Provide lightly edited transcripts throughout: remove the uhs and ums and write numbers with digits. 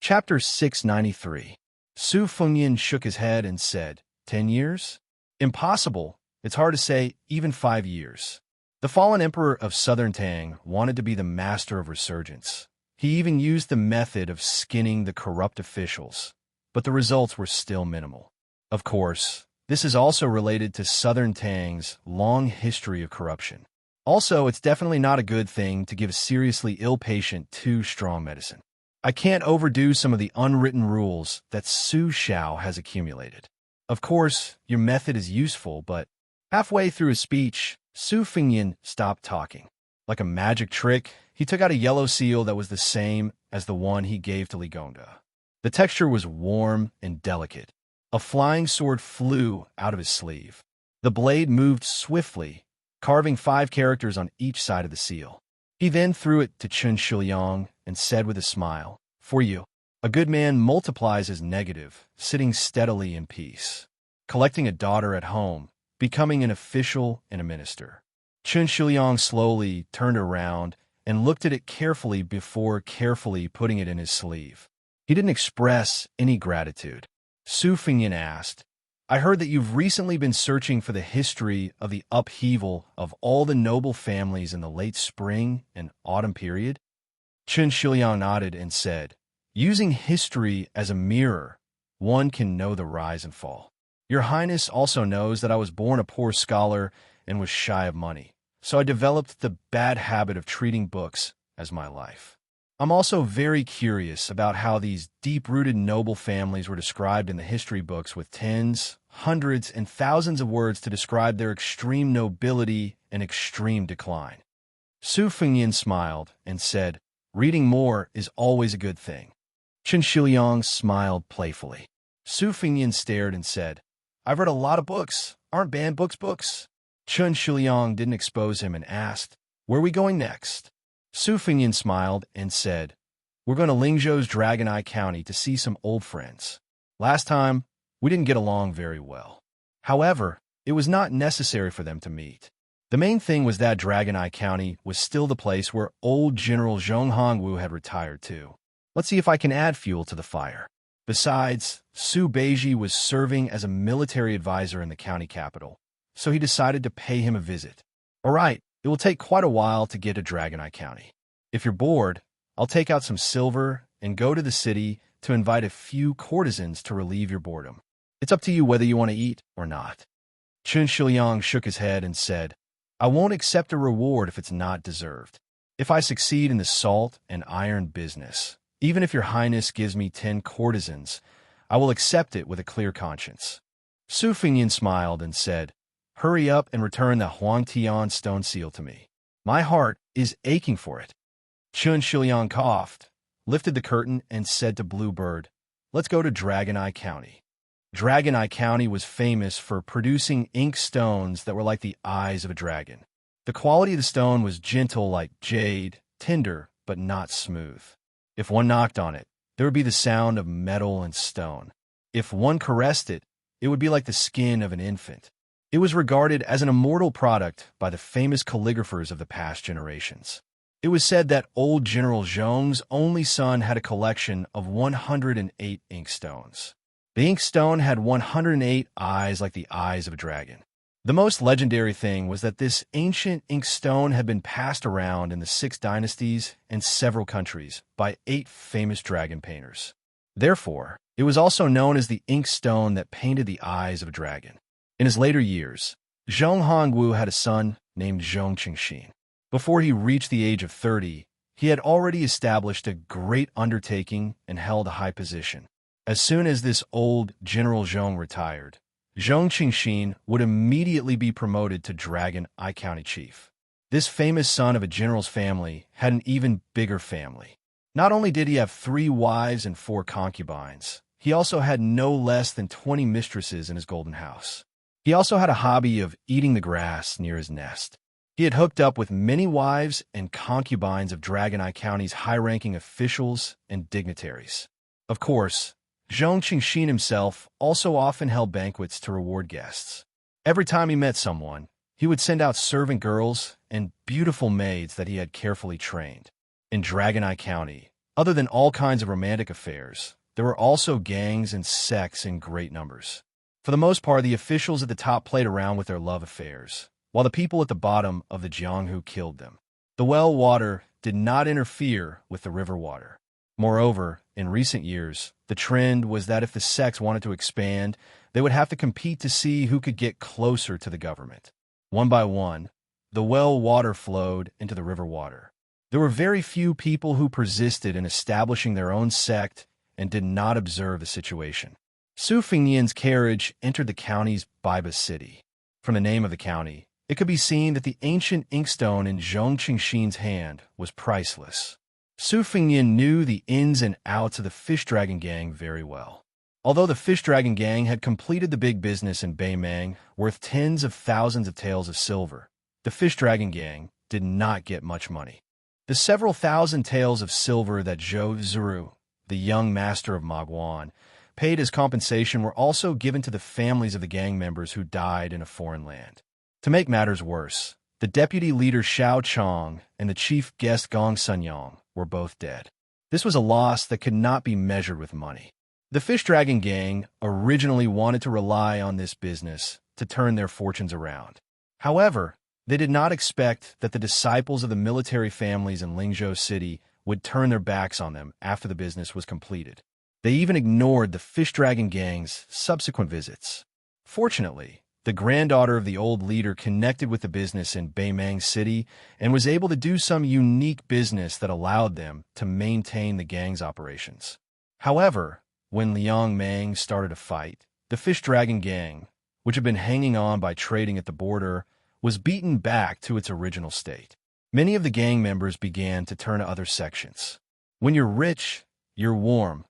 Chapter 693. Su Fengyan shook his head and said, 10 years? Impossible. It's hard to say, even 5 years. The fallen emperor of Southern Tang wanted to be the master of resurgence. He even used the method of skinning the corrupt officials, but the results were still minimal. Of course, this is also related to Southern Tang's long history of corruption. Also, it's definitely not a good thing to give a seriously ill patient too strong medicine. I can't overdo some of the unwritten rules that Su Xiao has accumulated. Of course, your method is useful, but halfway through his speech, Su Fengyan stopped talking. Like a magic trick, he took out a yellow seal that was the same as the one he gave to Ligonda. The texture was warm and delicate. A flying sword flew out of his sleeve. The blade moved swiftly, carving 5 characters on each side of the seal. He then threw it to Chun Shiliang and said with a smile, "For you." A good man multiplies his negative, sitting steadily in peace, collecting a daughter at home, becoming an official and a minister. Chun Shiliang slowly turned around and looked at it carefully before carefully putting it in his sleeve. He didn't express any gratitude. Su Fengyan asked, "I heard that you've recently been searching for the history of the upheaval of all the noble families in the late spring and autumn period?" Chun Shiliang nodded and said, "Using history as a mirror, one can know the rise and fall. Your Highness also knows that I was born a poor scholar and was shy of money, so I developed the bad habit of treating books as my life. I'm also very curious about how these deep-rooted noble families were described in the history books with tens, hundreds, and thousands of words to describe their extreme nobility and extreme decline." Su Fengyan smiled and said, "Reading more is always a good thing." Chun Shiliang smiled playfully. Su Fengyan stared and said, "I've read a lot of books. Aren't banned books? Chun Shiliang didn't expose him and asked, "Where are we going next?" Su Fengyan smiled and said, "We're going to Lingzhou's Dragon Eye County to see some old friends. Last time, we didn't get along very well. However, it was not necessary for them to meet. The main thing was that Dragon Eye County was still the place where old General Zhong Hongwu had retired to. Let's see if I can add fuel to the fire." Besides, Su Beiji was serving as a military advisor in the county capital, so he decided to pay him a visit. "All right, it will take quite a while to get to Dragon Eye County. If you're bored, I'll take out some silver and go to the city to invite a few courtesans to relieve your boredom. It's up to you whether you want to eat or not." Chun Shiliang shook his head and said, "I won't accept a reward if it's not deserved. If I succeed in the salt and iron business, even if your Highness gives me 10 courtesans, I will accept it with a clear conscience." Su Fengyan smiled and said, "Hurry up and return the Huangtian stone seal to me. My heart is aching for it." Chun Shiliang coughed, lifted the curtain, and said to Bluebird, "Let's go to Dragon Eye County." Dragon Eye County was famous for producing ink stones that were like the eyes of a dragon. The quality of the stone was gentle like jade, tender, but not smooth. If one knocked on it, there would be the sound of metal and stone. If one caressed it, it would be like the skin of an infant. It was regarded as an immortal product by the famous calligraphers of the past generations. It was said that old General Zhong's only son had a collection of 108 inkstones. The inkstone had 108 eyes like the eyes of a dragon. The most legendary thing was that this ancient inkstone had been passed around in the 6 dynasties and several countries by 8 famous dragon painters. Therefore, it was also known as the inkstone that painted the eyes of a dragon. In his later years, Zhong Hongwu had a son named Zhong Qingxin. Before he reached the age of 30, he had already established a great undertaking and held a high position. As soon as this old General Zhong retired, Zhong Qingxin would immediately be promoted to Dragon Eye County Chief. This famous son of a general's family had an even bigger family. Not only did he have 3 wives and 4 concubines, he also had no less than 20 mistresses in his golden house. He also had a hobby of eating the grass near his nest. He had hooked up with many wives and concubines of Dragon Eye County's high-ranking officials and dignitaries. Of course, Zhong Qingxin himself also often held banquets to reward guests. Every time he met someone, he would send out servant girls and beautiful maids that he had carefully trained. In Dragon Eye County, Other than all kinds of romantic affairs, there were also gangs and sects in great numbers. For the most part, the officials at the top played around with their love affairs, while the people at the bottom of the Jianghu killed them. The well water did not interfere with the river water. Moreover, in recent years, the trend was that if the sects wanted to expand, they would have to compete to see who could get closer to the government. One by one, the well water flowed into the river water. There were very few people who persisted in establishing their own sect and did not observe the situation. Su Fengnian's carriage entered the county's Baiba city. From the name of the county, it could be seen that the ancient inkstone in Zhong Qingxin's hand was priceless. Su Fengnian knew the ins and outs of the Fish Dragon Gang very well. Although the Fish Dragon Gang had completed the big business in Beimang, worth tens of thousands of taels of silver, the Fish Dragon Gang did not get much money. The several thousand taels of silver that Zhou Zuru, the young master of Maguan, paid as compensation were also given to the families of the gang members who died in a foreign land. To make matters worse, the deputy leader Xiao Chong and the chief guest Gong Sunyang were both dead. This was a loss that could not be measured with money. The Fish Dragon Gang originally wanted to rely on this business to turn their fortunes around. However, they did not expect that the disciples of the military families in Lingzhou City would turn their backs on them after the business was completed. They even ignored the Fish Dragon Gang's subsequent visits. Fortunately, the granddaughter of the old leader connected with the business in Beimang City and was able to do some unique business that allowed them to maintain the gang's operations. However, when Liang Mang started a fight, the Fish Dragon Gang, which had been hanging on by trading at the border, was beaten back to its original state. Many of the gang members began to turn to other sections. When you're rich, you're warm.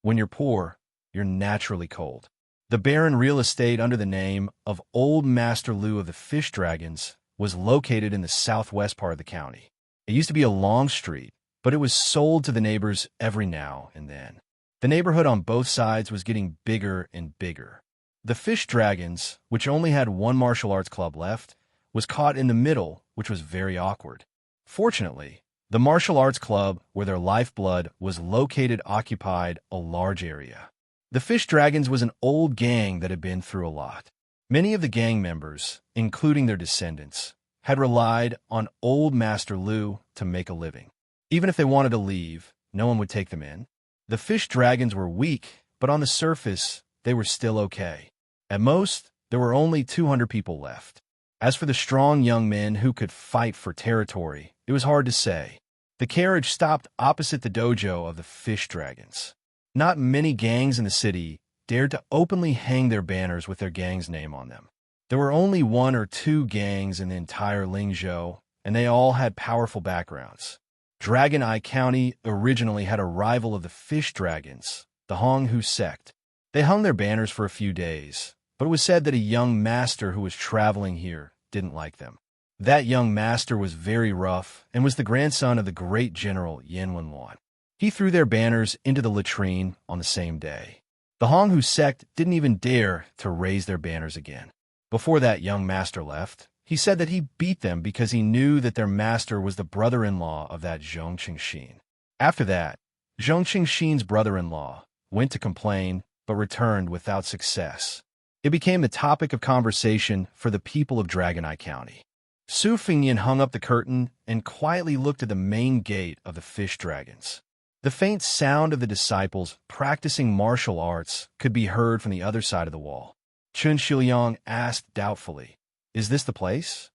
When you're poor, you're naturally cold. The barren real estate under the name of Old Master Lu of the Fish Dragons was located in the southwest part of the county. It used to be a long street, but it was sold to the neighbors every now and then. The neighborhood on both sides was getting bigger and bigger. The Fish Dragons, which only had one martial arts club left, was caught in the middle, which was very awkward. Fortunately, the martial arts club where their lifeblood was located occupied a large area. The Fish Dragons was an old gang that had been through a lot. Many of the gang members, including their descendants, had relied on Old Master Lu to make a living. Even if they wanted to leave, no one would take them in. The Fish Dragons were weak, but on the surface, they were still okay. At most, there were only 200 people left. As for the strong young men who could fight for territory, it was hard to say. The carriage stopped opposite the dojo of the Fish Dragons. Not many gangs in the city dared to openly hang their banners with their gang's name on them. There were only 1 or 2 gangs in the entire Lingzhou, and they all had powerful backgrounds. Dragon Eye County originally had a rival of the Fish Dragons, the Honghu sect. They hung their banners for a few days, but it was said that a young master who was traveling here didn't like them. That young master was very rough and was the grandson of the great general Yan Wenwan. He threw their banners into the latrine on the same day. The Honghu sect didn't even dare to raise their banners again. Before that young master left, he said that he beat them because he knew that their master was the brother-in-law of that Zhong Qingxin. After that, Zhong Qingxin's brother-in-law went to complain but returned without success. It became the topic of conversation for the people of Dragon Eye County. Su Fengnian hung up the curtain and quietly looked at the main gate of the Fish Dragons. The faint sound of the disciples practicing martial arts could be heard from the other side of the wall. Chun Shiliang asked doubtfully, "Is this the place?"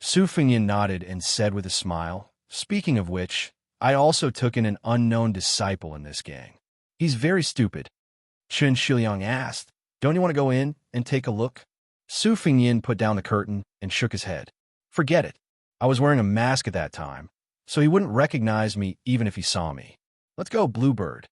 Su Fengnian nodded and said with a smile, "Speaking of which, I also took in an unknown disciple in this gang. He's very stupid." Chun Shiliang asked, "Don't you want to go in and take a look?" Su Fengnian put down the curtain and shook his head. "Forget it. I was wearing a mask at that time, so he wouldn't recognize me even if he saw me. Let's go, Bluebird."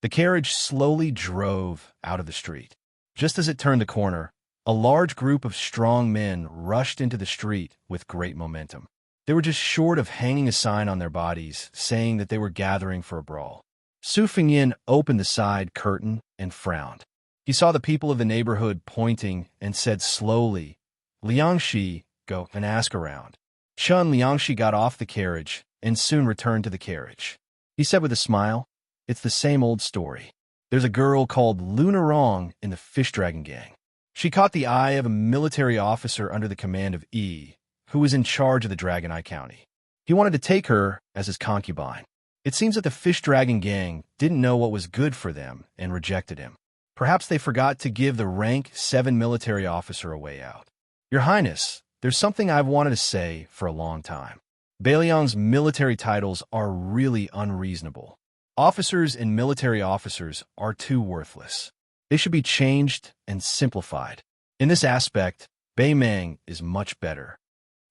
The carriage slowly drove out of the street. Just as it turned the corner, a large group of strong men rushed into the street with great momentum. They were just short of hanging a sign on their bodies saying that they were gathering for a brawl. Su Fengnian opened the side curtain and frowned. He saw the people of the neighborhood pointing and said slowly, "Liangxi, go and ask around." Chun Liangxi got off the carriage and soon returned to the carriage. He said with a smile, It's the same old story. There's a girl called Lunarong in the Fish Dragon Gang. She caught the eye of a military officer under the command of E, who was in charge of the Dragon Eye County. He wanted to take her as his concubine. It seems that the Fish Dragon Gang didn't know what was good for them and rejected him. Perhaps they forgot to give the rank 7 military officer a way out. Your Highness, there's something I've wanted to say for a long time. Bailiang's military titles are really unreasonable. Officers and military officers are too worthless. They should be changed and simplified. In this aspect, Beimang is much better.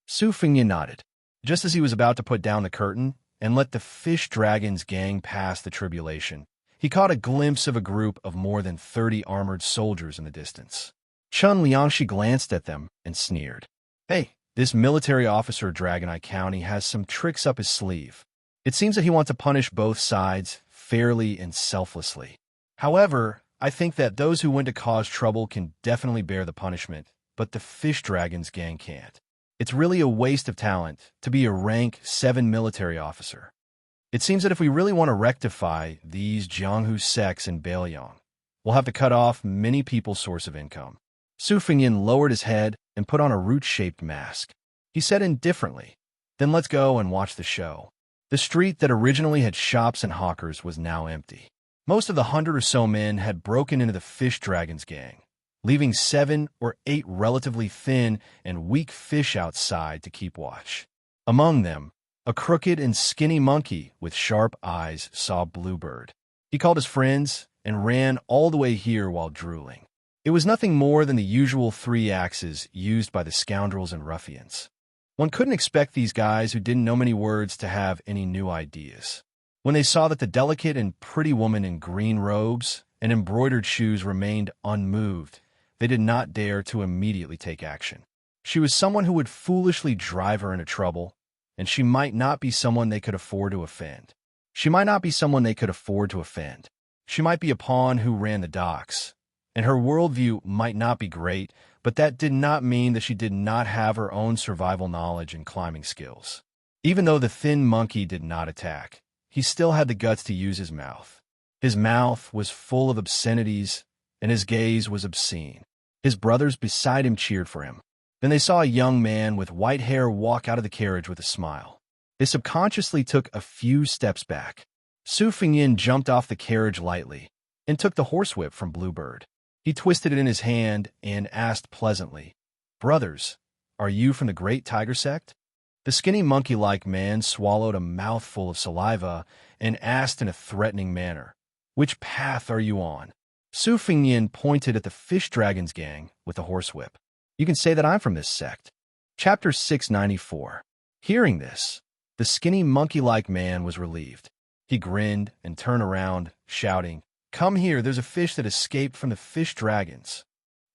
Su Fengyan nodded. Just as he was about to put down the curtain and let the Fish Dragon's gang pass the tribulation, he caught a glimpse of a group of more than 30 armored soldiers in the distance. Xianxia glanced at them and sneered. Hey, this military officer of Dragon Eye County has some tricks up his sleeve. It seems that he wants to punish both sides fairly and selflessly. However, I think that those who went to cause trouble can definitely bear the punishment, but the Fish Dragon's gang can't. It's really a waste of talent to be a rank 7 military officer. It seems that if we really want to rectify these Jianghu sects in Bailiang, we'll have to cut off many people's source of income. Su Fengyan lowered his head and put on a root-shaped mask. He said indifferently, Then let's go and watch the show. The street that originally had shops and hawkers was now empty. Most of the 100 or so men had broken into the Fish Dragon's gang, leaving 7 or 8 relatively thin and weak fish outside to keep watch. Among them, a crooked and skinny monkey with sharp eyes saw Bluebird. He called his friends and ran all the way here while drooling. It was nothing more than the usual 3 axes used by the scoundrels and ruffians. One couldn't expect these guys who didn't know many words to have any new ideas. When they saw that the delicate and pretty woman in green robes and embroidered shoes remained unmoved, they did not dare to immediately take action. She was someone who would foolishly drive her into trouble, and she might not be someone they could afford to offend. She might be a pawn who ran the docks, and her worldview might not be great, but that did not mean that she did not have her own survival knowledge and climbing skills. Even though the thin monkey did not attack, he still had the guts to use his mouth. His mouth was full of obscenities, and his gaze was obscene. His brothers beside him cheered for him. Then they saw a young man with white hair walk out of the carriage with a smile. They subconsciously took a few steps back. Su Fengyan jumped off the carriage lightly and took the horsewhip from Bluebird. He twisted it in his hand and asked pleasantly, "Brothers, are you from the Great Tiger Sect?" The skinny monkey-like man swallowed a mouthful of saliva and asked in a threatening manner, "Which path are you on?" Su Fengyan pointed at the Fish Dragon's gang with the horsewhip. "You can say that I'm from this sect." Chapter 694. Hearing this, the skinny monkey-like man was relieved. He grinned and turned around, shouting, "Come here, there's a fish that escaped from the Fish Dragons."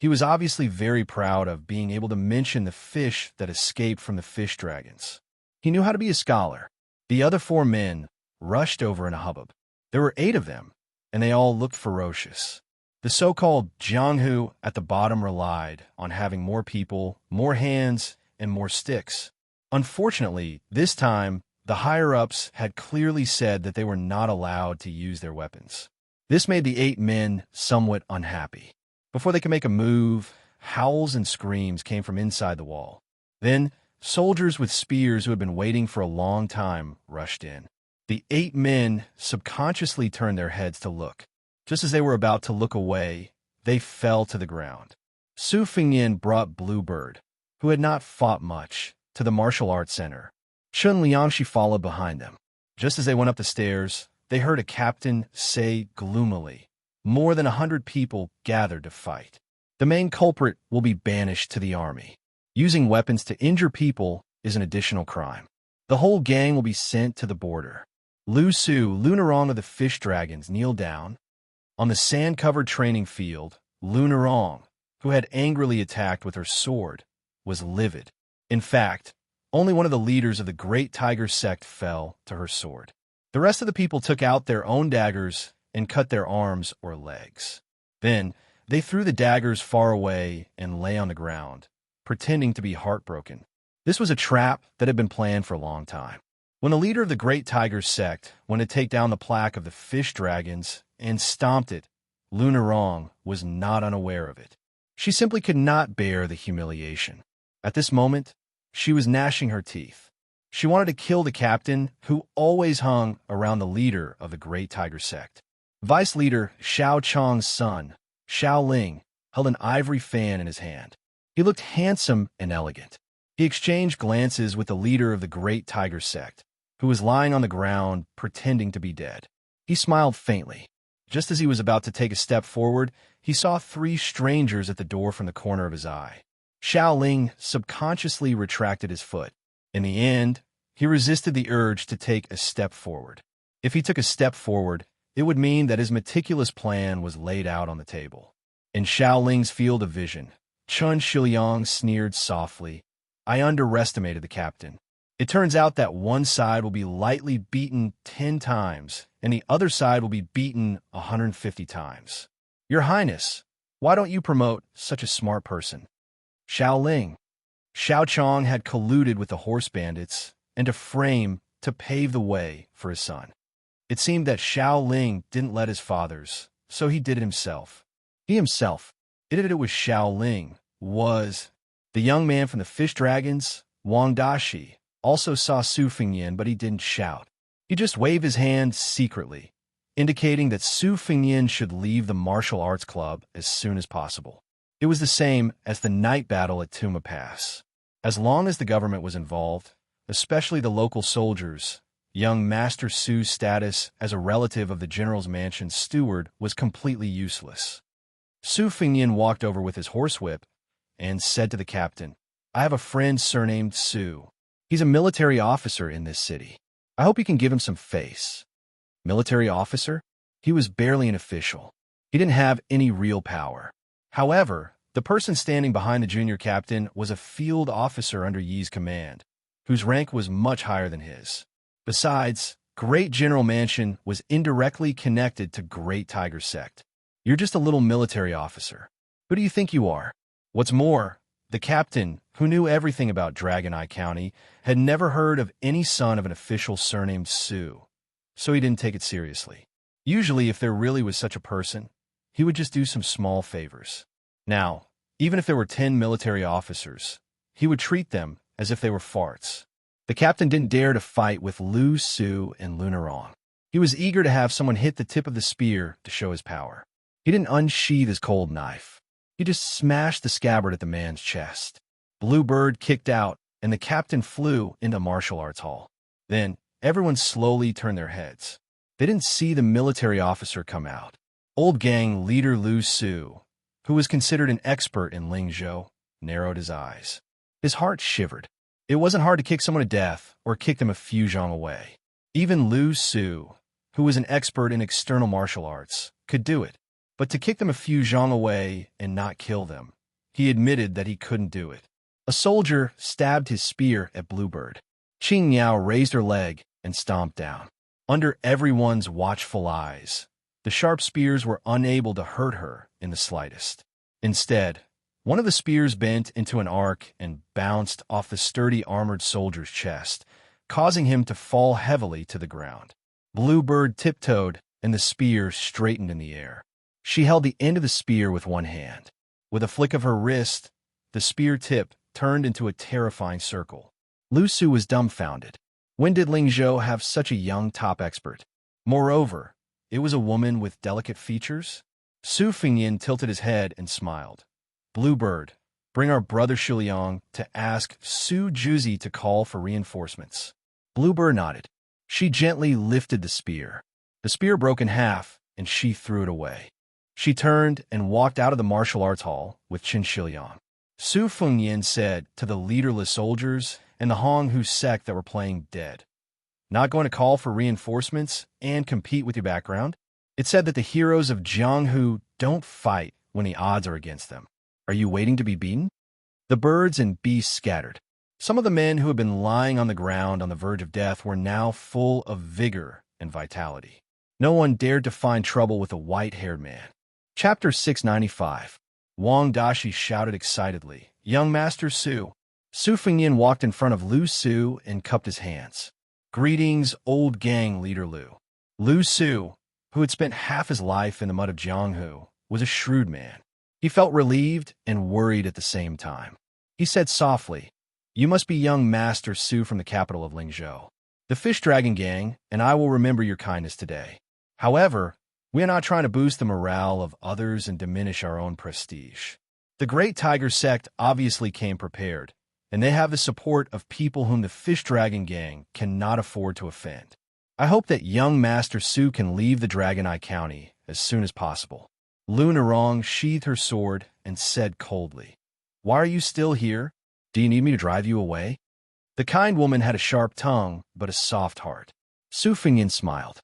He was obviously very proud of being able to mention the fish that escaped from the Fish Dragons. He knew how to be a scholar. The other 4 men rushed over in a hubbub. There were 8 of them, and they all looked ferocious. The so-called Jianghu at the bottom relied on having more people, more hands, and more sticks. Unfortunately, this time, the higher-ups had clearly said that they were not allowed to use their weapons. This made the 8 men somewhat unhappy. Before they could make a move, howls and screams came from inside the wall. Then, soldiers with spears who had been waiting for a long time rushed in. The 8 men subconsciously turned their heads to look. Just as they were about to look away, they fell to the ground. Su Fengyan brought Bluebird, who had not fought much, to the martial arts center. Xianxia followed behind them. Just as they went up the stairs, they heard a captain say gloomily, "More than 100 people gathered to fight. The main culprit will be banished to the army. Using weapons to injure people is an additional crime. The whole gang will be sent to the border." Lu Su, Lunarong of the Fish Dragons, kneeled down. On the sand-covered training field, Lunarong, who had angrily attacked with her sword, was livid. In fact, only one of the leaders of the Great Tiger Sect fell to her sword. The rest of the people took out their own daggers and cut their arms or legs. Then, they threw the daggers far away and lay on the ground, pretending to be heartbroken. This was a trap that had been planned for a long time. When the leader of the Great Tiger sect went to take down the plaque of the fish dragons and stomped it, Lunarong was not unaware of it. She simply could not bear the humiliation. At this moment, she was gnashing her teeth. She wanted to kill the captain who always hung around the leader of the Great Tiger sect. Vice leader Xiao Chong's son, Xiao Ling, held an ivory fan in his hand. He looked handsome and elegant. He exchanged glances with the leader of the Great Tiger sect, who was lying on the ground pretending to be dead. He smiled faintly. Just as he was about to take a step forward, he saw 3 strangers at the door from the corner of his eye. Xiao Ling subconsciously retracted his foot. In the end, he resisted the urge to take a step forward. If he took a step forward, it would mean that his meticulous plan was laid out on the table. In Xiao Ling's field of vision, Chun Shiliang sneered softly, "I underestimated the captain. It turns out that one side will be lightly beaten 10 times, and the other side will be beaten 150 times. Your Highness, why don't you promote such a smart person?" Xiao Ling. Xiao Chong had colluded with the horse bandits and to pave the way for his son. It seemed that Xiao Ling didn't let his fathers, so he did it himself. He himself did it with Xiao Ling was the young man from the fish dragons, Wang Dashi, also saw Su Fengyan, but he didn't shout. He just waved his hand secretly, indicating that Su Fengyan should leave the martial arts club as soon as possible. It was the same as the night battle at Tuma Pass. As long as the government was involved, especially the local soldiers, young Master Su's status as a relative of the general's mansion's steward was completely useless. Su Fengyan walked over with his horsewhip and said to the captain, "I have a friend surnamed Su. He's a military officer in this city. I hope you can give him some face." Military officer? He was barely an official. He didn't have any real power. However, the person standing behind the junior captain was a field officer under Yi's command, whose rank was much higher than his. Besides, Great General Mansion was indirectly connected to Great Tiger Sect. You're just a little military officer. Who do you think you are? What's more, the captain, who knew everything about Dragon Eye County, had never heard of any son of an official surnamed Su, so he didn't take it seriously. Usually, if there really was such a person, he would just do some small favors. Now, even if there were 10 military officers, he would treat them as if they were farts. The captain didn't dare to fight with Lu Su and Lunarong. He was eager to have someone hit the tip of the spear to show his power. He didn't unsheath his cold knife. He just smashed the scabbard at the man's chest. Bluebird kicked out, and the captain flew into martial arts hall. Then, everyone slowly turned their heads. They didn't see the military officer come out. Old gang leader Lu Su, who was considered an expert in Lingzhou, narrowed his eyes. His heart shivered. It wasn't hard to kick someone to death or kick them a few zhang away. Even Lu Su, who was an expert in external martial arts, could do it. But to kick them a few zhang away and not kill them, he admitted that he couldn't do it. A soldier stabbed his spear at Bluebird. Qing Yao raised her leg and stomped down. Under everyone's watchful eyes, the sharp spears were unable to hurt her in the slightest. Instead, one of the spears bent into an arc and bounced off the sturdy armored soldier's chest, causing him to fall heavily to the ground. Bluebird tiptoed, and the spear straightened in the air. She held the end of the spear with one hand. With a flick of her wrist, the spear tip turned into a terrifying circle. Lu Su was dumbfounded. When did Lingzhou have such a young top expert? Moreover, it was a woman with delicate features. Su Fengyan tilted his head and smiled. "Bluebird, bring our brother Shiliang to ask Su Juzi to call for reinforcements." Bluebird nodded. She gently lifted the spear. The spear broke in half, and she threw it away. She turned and walked out of the martial arts hall with Qin Shiliang. Su Fengyan said to the leaderless soldiers and the Honghu sect that were playing dead, "Not going to call for reinforcements and compete with your background?" It said that the heroes of Jianghu don't fight when the odds are against them. Are you waiting to be beaten? The birds and beasts scattered. Some of the men who had been lying on the ground on the verge of death were now full of vigor and vitality. No one dared to find trouble with a white-haired man. Chapter 695. Wang Dashi shouted excitedly, "Young Master Su!" Su Fengyan walked in front of Lu Su and cupped his hands. Greetings, old gang leader Lu. Lu Su, who had spent half his life in the mud of Jianghu, was a shrewd man. He felt relieved and worried at the same time. He said softly, "You must be young Master Su from the capital of Lingzhou. The Fish Dragon Gang and I will remember your kindness today. However, we are not trying to boost the morale of others and diminish our own prestige. The Great Tiger Sect obviously came prepared, and they have the support of people whom the Fish Dragon Gang cannot afford to offend. I hope that young Master Su can leave the Dragon Eye County as soon as possible." Lu Narong sheathed her sword and said coldly, "Why are you still here? Do you need me to drive you away?" The kind woman had a sharp tongue, but a soft heart. Su Fengyan smiled.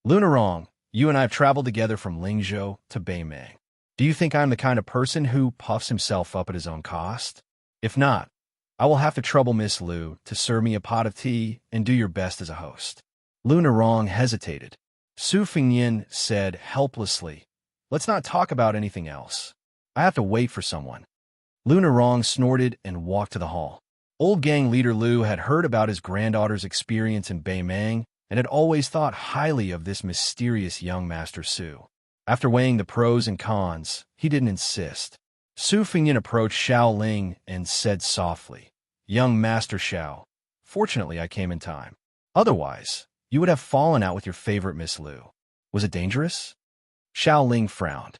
"Lu Narong, you and I have traveled together from Lingzhou to Beimang. Do you think I'm the kind of person who puffs himself up at his own cost? If not, I will have to trouble Miss Lu to serve me a pot of tea and do your best as a host." Lu Narong hesitated. Su Fengyan said helplessly, "Let's not talk about anything else. I have to wait for someone." Lu Narong snorted and walked to the hall. Old gang leader Lu had heard about his granddaughter's experience in Beimang and had always thought highly of this mysterious young Master Su. After weighing the pros and cons, he didn't insist. Su Fengyan approached Xiao Ling and said softly, "Young Master Xiao, fortunately I came in time. Otherwise, you would have fallen out with your favorite Miss Lu. Was it dangerous?" Xiao Ling frowned.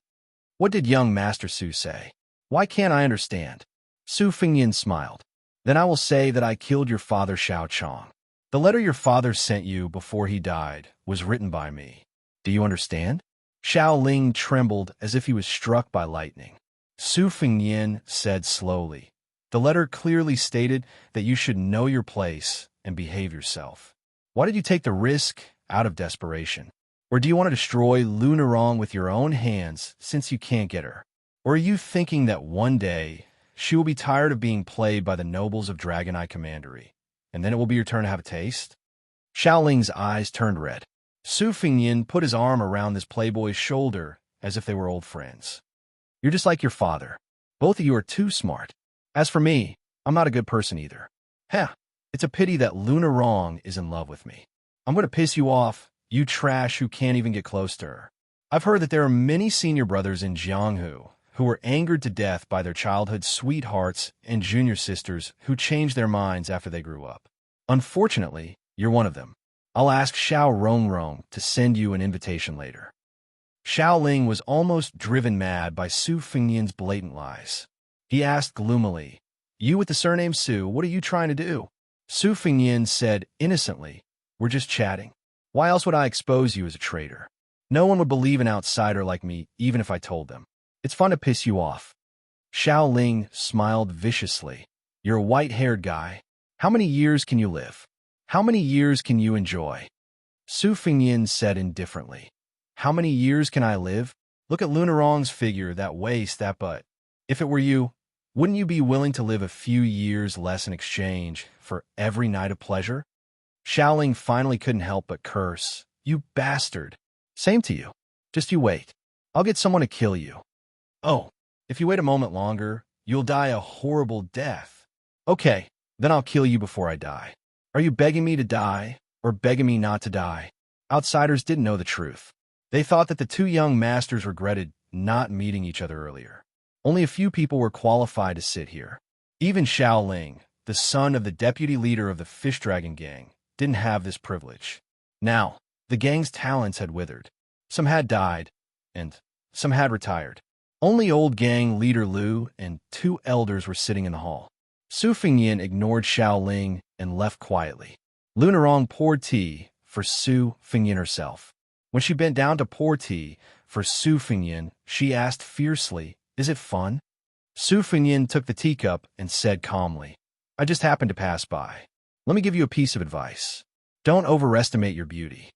"What did young Master Su say? Why can't I understand?" Su Fengyan smiled. "Then I will say that I killed your father Xiao Chong. The letter your father sent you before he died was written by me. Do you understand?" Xiao Ling trembled as if he was struck by lightning. Su Fengyan said slowly, "The letter clearly stated that you should know your place and behave yourself. Why did you take the risk out of desperation? Or do you want to destroy Lu Narong with your own hands since you can't get her? Or are you thinking that one day she will be tired of being played by the nobles of Dragon Eye Commandery, and then it will be your turn to have a taste?" Xiao Ling's eyes turned red. Su Fengyan put his arm around this playboy's shoulder as if they were old friends. "You're just like your father. Both of you are too smart. As for me, I'm not a good person either. Heh, it's a pity that Lu Narong is in love with me. I'm going to piss you off, you trash who can't even get close to her. I've heard that there are many senior brothers in Jianghu who were angered to death by their childhood sweethearts and junior sisters who changed their minds after they grew up. Unfortunately, you're one of them. I'll ask Xiao Rongrong to send you an invitation later." Xiao Ling was almost driven mad by Su Fengyan's blatant lies. He asked gloomily, "You with the surname Su, what are you trying to do?" Su Fengyan said innocently, "We're just chatting. Why else would I expose you as a traitor? No one would believe an outsider like me even if I told them. It's fun to piss you off." Xiao Ling smiled viciously. "You're a white-haired guy. How many years can you live? How many years can you enjoy?" Su Fengyan said indifferently, "How many years can I live? Look at Lu Narong's figure, that waist, that butt. If it were you, wouldn't you be willing to live a few years less in exchange for every night of pleasure?" Xiao Ling finally couldn't help but curse. "You bastard. Same to you. Just you wait. I'll get someone to kill you. Oh, if you wait a moment longer, you'll die a horrible death. Okay, then I'll kill you before I die. Are you begging me to die, or begging me not to die?" Outsiders didn't know the truth. They thought that the two young masters regretted not meeting each other earlier. Only a few people were qualified to sit here. Even Xiao Ling, the son of the deputy leader of the Fish Dragon Gang, didn't have this privilege. Now, the gang's talents had withered. Some had died, and some had retired. Only old gang leader Lu and two elders were sitting in the hall. Su Fengyan ignored Xiao Ling and left quietly. Lu Narong poured tea for Su Fengyan herself. When she bent down to pour tea for Su Fengyan, she asked fiercely, "Is it fun?" Su Fengyan took the teacup and said calmly, "I just happened to pass by. Let me give you a piece of advice. Don't overestimate your beauty."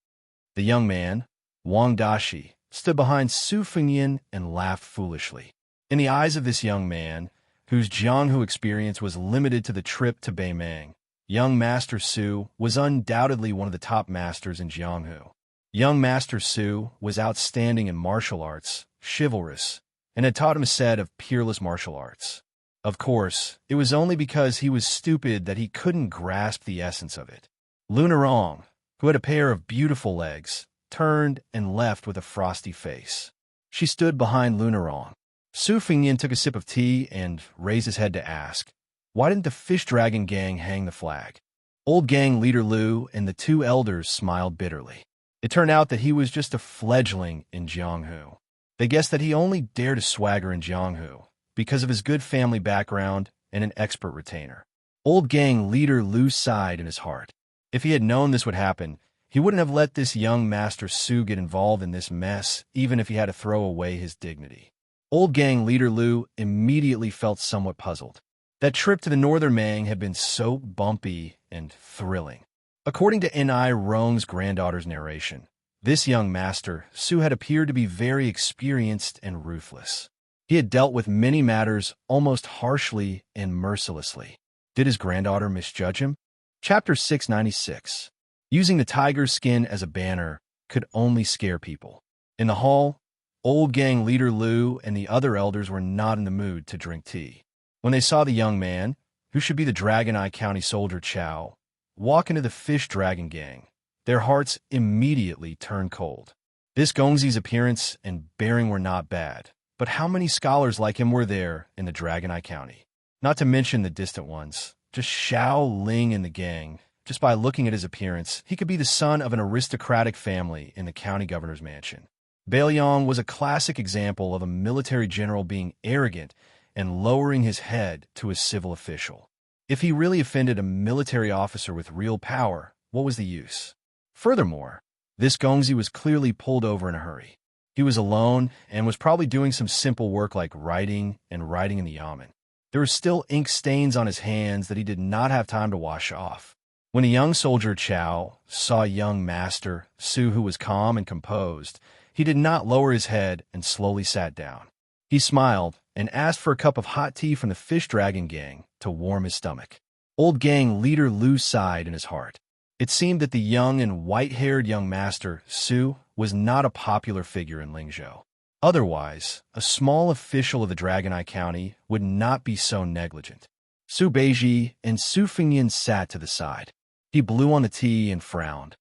The young man, Wang Dashi, stood behind Su Fengyan and laughed foolishly. In the eyes of this young man, whose Jianghu experience was limited to the trip to Beimang, young Master Su was undoubtedly one of the top masters in Jianghu. Young Master Su was outstanding in martial arts, chivalrous, and had taught him a set of peerless martial arts. Of course, it was only because he was stupid that he couldn't grasp the essence of it. Lunarong, who had a pair of beautiful legs, turned and left with a frosty face. She stood behind Lunarong. Su Fengnian took a sip of tea and raised his head to ask, why didn't the fish dragon gang hang the flag? Old gang leader Lu and the two elders smiled bitterly. It turned out that he was just a fledgling in Jianghu. They guessed that he only dared to swagger in Jianghu because of his good family background and an expert retainer. Old gang leader Lu sighed in his heart. If he had known this would happen, he wouldn't have let this young Master Su get involved in this mess, even if he had to throw away his dignity. Old gang leader Lu immediately felt somewhat puzzled. That trip to the Northern Mang had been so bumpy and thrilling. According to Ni Rong's granddaughter's narration, this young Master Su had appeared to be very experienced and ruthless. He had dealt with many matters almost harshly and mercilessly. Did his granddaughter misjudge him? Chapter 696. Using the tiger's skin as a banner could only scare people. In the hall, old gang leader Lu and the other elders were not in the mood to drink tea. When they saw the young man, who should be the Dragon Eye County soldier Chao, walk into the fish dragon gang, their hearts immediately turned cold. This Gongzi's appearance and bearing were not bad, but how many scholars like him were there in the Dragon Eye County? Not to mention the distant ones. Just Xiao Ling in the gang. Just by looking at his appearance, he could be the son of an aristocratic family in the county governor's mansion. Bailiang was a classic example of a military general being arrogant and lowering his head to a civil official. If he really offended a military officer with real power, what was the use? Furthermore, this Gongzi was clearly pulled over in a hurry. He was alone and was probably doing some simple work like writing in the yamen. There were still ink stains on his hands that he did not have time to wash off. When a young soldier Chao saw a young Master Su who was calm and composed, he did not lower his head and slowly sat down. He smiled and asked for a cup of hot tea from the fish dragon gang to warm his stomach. Old gang leader Lu sighed in his heart. It seemed that the young and white-haired young Master Su was not a popular figure in Lingzhou. Otherwise, a small official of the Dragon Eye County would not be so negligent. Su Beiji and Su Fengnian sat to the side. He blew on the tea and frowned.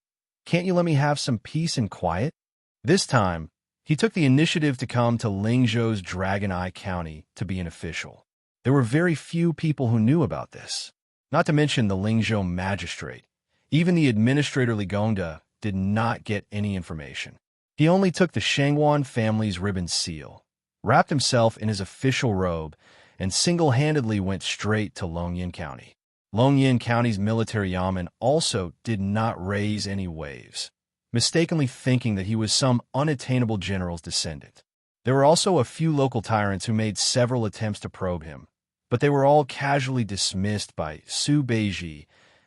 Can't you let me have some peace and quiet? This time, he took the initiative to come to Lingzhou's Dragon Eye County to be an official. There were very few people who knew about this. Not to mention the Lingzhou magistrate. Even the administrator Li Gongda did not get any information. He only took the Shangwan family's ribbon seal, wrapped himself in his official robe, and single-handedly went straight to Longyin County. Longyin County's military yamen also did not raise any waves, mistakenly thinking that he was some unattainable general's descendant. There were also a few local tyrants who made several attempts to probe him, but they were all casually dismissed by Su Beiji,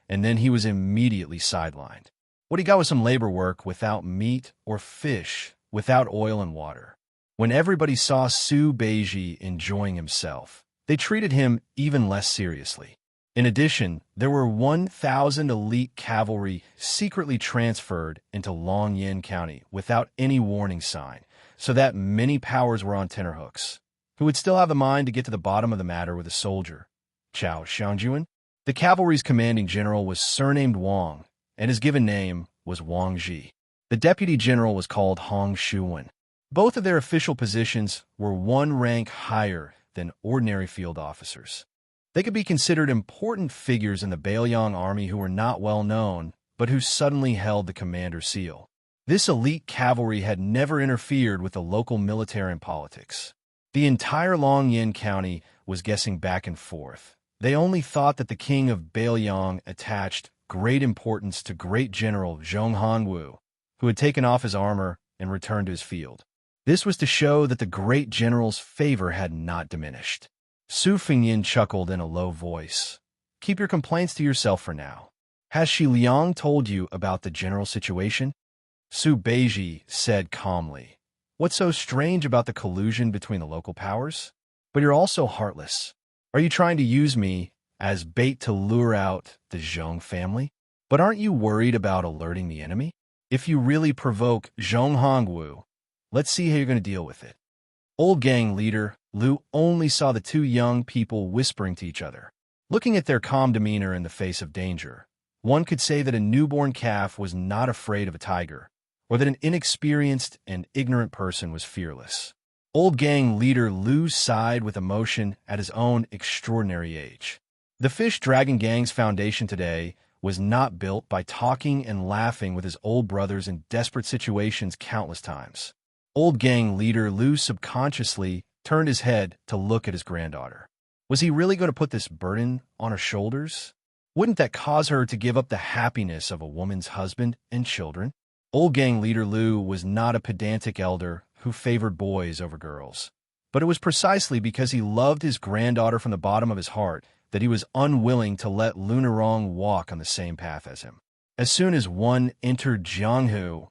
and then he was immediately sidelined. What he got was some labor work without meat or fish, without oil and water. When everybody saw Su Beiji enjoying himself, they treated him even less seriously. In addition, there were 1,000 elite cavalry secretly transferred into Longyin County without any warning sign, so that many powers were on tenterhooks. Who would still have the mind to get to the bottom of the matter with a soldier? Chao Xiangjuan? The cavalry's commanding general was surnamed Wang, and his given name was Wang Ji. The deputy general was called Hong Shuwen. Both of their official positions were one rank higher than ordinary field officers. They could be considered important figures in the Bailiang army who were not well known, but who suddenly held the commander's seal. This elite cavalry had never interfered with the local military and politics. The entire Longyin County was guessing back and forth. They only thought that the king of Bailiang attached great importance to great general Zhong Hongwu, who had taken off his armor and returned to his field. This was to show that the great general's favor had not diminished. Su Fengnian chuckled in a low voice. Keep your complaints to yourself for now. Has Shi Liang told you about the general situation? Su Beiji said calmly. What's so strange about the collusion between the local powers? But you're also heartless. Are you trying to use me as bait to lure out the Zhong family? But aren't you worried about alerting the enemy? If you really provoke Zhong Hongwu, let's see how you're going to deal with it. Old gang leader Lu only saw the two young people whispering to each other. Looking at their calm demeanor in the face of danger, One could say that a newborn calf was not afraid of a tiger, or that an inexperienced and ignorant person was fearless. Old gang leader Lu sighed with emotion at his own extraordinary age. The Fish Dragon Gang's foundation today was not built by talking and laughing with his old brothers in desperate situations countless times. Old gang leader Lu subconsciously turned his head to look at his granddaughter. Was he really going to put this burden on her shoulders? Wouldn't that cause her to give up the happiness of a woman's husband and children? Old gang leader Lu was not a pedantic elder who favored boys over girls. But it was precisely because he loved his granddaughter from the bottom of his heart that he was unwilling to let Lunarong walk on the same path as him. As soon as one entered Jianghu,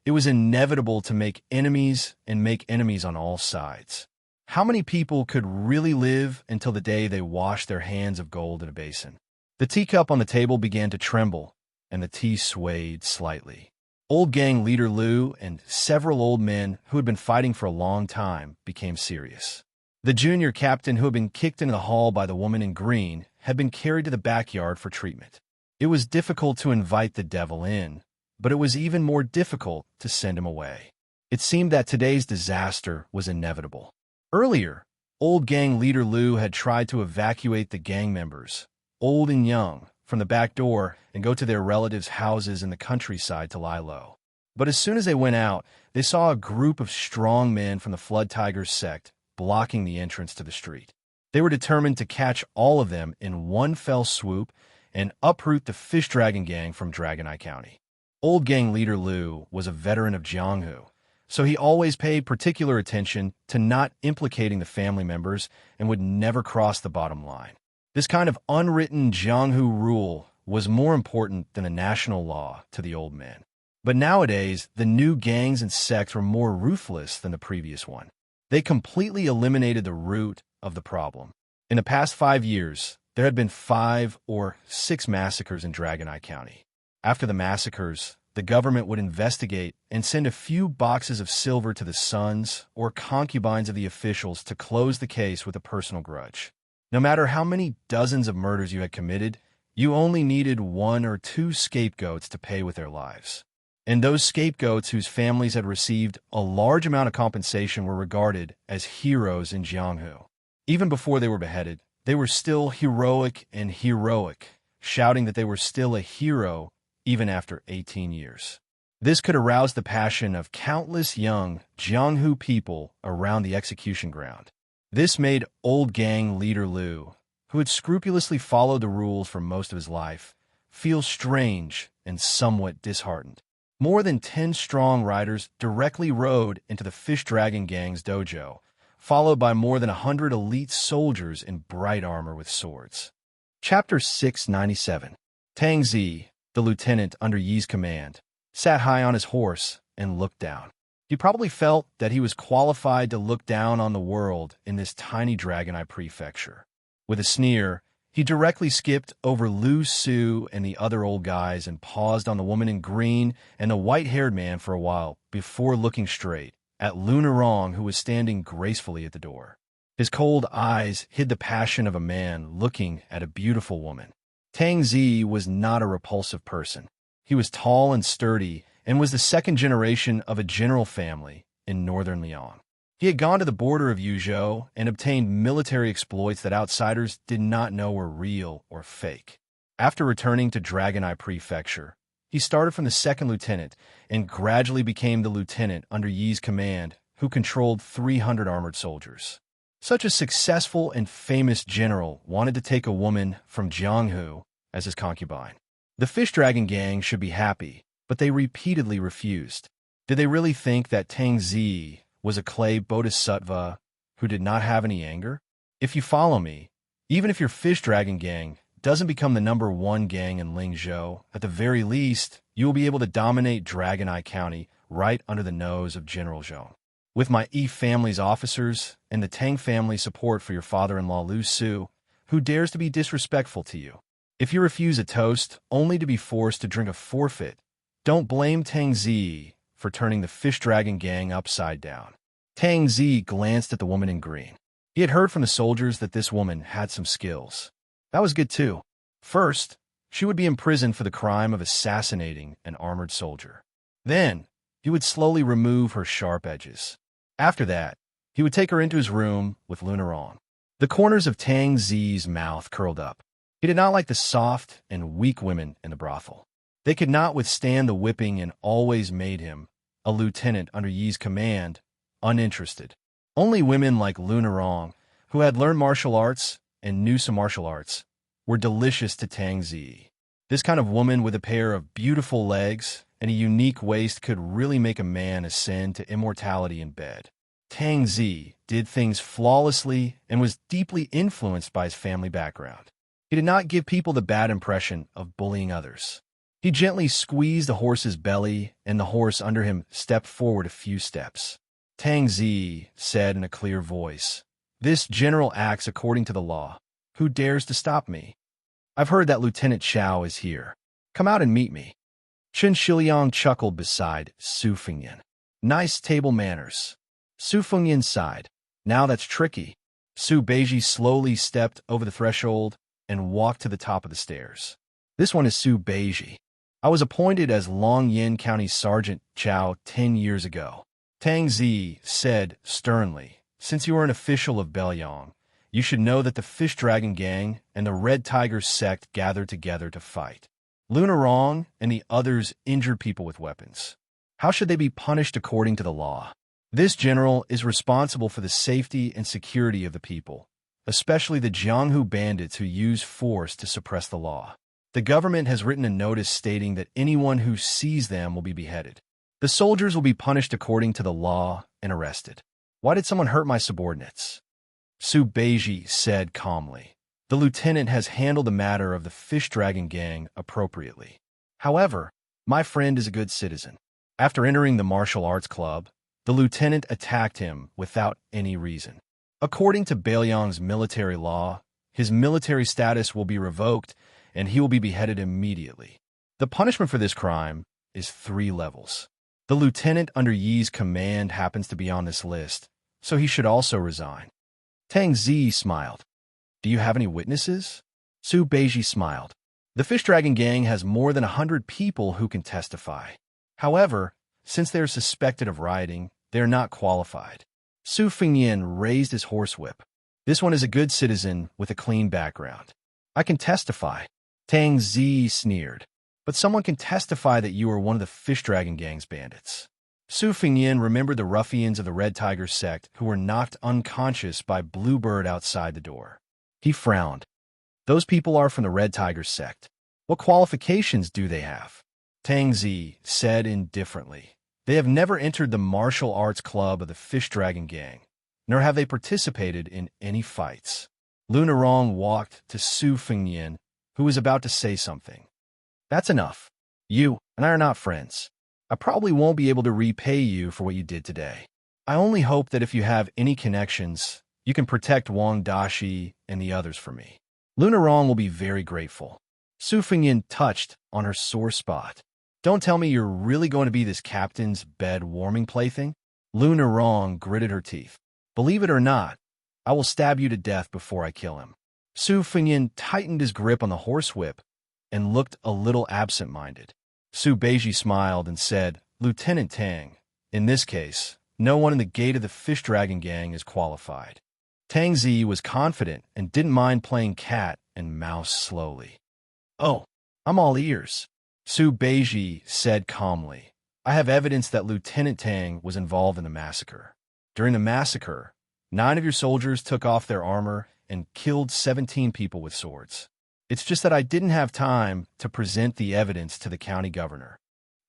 it was inevitable to make enemies and make enemies on all sides. How many people could really live until the day they washed their hands of gold in a basin? The teacup on the table began to tremble, and the tea swayed slightly. Old gang leader Lu and several old men who had been fighting for a long time became serious. The junior captain who had been kicked into the hall by the woman in green had been carried to the backyard for treatment. It was difficult to invite the devil in, but it was even more difficult to send him away. It seemed that today's disaster was inevitable. Earlier, old gang leader Lu had tried to evacuate the gang members, old and young, from the back door and go to their relatives' houses in the countryside to lie low. But as soon as they went out, they saw a group of strong men from the Flood Tigers sect blocking the entrance to the street. They were determined to catch all of them in one fell swoop and uproot the Fish Dragon Gang from Dragon Eye County. Old gang leader Lu was a veteran of Jianghu, so he always paid particular attention to not implicating the family members and would never cross the bottom line. This kind of unwritten Jianghu rule was more important than a national law to the old men. But nowadays, the new gangs and sects were more ruthless than the previous one. They completely eliminated the root of the problem. In the past 5 years, there had been 5 or 6 massacres in Dragon Eye County. After the massacres, the government would investigate and send a few boxes of silver to the sons or concubines of the officials to close the case with a personal grudge. No matter how many dozens of murders you had committed, you only needed 1 or 2 scapegoats to pay with their lives. And those scapegoats whose families had received a large amount of compensation were regarded as heroes in Jianghu. Even before they were beheaded, they were still heroic and heroic, shouting that they were still a hero even after 18 years. This could arouse the passion of countless young Jianghu people around the execution ground. This made old gang leader Lu, who had scrupulously followed the rules for most of his life, feel strange and somewhat disheartened. More than 10 strong riders directly rode into the Fish Dragon Gang's dojo, followed by more than 100 elite soldiers in bright armor with swords. Chapter 697. Tang Zi, the lieutenant under Yi's command, sat high on his horse and looked down. He probably felt that he was qualified to look down on the world in this tiny Dragon Eye prefecture. With a sneer, he directly skipped over Lu Su and the other old guys and paused on the woman in green and the white-haired man for a while before looking straight at Lunarong, who was standing gracefully at the door. His cold eyes hid the passion of a man looking at a beautiful woman. Tang Zi was not a repulsive person. He was tall and sturdy and was the second generation of a general family in northern Liang. He had gone to the border of Yuzhou and obtained military exploits that outsiders did not know were real or fake. After returning to Dragon Eye Prefecture, he started from the second lieutenant and gradually became the lieutenant under Yi's command, who controlled 300 armored soldiers. Such a successful and famous general wanted to take a woman from Jianghu as his concubine. The Fish Dragon Gang should be happy, but they repeatedly refused. Did they really think that Tang Zi was a clay bodhisattva who did not have any anger? If you follow me, even if your Fish Dragon Gang doesn't become the #1 gang in Lingzhou, at the very least, you will be able to dominate Dragon Eye County right under the nose of General Zhong. With my Yi family's officers and the Tang family's support for your father-in-law Lu Su, who dares to be disrespectful to you? If you refuse a toast only to be forced to drink a forfeit, don't blame Tang Zi for turning the Fish Dragon Gang upside down. Tang Zi glanced at the woman in green. He had heard from the soldiers that this woman had some skills. That was good too. First, She would be imprisoned for the crime of assassinating an armored soldier. Then, he would slowly remove her sharp edges. After that, he would take her into his room with Lunarong. The corners of Tang Zi's mouth curled up. He did not like the soft and weak women in the brothel. They could not withstand the whipping and always made him, a lieutenant under Yi's command, uninterested. Only women like Lunarong, who had learned martial arts and knew some martial arts, were delicious to Tang Zi. This kind of woman with a pair of beautiful legs and a unique waist could really make a man ascend to immortality in bed. Tang Zi did things flawlessly and was deeply influenced by his family background. He did not give people the bad impression of bullying others. He gently squeezed the horse's belly, and the horse under him stepped forward a few steps. Tang Zi said in a clear voice, "This general acts according to the law. Who dares to stop me? I've heard that Lieutenant Xiao is here. Come out and meet me." Chen Shiliang chuckled beside Su Fengyan. "Nice table manners." Su Fengyan sighed. "Now that's tricky." Su Beiji slowly stepped over the threshold and walked to the top of the stairs. "This one is Su Beiji. I was appointed as Longyan County Sergeant Chao 10 years ago." Tang Zi said sternly, "Since you are an official of Belyong, you should know that the Fish Dragon Gang and the Red Tiger sect gathered together to fight. Lunarong and the others injured people with weapons. How should they be punished according to the law? This general is responsible for the safety and security of the people, especially the Jianghu bandits who use force to suppress the law. The government has written a notice stating that anyone who sees them will be beheaded. The soldiers will be punished according to the law and arrested. Why did someone hurt my subordinates?" Su Beiji said calmly, "The lieutenant has handled the matter of the Fish Dragon Gang appropriately. However, my friend is a good citizen. After entering the martial arts club, the lieutenant attacked him without any reason. According to Belyong's military law, his military status will be revoked and he will be beheaded immediately. The punishment for this crime is 3 levels. The lieutenant under Yi's command happens to be on this list, so he should also resign." Tang Zi smiled. "Do you have any witnesses?" Su Beiji smiled. "The Fish Dragon Gang has more than 100 people who can testify. However, since they are suspected of rioting, they are not qualified." Su Fengyan raised his horsewhip. "This one is a good citizen with a clean background. I can testify." Tang Zi sneered. "But someone can testify that you are one of the Fish Dragon Gang's bandits." Su Fengyan remembered the ruffians of the Red Tiger sect who were knocked unconscious by Bluebird outside the door. He frowned. "Those people are from the Red Tiger sect. What qualifications do they have?" Tang Zi said indifferently, "They have never entered the martial arts club of the Fish Dragon Gang, nor have they participated in any fights." Lunarong walked to Su Fengyan, who was about to say something. "That's enough. You and I are not friends. I probably won't be able to repay you for what you did today. I only hope that if you have any connections, you can protect Wang Dashi and the others for me. Lunarong will be very grateful." Su Fengyan touched on her sore spot. "Don't tell me you're really going to be this captain's bed-warming plaything?" Lunarong gritted her teeth. "Believe it or not, I will stab you to death before I kill him." Su Fengyan tightened his grip on the horsewhip and looked a little absent-minded. Su Beiji smiled and said, "Lieutenant Tang, in this case, no one in the gate of the Fish Dragon Gang is qualified." Tang Zi was confident and didn't mind playing cat and mouse slowly. "Oh, I'm all ears." Su Beiji said calmly, "I have evidence that Lieutenant Tang was involved in the massacre. During the massacre, 9 of your soldiers took off their armor and killed 17 people with swords. It's just that I didn't have time to present the evidence to the county governor."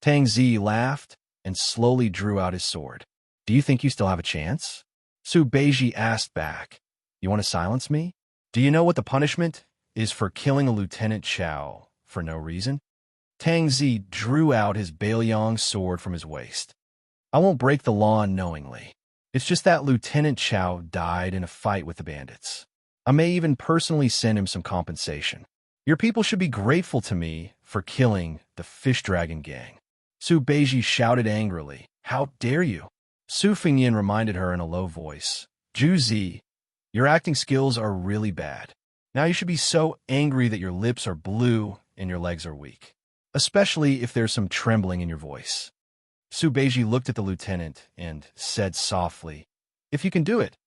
Tang Zi laughed and slowly drew out his sword. "Do you think you still have a chance?" Su Beiji asked back. "You want to silence me? Do you know what the punishment is for killing a Lieutenant Xiao for no reason?" Tang Zi drew out his Belyong sword from his waist. "I won't break the law unknowingly. It's just that Lieutenant Xiao died in a fight with the bandits. I may even personally send him some compensation. Your people should be grateful to me for killing the Fish Dragon Gang." Su Beiji shouted angrily, "How dare you?" Su Fengyan reminded her in a low voice, "Ju Zi, your acting skills are really bad. Now you should be so angry that your lips are blue and your legs are weak, especially if there's some trembling in your voice. Su Beiji looked at the lieutenant and said softly, "If you can do it,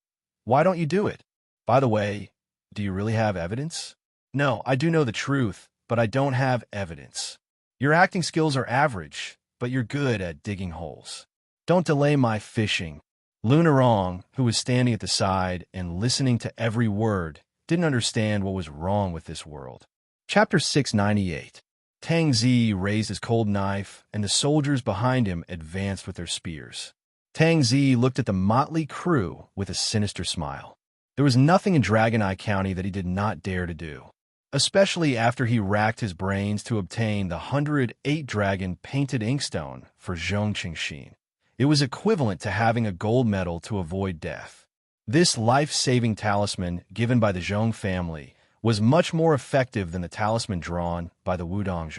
why don't you do it? By the way, do you really have evidence?" "No, I do know the truth, but I don't have evidence. Your acting skills are average, but you're good at digging holes. Don't delay my fishing." Lunarong, who was standing at the side and listening to every word, didn't understand what was wrong with this world. Chapter 698. Tang Zi raised his cold knife, and the soldiers behind him advanced with their spears. Tang Zi looked at the motley crew with a sinister smile. There was nothing in Dragon Eye County that he did not dare to do, especially after he racked his brains to obtain the 108 Dragon painted inkstone for Xianxia. It was equivalent to having a gold medal to avoid death. This life-saving talisman given by the Zhong family was much more effective than the talisman drawn by the Wudong.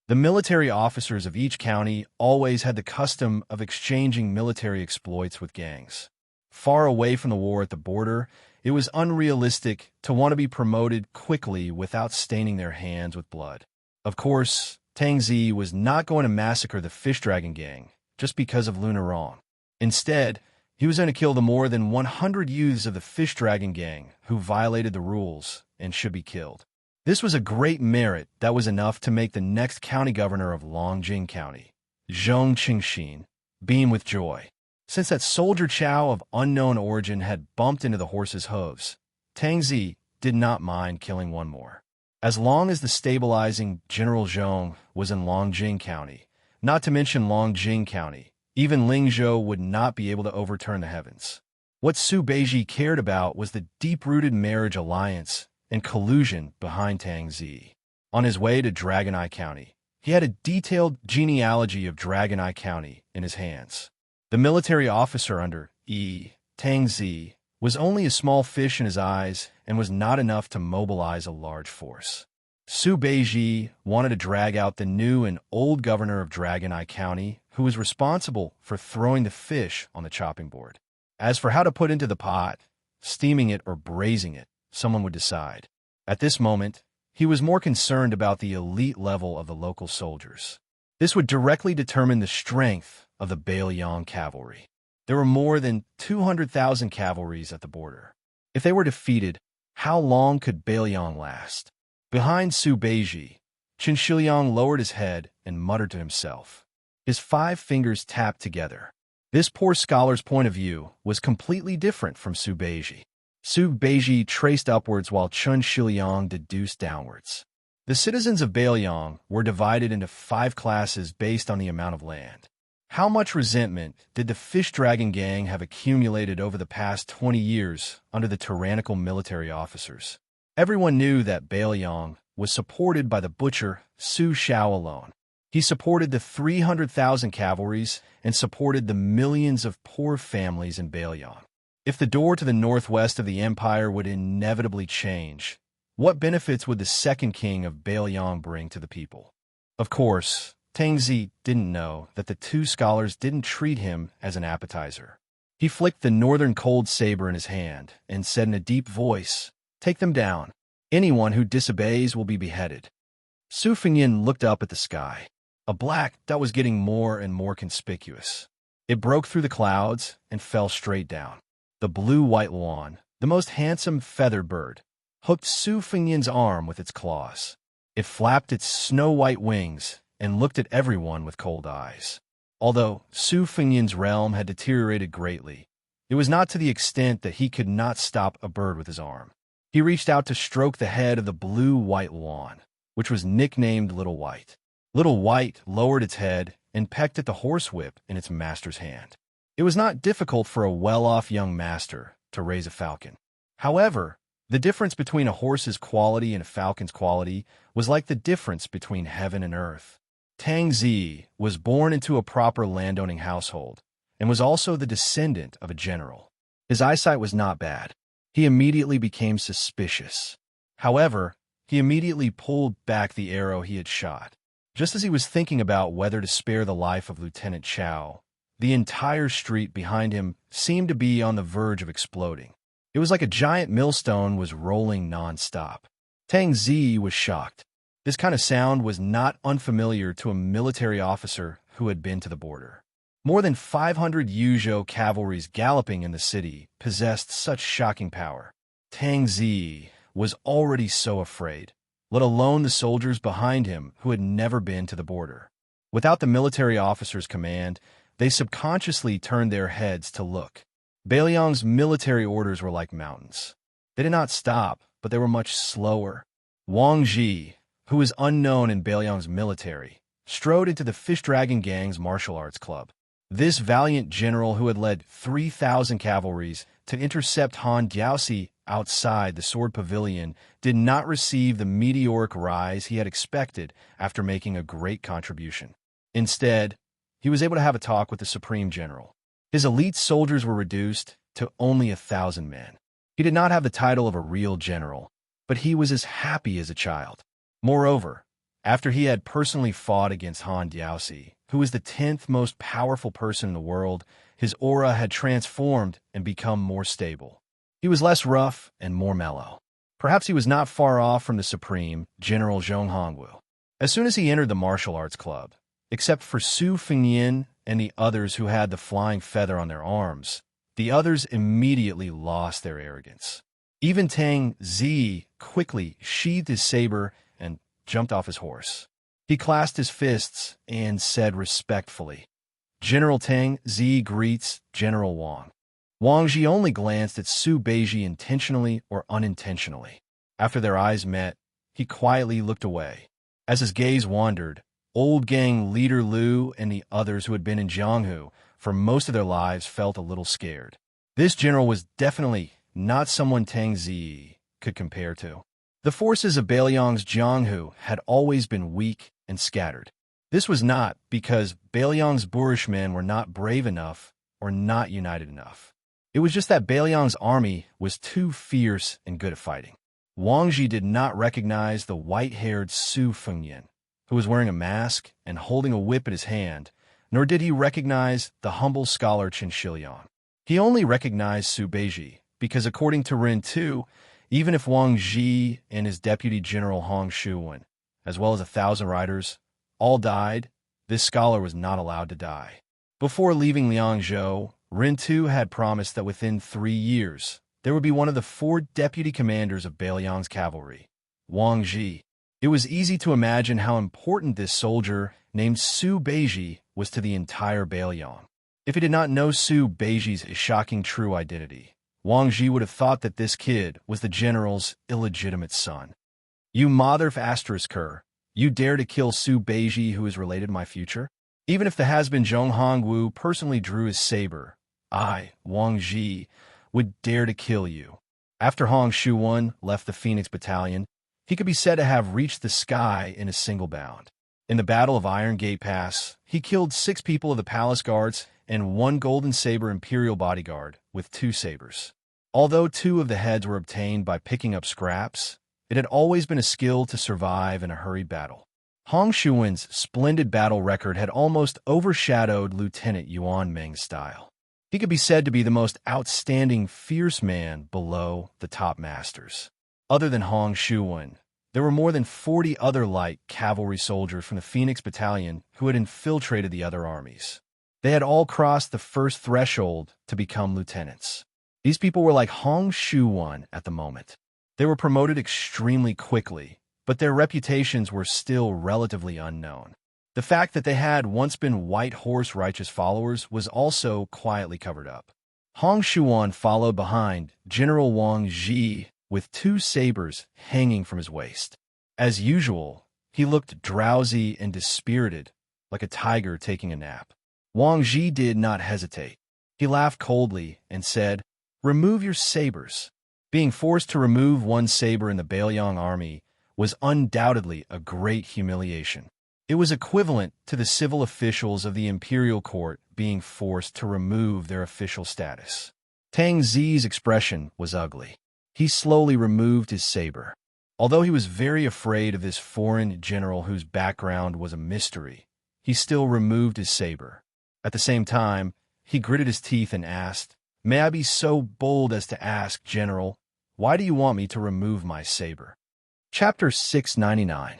The military officers of each county always had the custom of exchanging military exploits with gangs. Far away from the war at the border, it was unrealistic to want to be promoted quickly without staining their hands with blood. Of course, Tang Zi was not going to massacre the Fish Dragon gang just because of Lunarong. Instead, he was going to kill the more than 100 youths of the Fish Dragon gang who violated the rules and should be killed. This was a great merit that was enough to make the next county governor of Longjing County, Zhong Qingxin, beam with joy. Since that soldier Chow of unknown origin had bumped into the horse's hooves, Tang Zi did not mind killing one more. As long as the stabilizing General Zhong was in Longjing County, not to mention Longjing County, even Ling Zhou would not be able to overturn the heavens. What Su Beiji cared about was the deep-rooted marriage alliance and collusion behind Tang Zi. On his way to Dragon Eye County, he had a detailed genealogy of Dragon Eye County in his hands. The military officer under Tang Zi was only a small fish in his eyes and was not enough to mobilize a large force. Su Beiji wanted to drag out the new and old governor of Dragon Eye County, who was responsible for throwing the fish on the chopping board. As for how to put into the pot, steaming it or braising it, someone would decide. At this moment, he was more concerned about the elite level of the local soldiers. This would directly determine the strength of the Bailiang cavalry. There were more than 200,000 cavalries at the border. If they were defeated, how long could Bailiang last? Behind Su Beiji, Qin Shiliang lowered his head and muttered to himself. His 5 fingers tapped together. This poor scholar's point of view was completely different from Su Beiji. Su Beiji traced upwards while Qin Shiliang deduced downwards. The citizens of Bailiang were divided into 5 classes based on the amount of land. How much resentment did the Fish Dragon gang have accumulated over the past 20 years under the tyrannical military officers? Everyone knew that Bailiang was supported by the butcher Su Shao alone. He supported the 300,000 cavalries and supported the millions of poor families in Bailiang. If the door to the northwest of the empire would inevitably change, what benefits would the second king of Bailiang bring to the people? Of course, Tang Zi didn't know that the 2 scholars didn't treat him as an appetizer. He flicked the northern cold saber in his hand and said in a deep voice, "Take them down. Anyone who disobeys will be beheaded." Su Fengyin looked up at the sky. A black that was getting more and more conspicuous. It broke through the clouds and fell straight down. The blue-white swan, the most handsome feathered bird, hooked Su Fengyin's arm with its claws. It flapped its snow-white wings and looked at everyone with cold eyes. Although Su Fengyin's realm had deteriorated greatly, it was not to the extent that he could not stop a bird with his arm. He reached out to stroke the head of the blue-white swan, which was nicknamed Little White. Little White lowered its head and pecked at the horsewhip in its master's hand. It was not difficult for a well-off young master to raise a falcon. However, the difference between a horse's quality and a falcon's quality was like the difference between heaven and earth. Tang Zi was born into a proper landowning household and was also the descendant of a general. His eyesight was not bad. He immediately became suspicious. However, he immediately pulled back the arrow he had shot. Just as he was thinking about whether to spare the life of Lieutenant Chow, the entire street behind him seemed to be on the verge of exploding. It was like a giant millstone was rolling non-stop. Tang Zi was shocked. This kind of sound was not unfamiliar to a military officer who had been to the border. More than 500 Yuzhou cavalries galloping in the city possessed such shocking power. Tang Zi was already so afraid, let alone the soldiers behind him who had never been to the border. Without the military officer's command, they subconsciously turned their heads to look. Bailiang's military orders were like mountains. They did not stop, but they were much slower. Wang Ji, who was unknown in Bailiang's military, strode into the Fish Dragon Gang's martial arts club. This valiant general who had led 3,000 cavalries to intercept Han Diaoxi outside the Sword Pavilion did not receive the meteoric rise he had expected after making a great contribution. Instead, he was able to have a talk with the Supreme General. His elite soldiers were reduced to only 1,000 men. He did not have the title of a real general, but he was as happy as a child. Moreover, after he had personally fought against Han Diaoxi, who was the 10th most powerful person in the world, his aura had transformed and become more stable. He was less rough and more mellow. Perhaps he was not far off from the Supreme General Zhong Hongwu. As soon as he entered the martial arts club, except for Su Fengyin and the others who had the flying feather on their arms, the others immediately lost their arrogance. Even Tang Zi quickly sheathed his saber and jumped off his horse. He clasped his fists and said respectfully, "General Tang Zi greets General Wang." Wang Ji only glanced at Su Beiji intentionally or unintentionally. After their eyes met, he quietly looked away. As his gaze wandered, old gang leader Liu and the others who had been in Jianghu for most of their lives felt a little scared. This general was definitely not someone Tang Zi could compare to. The forces of Bailiang's Jianghu had always been weak and scattered. This was not because Bailiang's boorish men were not brave enough or not united enough. It was just that Bailiang's army was too fierce and good at fighting. Wang Ji did not recognize the white-haired Su Fengyin, who was wearing a mask and holding a whip in his hand, nor did he recognize the humble scholar Chen Shiliang. He only recognized Su Beiji because, according to Ren Tu, even if Wang Ji and his deputy general Hong Shuwen, as well as 1,000 riders, all died, this scholar was not allowed to die. Before leaving Liangzhou, Ren Tu had promised that within 3 years, there would be one of the 4 deputy commanders of Bailiang's cavalry, Wang Ji. It was easy to imagine how important this soldier named Su Beiji was to the entire Bailiang. If he did not know Su Beiji's shocking true identity, Wang Ji would have thought that this kid was the general's illegitimate son. "You mother-f***er, you dare to kill Su Beiji, who is related to my future?" Even if the has-been Zhong Hongwu personally drew his saber, I, Wang Ji, would dare to kill you. After Hong Shuwen left the Phoenix Battalion, he could be said to have reached the sky in a single bound. In the Battle of Iron Gate Pass, he killed 6 people of the palace guards and 1 golden saber imperial bodyguard with 2 sabers. Although 2 of the heads were obtained by picking up scraps, it had always been a skill to survive in a hurried battle. Hong Shuwen's splendid battle record had almost overshadowed Lieutenant Yuan Meng's style. He could be said to be the most outstanding fierce man below the top masters. Other than Hong Shuwen, there were more than 40 other light cavalry soldiers from the Phoenix Battalion who had infiltrated the other armies. They had all crossed the first threshold to become lieutenants. These people were like Hong Shuwen at the moment. They were promoted extremely quickly, but their reputations were still relatively unknown. The fact that they had once been White Horse righteous followers was also quietly covered up. Hong Shuwen followed behind General Wang Ji with 2 sabers hanging from his waist. As usual, he looked drowsy and dispirited, like a tiger taking a nap. Wang Ji did not hesitate. He laughed coldly and said, "Remove your sabers." Being forced to remove one saber in the Bailiang army was undoubtedly a great humiliation. It was equivalent to the civil officials of the imperial court being forced to remove their official status. Tang Zi's expression was ugly. He slowly removed his saber. Although he was very afraid of this foreign general whose background was a mystery, he still removed his saber. At the same time, he gritted his teeth and asked, "May I be so bold as to ask, General, why do you want me to remove my saber?" Chapter 699.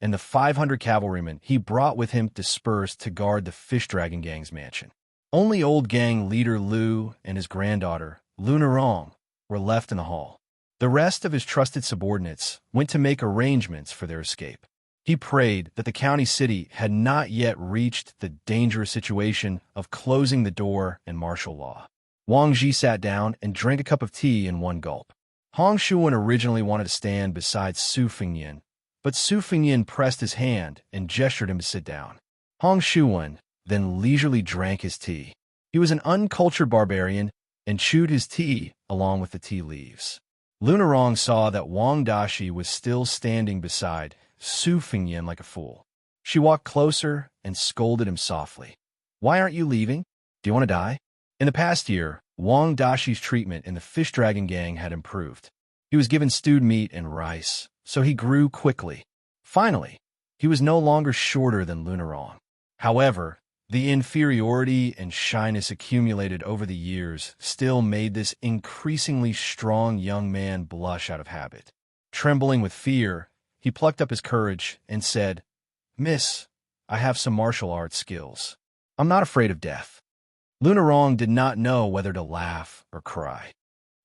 and the 500 cavalrymen he brought with him dispersed to guard the Fish Dragon Gang's mansion. Only old gang leader Lu and his granddaughter, Lunarong, were left in the hall. The rest of his trusted subordinates went to make arrangements for their escape. He prayed that the county city had not yet reached the dangerous situation of closing the door and martial law. Wang Ji sat down and drank a cup of tea in one gulp. Hong Shuwen originally wanted to stand beside Su Fengyan, but Su Fengyan pressed his hand and gestured him to sit down. Hong Shuwen then leisurely drank his tea. He was an uncultured barbarian and chewed his tea along with the tea leaves. Lunarong saw that Wang Dashi was still standing beside Su Fengyan like a fool. She walked closer and scolded him softly. "Why aren't you leaving? Do you want to die?" In the past year, Wang Dashi's treatment in the Fish Dragon Gang had improved. He was given stewed meat and rice, so he grew quickly. Finally, he was no longer shorter than Lunarong. However, the inferiority and shyness accumulated over the years still made this increasingly strong young man blush out of habit. Trembling with fear, he plucked up his courage and said, "Miss, I have some martial arts skills. I'm not afraid of death." Lunarong did not know whether to laugh or cry.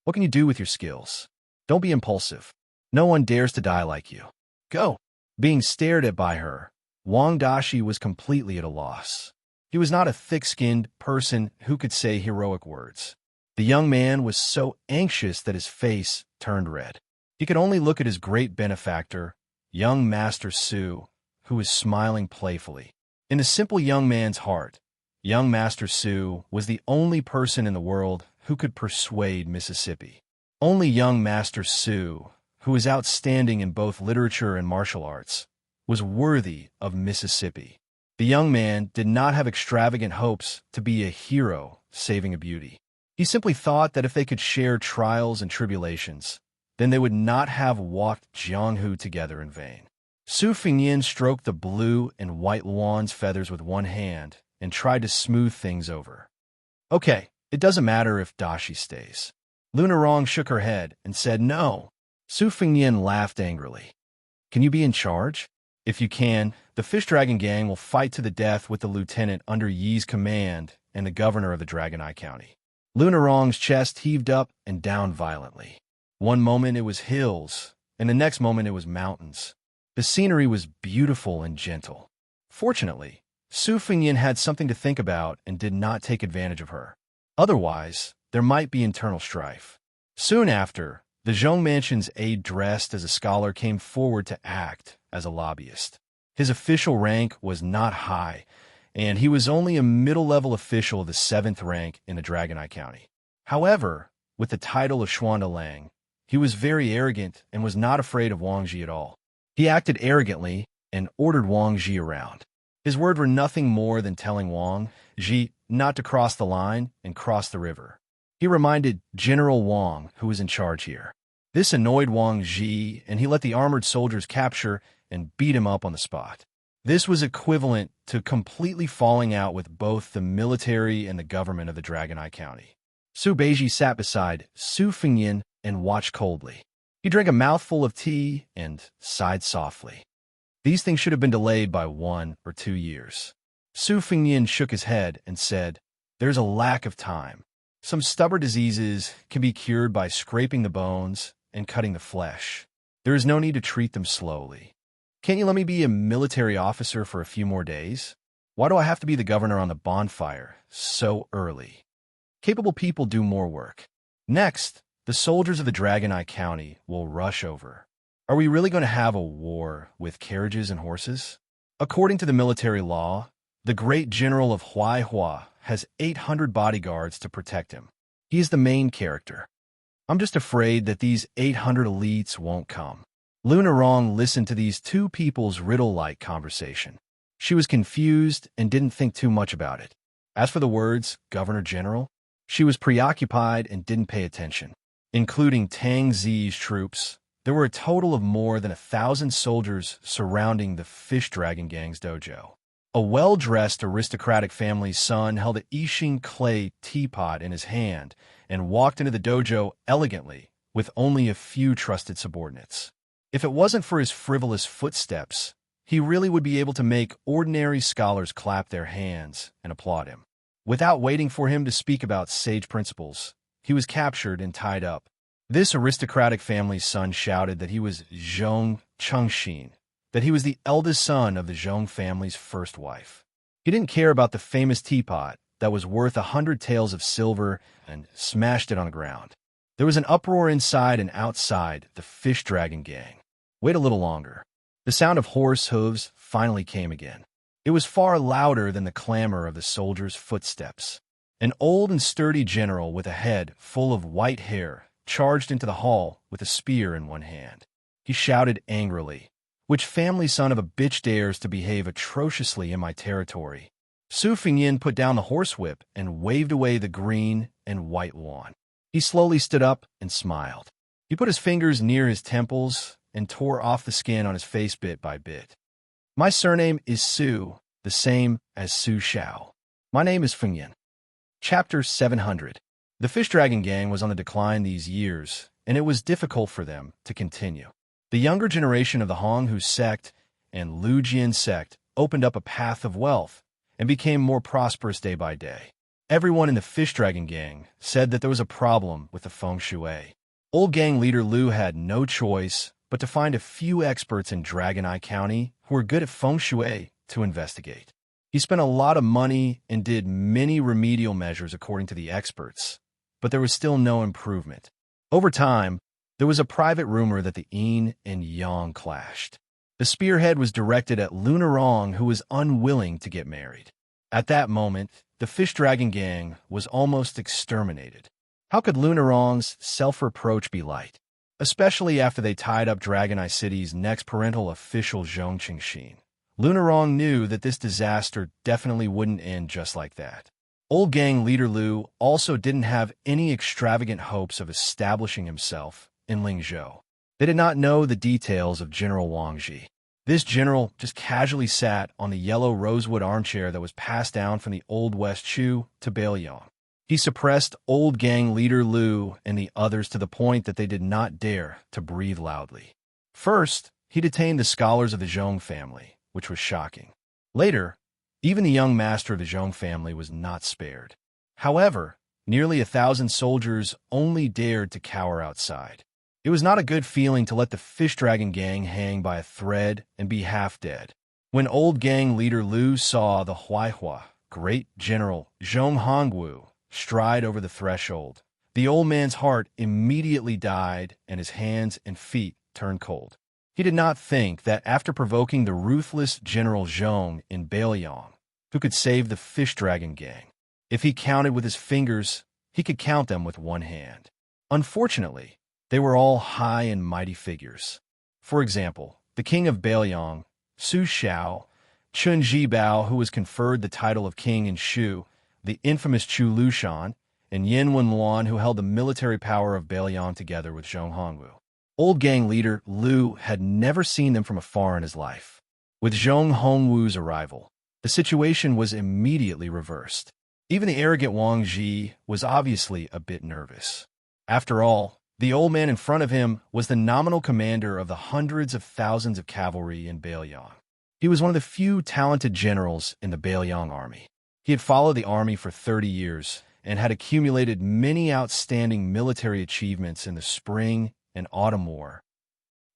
"What can you do with your skills? Don't be impulsive. No one dares to die like you. Go." Being stared at by her, Wang Dashi was completely at a loss. He was not a thick-skinned person who could say heroic words. The young man was so anxious that his face turned red. He could only look at his great benefactor, young Master Su, who was smiling playfully. In the simple young man's heart, young Master Su was the only person in the world who could persuade Mississippi. Only young Master Su, who was outstanding in both literature and martial arts, was worthy of Mississippi. The young man did not have extravagant hopes to be a hero saving a beauty. He simply thought that if they could share trials and tribulations, then they would not have walked Jianghu together in vain. Su Fengyan stroked the blue and white Luan's feathers with one hand and tried to smooth things over. "Okay, it doesn't matter if Dashi stays." Lunarong shook her head and said no. Su Fengyan laughed angrily. "Can you be in charge? If you can, the Fish Dragon Gang will fight to the death with the lieutenant under Yi's command and the governor of the Dragon Eye County." Lunarong's chest heaved up and down violently. One moment it was hills, and the next moment it was mountains. The scenery was beautiful and gentle. Fortunately, Su Fengyan had something to think about and did not take advantage of her. Otherwise, there might be internal strife. Soon after, the Zhong Mansion's aide dressed as a scholar came forward to act as a lobbyist. His official rank was not high, and he was only a middle-level official of the 7th rank in the Dragon Eye County. However, with the title of Xuandalang, he was very arrogant and was not afraid of Wang Ji at all. He acted arrogantly and ordered Wang Ji around. His words were nothing more than telling Wang Ji not to cross the line and cross the river. He reminded General Wang who was in charge here. This annoyed Wang Ji, and he let the armored soldiers capture and beat him up on the spot. This was equivalent to completely falling out with both the military and the government of the Dragon Eye County. Su Beiji sat beside Su Fengyan and watched coldly. He drank a mouthful of tea and sighed softly. These things should have been delayed by 1 or 2 years. Su Fengyan shook his head and said, "There's a lack of time. Some stubborn diseases can be cured by scraping the bones and cutting the flesh. There is no need to treat them slowly. Can't you let me be a military officer for a few more days? Why do I have to be the governor on the bonfire so early? Capable people do more work. Next, the soldiers of the Dragon Eye County will rush over. Are we really going to have a war with carriages and horses? According to the military law, the great general of Huaihua has 800 bodyguards to protect him. He is the main character. I'm just afraid that these 800 elites won't come." Lunarong listened to these two people's riddle-like conversation. She was confused and didn't think too much about it. As for the words, Governor General, she was preoccupied and didn't pay attention. Including Tang Zi's troops, there were a total of more than 1,000 soldiers surrounding the Fish Dragon Gang's dojo. A well-dressed aristocratic family's son held a Yixing clay teapot in his hand and walked into the dojo elegantly with only a few trusted subordinates. If it wasn't for his frivolous footsteps, he really would be able to make ordinary scholars clap their hands and applaud him. Without waiting for him to speak about sage principles, he was captured and tied up. This aristocratic family's son shouted that he was Zhong Chengxin, that he was the eldest son of the Zhong family's first wife. He didn't care about the famous teapot that was worth 100 taels of silver and smashed it on the ground. There was an uproar inside and outside the fish dragon gang. Wait a little longer. The sound of horse hooves finally came again. It was far louder than the clamor of the soldiers' footsteps. An old and sturdy general with a head full of white hair charged into the hall with a spear in one hand. He shouted angrily, "Which family son of a bitch dares to behave atrociously in my territory?" Su Fengyin put down the horsewhip and waved away the green and white lawn. He slowly stood up and smiled. He put his fingers near his temples and tore off the skin on his face bit by bit. "My surname is Su, the same as Su Xiao. My name is Fengyin." Chapter 700. The Fish Dragon Gang was on the decline these years, and it was difficult for them to continue. The younger generation of the Honghu sect and Lu Jian sect opened up a path of wealth and became more prosperous day by day. Everyone in the Fish Dragon Gang said that there was a problem with the feng shui. Old gang leader Lu had no choice but to find a few experts in Dragon Eye County who were good at feng shui to investigate. He spent a lot of money and did many remedial measures according to the experts, but there was still no improvement. Over time, there was a private rumor that the yin and yang clashed. The spearhead was directed at Lunarong, who was unwilling to get married. At that moment, the Fish Dragon Gang was almost exterminated. How could Lunarong's self-reproach be light? Especially after they tied up Dragon Eye City's next parental official Zhong Qingxin. Lunarong knew that this disaster definitely wouldn't end just like that. Old gang leader Lu also didn't have any extravagant hopes of establishing himself in Lingzhou. They did not know the details of General Wang Ji. This general just casually sat on the yellow rosewood armchair that was passed down from the Old West Chu to Bailiang. He suppressed old gang leader Lu and the others to the point that they did not dare to breathe loudly. First, he detained the scholars of the Zhong family, which was shocking. Later, even the young master of the Zhong family was not spared. However, nearly 1,000 soldiers only dared to cower outside. It was not a good feeling to let the Fish Dragon Gang hang by a thread and be half dead. When old gang leader Lu saw the Huaihua, great general Zhong Hongwu, stride over the threshold, the old man's heart immediately died and his hands and feet turned cold. He did not think that after provoking the ruthless General Zhong in Bailiang, who could save the Fish Dragon Gang, if he counted with his fingers, he could count them with one hand. Unfortunately, they were all high and mighty figures. For example, the king of Bailiang, Su Xiao, Chun Jibao, who was conferred the title of king in Shu, the infamous Chu Lushan, and Yin Wenluan, who held the military power of Bailiang together with Zhong Hongwu. Old gang leader Lu had never seen them from afar in his life. With Zhong Hongwu's arrival, the situation was immediately reversed. Even the arrogant Wang Ji was obviously a bit nervous. After all, the old man in front of him was the nominal commander of the hundreds of thousands of cavalry in Bailiang. He was one of the few talented generals in the Bailiang army. He had followed the army for 30 years and had accumulated many outstanding military achievements in the spring and autumn war.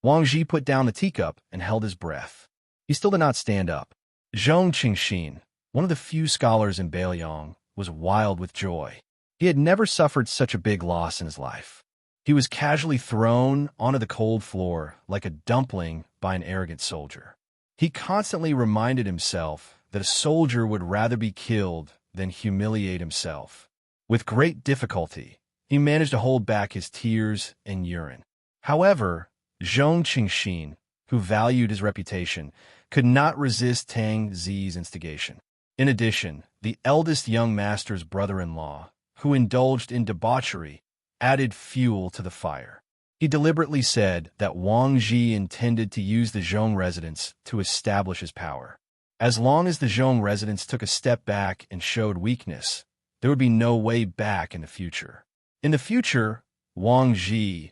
Wang Ji put down the teacup and held his breath. He still did not stand up. Zhong Qingxin, one of the few scholars in Bailiang, was wild with joy. He had never suffered such a big loss in his life. He was casually thrown onto the cold floor like a dumpling by an arrogant soldier. He constantly reminded himself that a soldier would rather be killed than humiliate himself. With great difficulty, he managed to hold back his tears and urine. However, Zhong Qingxin, who valued his reputation, could not resist Tang Zi's instigation. In addition, the eldest young master's brother-in-law, who indulged in debauchery, added fuel to the fire. He deliberately said that Wang Ji intended to use the Zhong residents to establish his power. As long as the Zhong residents took a step back and showed weakness, there would be no way back in the future. In the future, Wang Ji,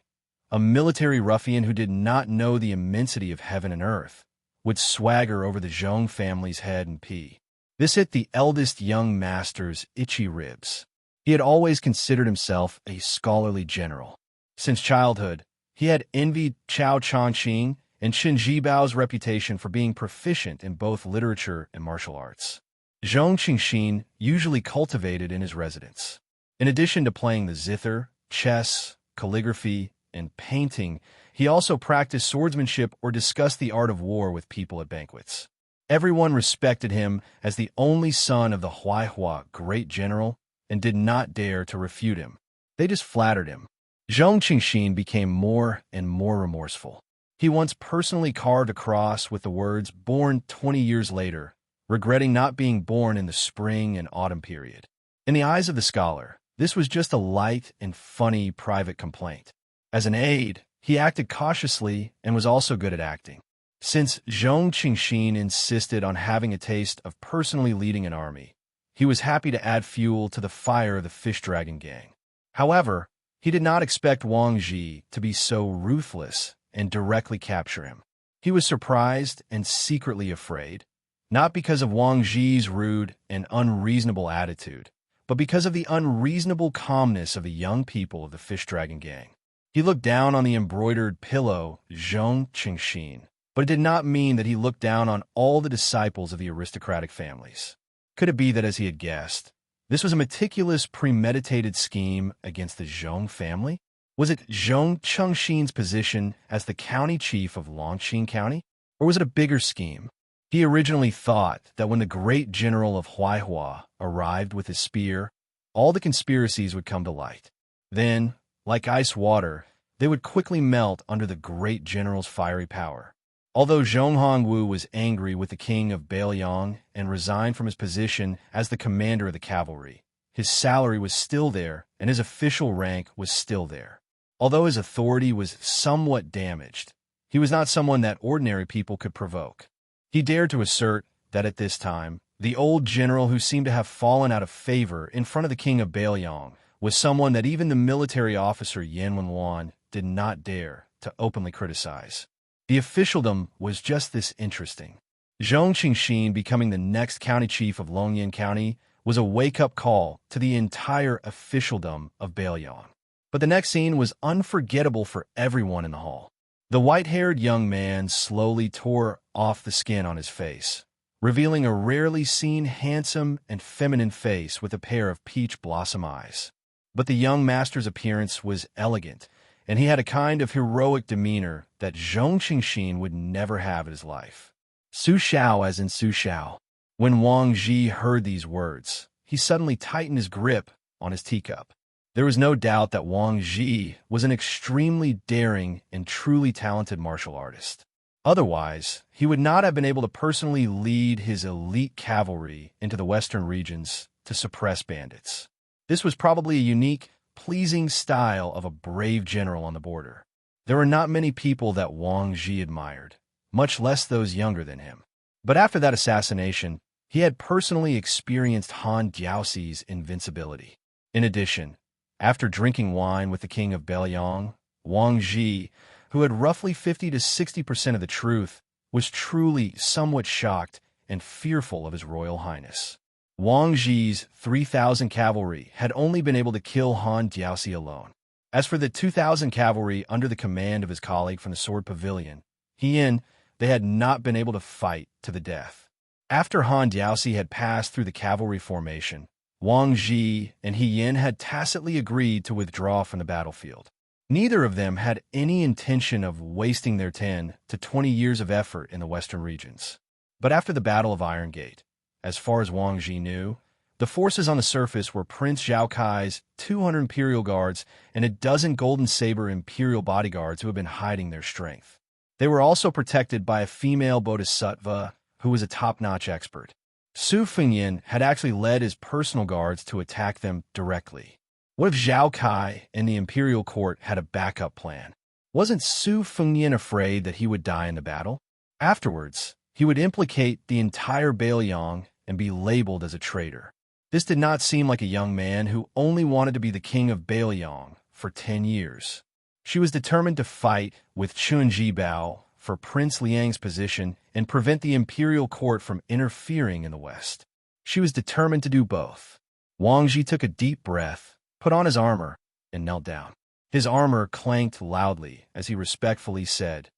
a military ruffian who did not know the immensity of heaven and earth, would swagger over the Zhong family's head and pee. This hit the eldest young master's itchy ribs. He had always considered himself a scholarly general. Since childhood, he had envied Chao Changqing and Qin Jibao's reputation for being proficient in both literature and martial arts. Zhong Qingxin usually cultivated in his residence. In addition to playing the zither, chess, calligraphy, and painting, he also practiced swordsmanship or discussed the art of war with people at banquets. Everyone respected him as the only son of the Huaihua great general and did not dare to refute him. They just flattered him. Zhong Qingxin became more and more remorseful. He once personally carved a cross with the words, "Born 20 years later," regretting not being born in the spring and autumn period. In the eyes of the scholar, this was just a light and funny private complaint. As an aide, he acted cautiously and was also good at acting. Since Zhong Qingxin insisted on having a taste of personally leading an army, he was happy to add fuel to the fire of the Fish Dragon gang. However, he did not expect Wang Ji to be so ruthless and directly capture him. He was surprised and secretly afraid, not because of Wang Ji's rude and unreasonable attitude, but because of the unreasonable calmness of the young people of the Fish Dragon gang. He looked down on the embroidered pillow, Zhong Qingxin, but it did not mean that he looked down on all the disciples of the aristocratic families. Could it be that, as he had guessed, this was a meticulous, premeditated scheme against the Zhong family? Was it Zhong Qingxin's position as the county chief of Longqing County? Or was it a bigger scheme? He originally thought that when the great general of Huaihua arrived with his spear, all the conspiracies would come to light. Then, like ice water, they would quickly melt under the great general's fiery power. Although Zhong Hongwu was angry with the king of Bailiang and resigned from his position as the commander of the cavalry, his salary was still there and his official rank was still there. Although his authority was somewhat damaged, he was not someone that ordinary people could provoke. He dared to assert that at this time, the old general who seemed to have fallen out of favor in front of the king of Bailiang was someone that even the military officer Yan Wenwan did not dare to openly criticize. The officialdom was just this interesting. Zhong Qingxin becoming the next county chief of Longyan County was a wake-up call to the entire officialdom of Bailiang. But the next scene was unforgettable for everyone in the hall. The white-haired young man slowly tore off the skin on his face, revealing a rarely seen handsome and feminine face with a pair of peach blossom eyes. But the young master's appearance was elegant, and he had a kind of heroic demeanor that Zhong Qingxin would never have in his life. Su Xiao as in Su Xiao. When Wang Ji heard these words, he suddenly tightened his grip on his teacup. There was no doubt that Wang Ji was an extremely daring and truly talented martial artist. Otherwise, he would not have been able to personally lead his elite cavalry into the western regions to suppress bandits. This was probably a unique, pleasing style of a brave general on the border. There were not many people that Wang Ji admired, much less those younger than him. But after that assassination, he had personally experienced Han Jiaoxi's invincibility. In addition, after drinking wine with the king of Bailiang, Wang Ji, who had roughly 50 to 60% of the truth, was truly somewhat shocked and fearful of his royal highness. Wang Ji's 3,000 cavalry had only been able to kill Han Jiaoxi alone. As for the 2,000 cavalry under the command of his colleague from the Sword Pavilion, they had not been able to fight to the death. After Han Jiaoxi had passed through the cavalry formation, Wang Ji and He Yin had tacitly agreed to withdraw from the battlefield. Neither of them had any intention of wasting their 10 to 20 years of effort in the western regions. But after the Battle of Iron Gate, as far as Wang Ji knew, the forces on the surface were Prince Zhao Kai's 200 imperial guards and a dozen golden saber imperial bodyguards who had been hiding their strength. They were also protected by a female bodhisattva who was a top-notch expert. Su Fengyin had actually led his personal guards to attack them directly. What if Zhao Kai and the imperial court had a backup plan? Wasn't Su Fengyin afraid that he would die in the battle? Afterwards, he would implicate the entire Bailiang and be labeled as a traitor. This did not seem like a young man who only wanted to be the king of Bailiang for 10 years. She was determined to fight with Qin Jibao for Prince Liang's position and prevent the imperial court from interfering in the West. She was determined to do both. Wang Ji took a deep breath, put on his armor, and knelt down. His armor clanked loudly as he respectfully said,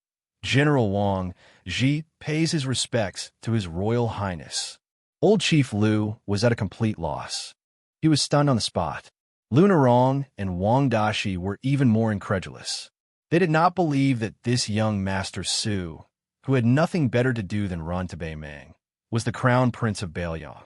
"General Wang Ji pays his respects to His Royal Highness." Old Chief Lu was at a complete loss. He was stunned on the spot. Lu Narong and Wang Dashi were even more incredulous. They did not believe that this young Master Su, who had nothing better to do than run to Beimang, was the crown prince of Beiyang.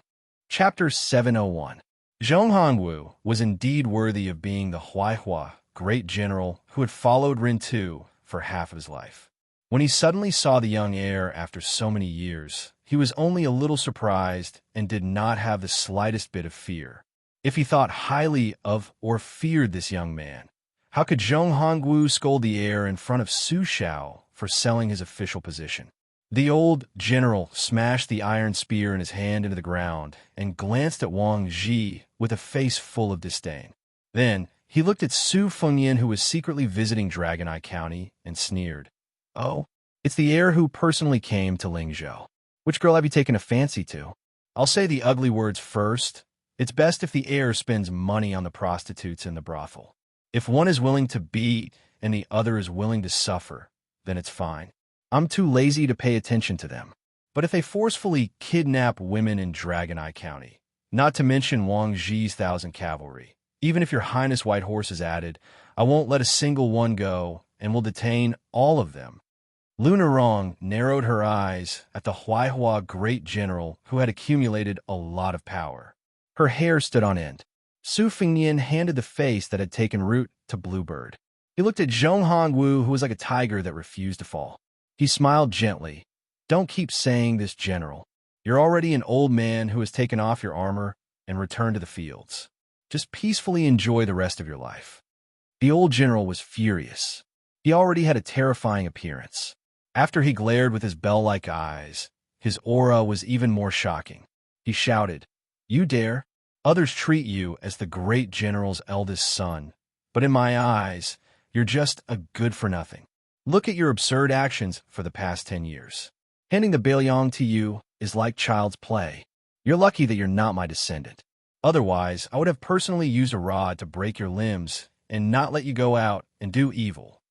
Chapter 701. Zhong Hongwu was indeed worthy of being the Huaihua great general who had followed Rin Tu for half of his life. When he suddenly saw the young heir after so many years, he was only a little surprised and did not have the slightest bit of fear. If he thought highly of or feared this young man, how could Zhong Hongwu scold the heir in front of Su Xiao for selling his official position? The old general smashed the iron spear in his hand into the ground and glanced at Wang Ji with a face full of disdain. Then he looked at Su Fengyan, who was secretly visiting Dragon Eye County, and sneered. "Oh, it's the heir who personally came to Lingzhou. Which girl have you taken a fancy to? I'll say the ugly words first. It's best if the heir spends money on the prostitutes in the brothel. If one is willing to beat and the other is willing to suffer, then it's fine. I'm too lazy to pay attention to them. But if they forcefully kidnap women in Dragon Eye County, not to mention Wang Ji's 1,000 cavalry, even if your Highness White Horse is added, I won't let a single one go and will detain all of them." Lu Narong narrowed her eyes at the Huaihua great general who had accumulated a lot of power. Her hair stood on end. Su Fengyan handed the face that had taken root to Bluebird. He looked at Zhong Hongwu, who was like a tiger that refused to fall. He smiled gently. "Don't keep saying this, General. You're already an old man who has taken off your armor and returned to the fields. Just peacefully enjoy the rest of your life." The old general was furious. He already had a terrifying appearance. After he glared with his bell-like eyes, his aura was even more shocking. He shouted, "You dare? Others treat you as the great general's eldest son, but in my eyes, you're just a good-for-nothing. Look at your absurd actions for the past 10 years. Handing the Beiyang to you is like child's play. You're lucky that you're not my descendant. Otherwise, I would have personally used a rod to break your limbs and not let you go out and do evil."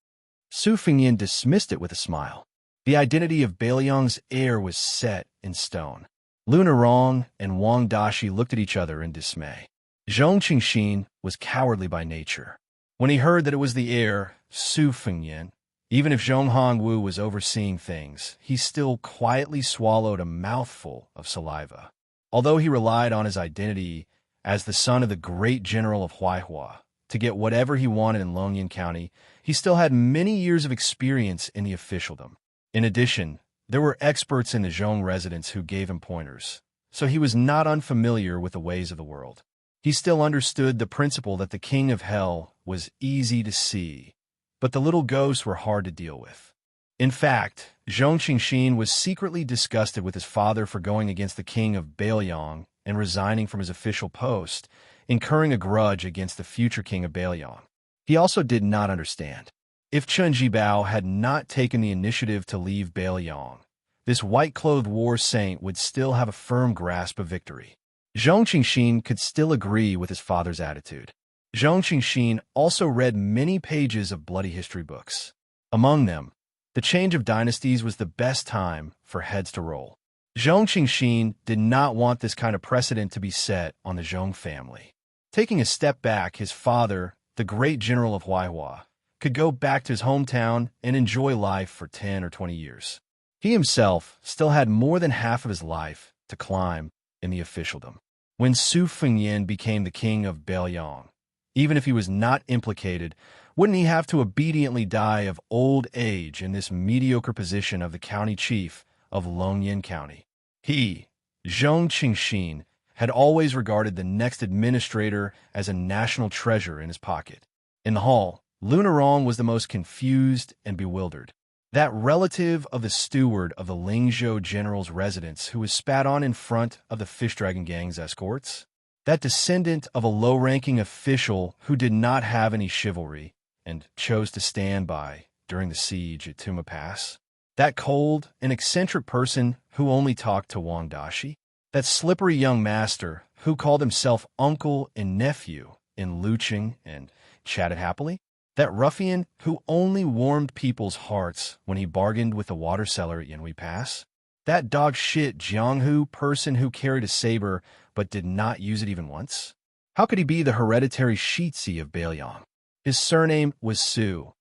Su Fengyan dismissed it with a smile. The identity of Beiyang's heir was set in stone. Lu Narong and Wang Dashi looked at each other in dismay. Zhong Qingxin was cowardly by nature. When he heard that it was the heir, Su Fengyan, even if Zhong Hongwu was overseeing things, he still quietly swallowed a mouthful of saliva. Although he relied on his identity as the son of the great general of Huaihua to get whatever he wanted in Longyan County, he still had many years of experience in the officialdom. In addition, there were experts in the Zhong residence who gave him pointers, so he was not unfamiliar with the ways of the world. He still understood the principle that the king of hell was easy to see, but the little ghosts were hard to deal with. In fact, Zhong Qingxin was secretly disgusted with his father for going against the king of Beiyang and resigning from his official post, incurring a grudge against the future king of Beiyang. He also did not understand. If Chen Jibao had not taken the initiative to leave Beiyang, this white-clothed war saint would still have a firm grasp of victory. Zhong Qingxin could still agree with his father's attitude. Zhong Qingxin also read many pages of bloody history books. Among them, the change of dynasties was the best time for heads to roll. Zhong Qingxin did not want this kind of precedent to be set on the Zhong family. Taking a step back, his father, the great general of Huaihua, could go back to his hometown and enjoy life for 10 or 20 years. He himself still had more than half of his life to climb in the officialdom. When Su Fengyan became the king of Beiyang, even if he was not implicated, wouldn't he have to obediently die of old age in this mediocre position of the county chief of Longyan County? He, Zhong Qingxin, had always regarded the next administrator as a national treasure in his pocket. In the hall, Lu Narong was the most confused and bewildered. That relative of the steward of the Lingzhou general's residence who was spat on in front of the Fish Dragon Gang's escorts? That descendant of a low-ranking official who did not have any chivalry and chose to stand by during the siege at Tuma Pass? That cold and eccentric person who only talked to Wang Dashi? That slippery young master who called himself uncle and nephew in Luqing and chatted happily? That ruffian who only warmed people's hearts when he bargained with the water seller at Yanhui Pass? That dog-shit Jianghu person who carried a saber but did not use it even once? How could he be the hereditary Shitzi of Beiliang? His surname was Su.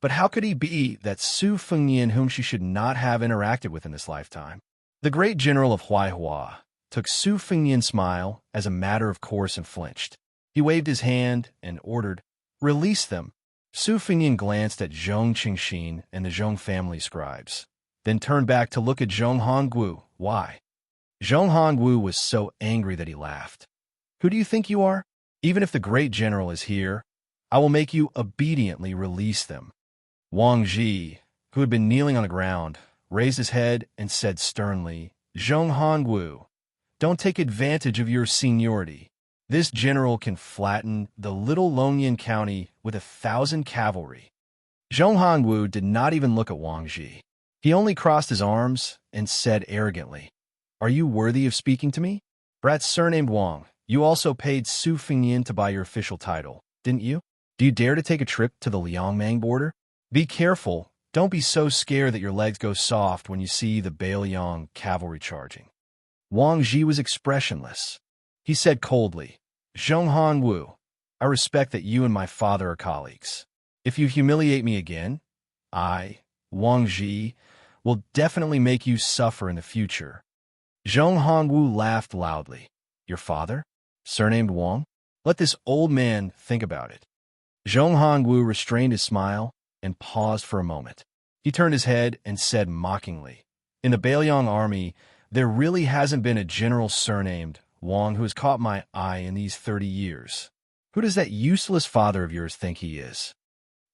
But how could he be that Su Fengnian whom she should not have interacted with in this lifetime? The great general of Huaihua took Su Fengnian's smile as a matter of course and flinched. He waved his hand and ordered, "Release them." Su Fengnian glanced at Zhong Qingxin and the Zhong family scribes, then turned back to look at Zhong Hongwu. Why? Zhong Hongwu was so angry that he laughed. "Who do you think you are? Even if the great general is here, I will make you obediently release them." Wang Ji, who had been kneeling on the ground, raised his head and said sternly, "Zhong Hongwu, don't take advantage of your seniority. This general can flatten the little Longyan County with 1,000 cavalry." Zhong Hongwu did not even look at Wang Ji. He only crossed his arms and said arrogantly, "Are you worthy of speaking to me? Brat surnamed Wang, you also paid Su Fengnian to buy your official title, didn't you? Do you dare to take a trip to the Liangmang border? Be careful. Don't be so scared that your legs go soft when you see the Beiliang cavalry charging." Wang Ji was expressionless. He said coldly, "Zhong Hongwu, I respect that you and my father are colleagues. If you humiliate me again, I, Wang Ji, will definitely make you suffer in the future." Zhong Hongwu laughed loudly. "Your father? Surnamed Wang? Let this old man think about it." Zhong Hongwu restrained his smile and paused for a moment. He turned his head and said mockingly, "In the Beiliang army, there really hasn't been a general surnamed Wang who has caught my eye in these 30 years. Who does that useless father of yours think he is?"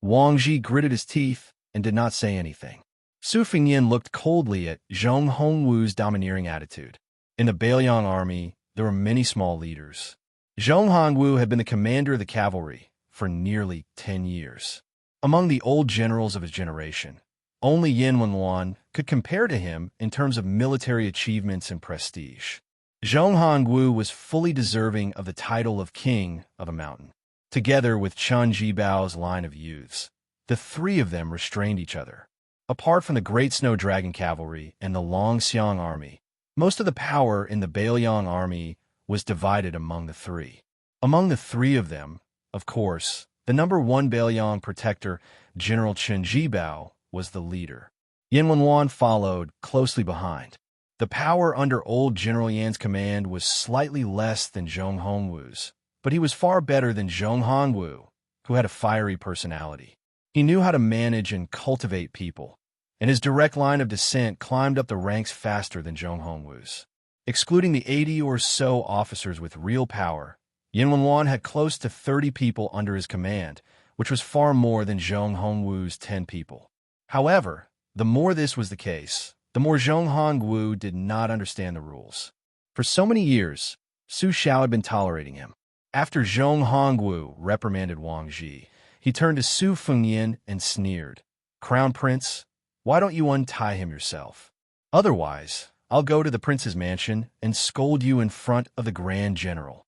Wang Ji gritted his teeth and did not say anything. Su Fengnian looked coldly at Zhong Hongwu's domineering attitude. In the Beiliang army, there were many small leaders. Zhong Hongwu had been the commander of the cavalry for nearly 10 years. Among the old generals of his generation, only Yin Wenwan could compare to him in terms of military achievements and prestige. Zhong Hongwu was fully deserving of the title of King of a Mountain. Together with Chen Jibao's line of youths, the three of them restrained each other. Apart from the Great Snow Dragon Cavalry and the Longxiang Army, most of the power in the Beiliang Army was divided among the three. Among the three of them, of course, the number one Beiliang protector, General Chen Jibao, was the leader. Yin Wenwan followed closely behind. The power under old General Yan's command was slightly less than Zhong Hongwu's, but he was far better than Zhong Hongwu, who had a fiery personality. He knew how to manage and cultivate people, and his direct line of descent climbed up the ranks faster than Zhong Hongwu's. Excluding the 80 or so officers with real power, Yin Wenwan had close to 30 people under his command, which was far more than Zhong Hongwu's 10 people. However, the more this was the case, the more Zhong Hongwu did not understand the rules. For so many years, Su Xiao had been tolerating him. After Zhong Hongwu reprimanded Wang Ji, he turned to Su Fengnian and sneered, "Crown Prince, why don't you untie him yourself? Otherwise, I'll go to the prince's mansion and scold you in front of the Grand General."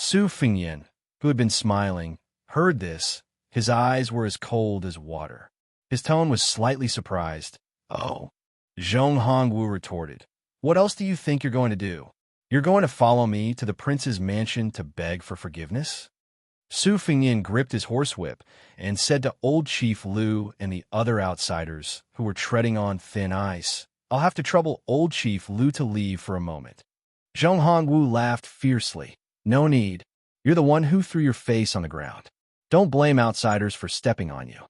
Su Fengnian, who had been smiling, heard this. His eyes were as cold as water. His tone was slightly surprised. "Oh." Zhong Hongwu retorted, "What else do you think you're going to do? You're going to follow me to the prince's mansion to beg for forgiveness?" Su Fengnian gripped his horsewhip and said to old Chief Lu and the other outsiders who were treading on thin ice, "I'll have to trouble old Chief Lu to leave for a moment." Zhong Hongwu laughed fiercely. "No need. You're the one who threw your face on the ground. Don't blame outsiders for stepping on you."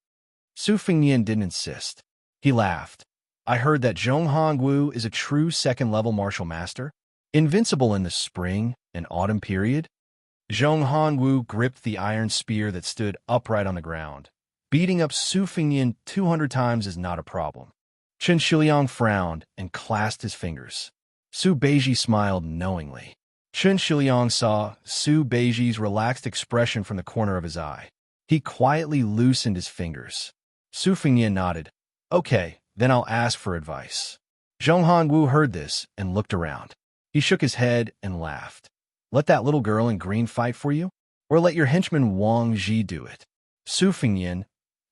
Su Fengnian didn't insist. He laughed. "I heard that Zhong Hongwu is a true second-level martial master, invincible in the spring and autumn period." Zhong Hongwu gripped the iron spear that stood upright on the ground. Beating up Su Fengnian 200 times is not a problem. Chen Shiliang frowned and clasped his fingers. Su Beiji smiled knowingly. Chen Shiliang saw Su Beiji's relaxed expression from the corner of his eye. He quietly loosened his fingers. Su Fengnian nodded. "Okay, Then I'll ask for advice. Zhong Hongwu heard this and looked around. He shook his head and laughed. Let that little girl in green fight for you? Or let your henchman Wang Ji do it? Su Fingyan,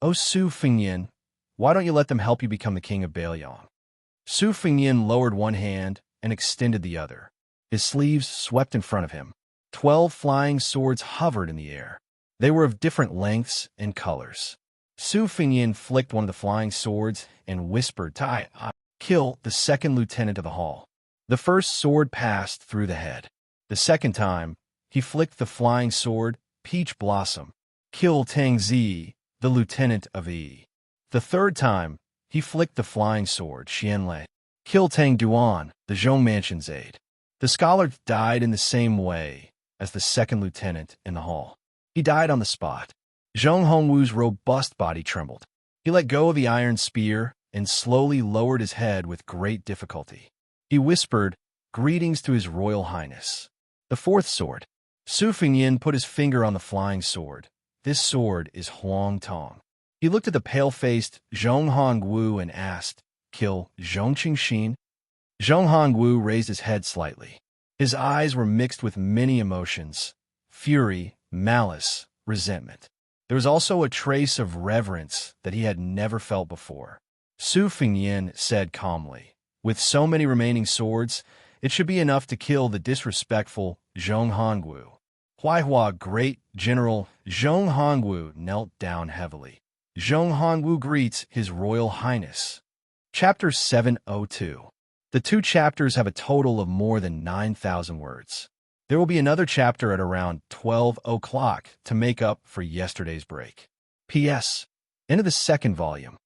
oh Su Fingyan, why don't you let them help you become the king of Bailiang? Su Fingyan lowered one hand and extended the other. His sleeves swept in front of him. 12 flying swords hovered in the air. They were of different lengths and colors. Su Fingyan flicked one of the flying swords and whispered, "Tai, kill the second lieutenant of the hall." The first sword passed through the head. The second time, he flicked the flying sword, Peach Blossom, kill Tang Zi, the lieutenant of Yi. The third time, he flicked the flying sword, Xianxia, kill Tang Duan, the Zhong Mansion's aide. The scholar died in the same way as the second lieutenant in the hall. He died on the spot. Zhong Hongwu's robust body trembled. He let go of the iron spear and slowly lowered his head with great difficulty. He whispered, "Greetings to His Royal Highness." The fourth sword. Su Fingyan put his finger on the flying sword. This sword is Huang Tong. He looked at the pale-faced Zhong Hongwu and asked, "Kill Zhong Qingxin?" Zhong Hongwu raised his head slightly. His eyes were mixed with many emotions: fury, malice, resentment. There was also a trace of reverence that he had never felt before. Su Fingyan said calmly, "With so many remaining swords, it should be enough to kill the disrespectful Zhong Hongwu." Huaihua Great General Zhong Hongwu knelt down heavily. Zhong Hongwu greets His Royal Highness. Chapter 702. The two chapters have a total of more than 9,000 words. There will be another chapter at around 12 o'clock to make up for yesterday's break. P.S. End of the second volume.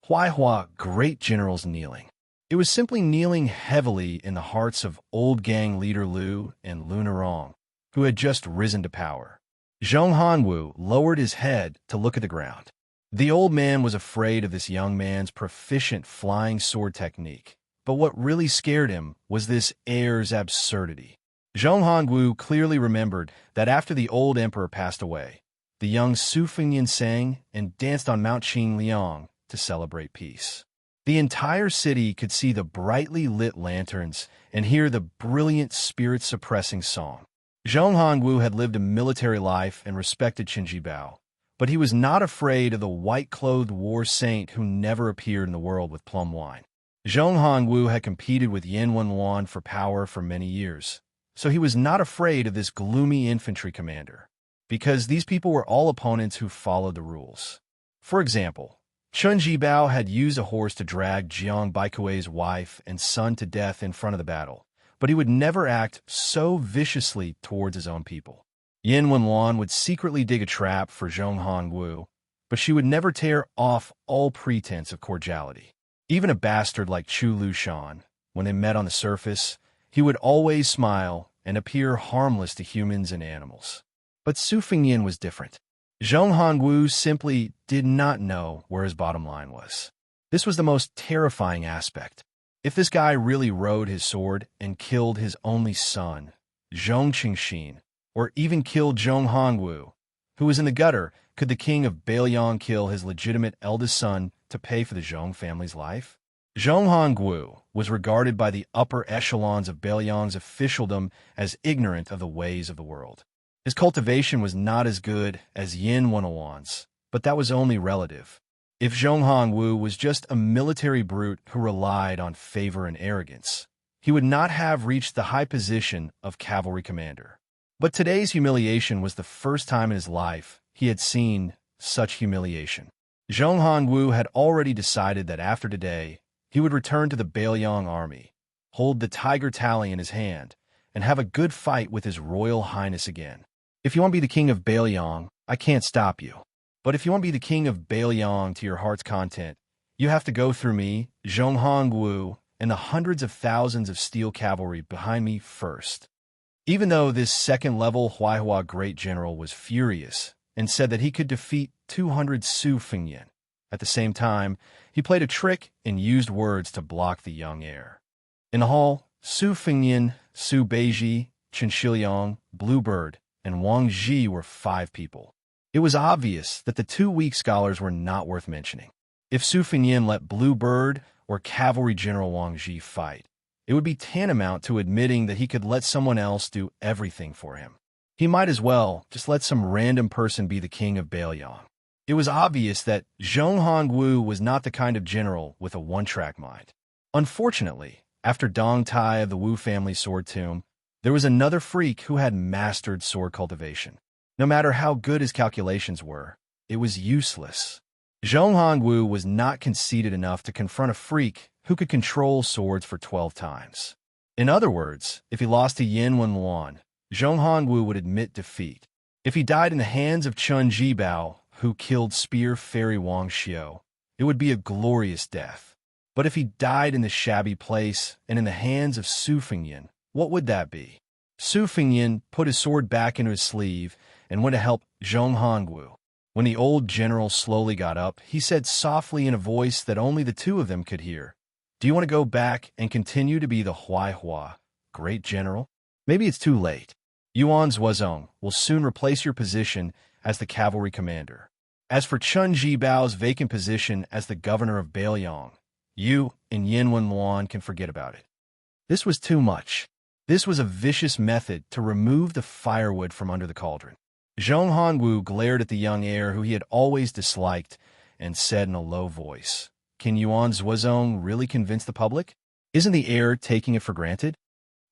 Huaihua Great General's kneeling. It was simply kneeling heavily in the hearts of old gang leader Lu and Lu Nerong, who had just risen to power. Zhong Hongwu lowered his head to look at the ground. The old man was afraid of this young man's proficient flying sword technique, but what really scared him was this heir's absurdity. Zhong Hongwu clearly remembered that after the old emperor passed away, the young Su Fingyan sang and danced on Mount Qingliang to celebrate peace. The entire city could see the brightly lit lanterns and hear the brilliant spirit-suppressing song. Zhong Hongwu had lived a military life and respected Qin Jibao, but he was not afraid of the white-clothed war saint who never appeared in the world with plum wine. Zhong Hongwu had competed with Yin Wenwan for power for many years, so he was not afraid of this gloomy infantry commander, because these people were all opponents who followed the rules. For example, Chun Jibao had used a horse to drag Jiang Baikui's wife and son to death in front of the battle, but he would never act so viciously towards his own people. Yin Wenwan would secretly dig a trap for Zhong Hongwu, but she would never tear off all pretense of cordiality. Even a bastard like Chu Lushan, when they met on the surface, he would always smile and appear harmless to humans and animals. But Su Fingyan was different. Zhong Hongwu simply did not know where his bottom line was. This was the most terrifying aspect. If this guy really rode his sword and killed his only son, Zhong Qingxin, or even killed Zhong Hongwu, who was in the gutter, could the king of Bailiang kill his legitimate eldest son to pay for the Zhong family's life? Zhong Hongwu was regarded by the upper echelons of Bailiang's officialdom as ignorant of the ways of the world. His cultivation was not as good as Yin Wenwan's, but that was only relative. If Zhong Hongwu was just a military brute who relied on favor and arrogance, he would not have reached the high position of cavalry commander. But today's humiliation was the first time in his life he had seen such humiliation. Zhong Hongwu had already decided that after today, he would return to the Bailiang army, hold the tiger tally in his hand, and have a good fight with His Royal Highness again. If you want to be the king of Bailiang, I can't stop you. But if you want to be the king of Bailiang to your heart's content, you have to go through me, Zhong Hongwu, and the hundreds of thousands of steel cavalry behind me first. Even though this second-level Huaihua Great General was furious and said that he could defeat 200 Su Fingyan, at the same time, he played a trick and used words to block the young heir. In the hall, Su Fingyan, Su Beiji, Chen Shiliang, Bluebird, and Wang Ji were 5 people. It was obvious that the 2 weak scholars were not worth mentioning. If Su Fengyin let Bluebird or Cavalry General Wang Ji fight, it would be tantamount to admitting that he could let someone else do everything for him. He might as well just let some random person be the king of Bailiang. It was obvious that Zhong Hongwu was not the kind of general with a one-track mind. Unfortunately, after Dong Tai of the Wu family sword tomb, there was another freak who had mastered sword cultivation. No matter how good his calculations were, it was useless. Zhong Hongwu was not conceited enough to confront a freak who could control swords for 12 times. In other words, if he lost to Yin Wenluan, Zhong Hongwu would admit defeat. If he died in the hands of Chun Jibao, who killed Spear Fairy Wang Xiu, it would be a glorious death. But if he died in the shabby place and in the hands of Su Fengyin, what would that be? Su Fengyin put his sword back into his sleeve and went to help Zhong Hongwu. When the old general slowly got up, he said softly in a voice that only the two of them could hear, "Do you want to go back and continue to be the Huaihua, great general? Maybe it's too late. Yuan Zuozong will soon replace your position as the cavalry commander. As for Chun Jibao's vacant position as the governor of Bailiang, you and Yin Wenluan can forget about it." This was too much. This was a vicious method to remove the firewood from under the cauldron. Zhong Hongwu glared at the young heir who he had always disliked and said in a low voice, "Can Yuan Zuozong really convince the public? Isn't the heir taking it for granted?"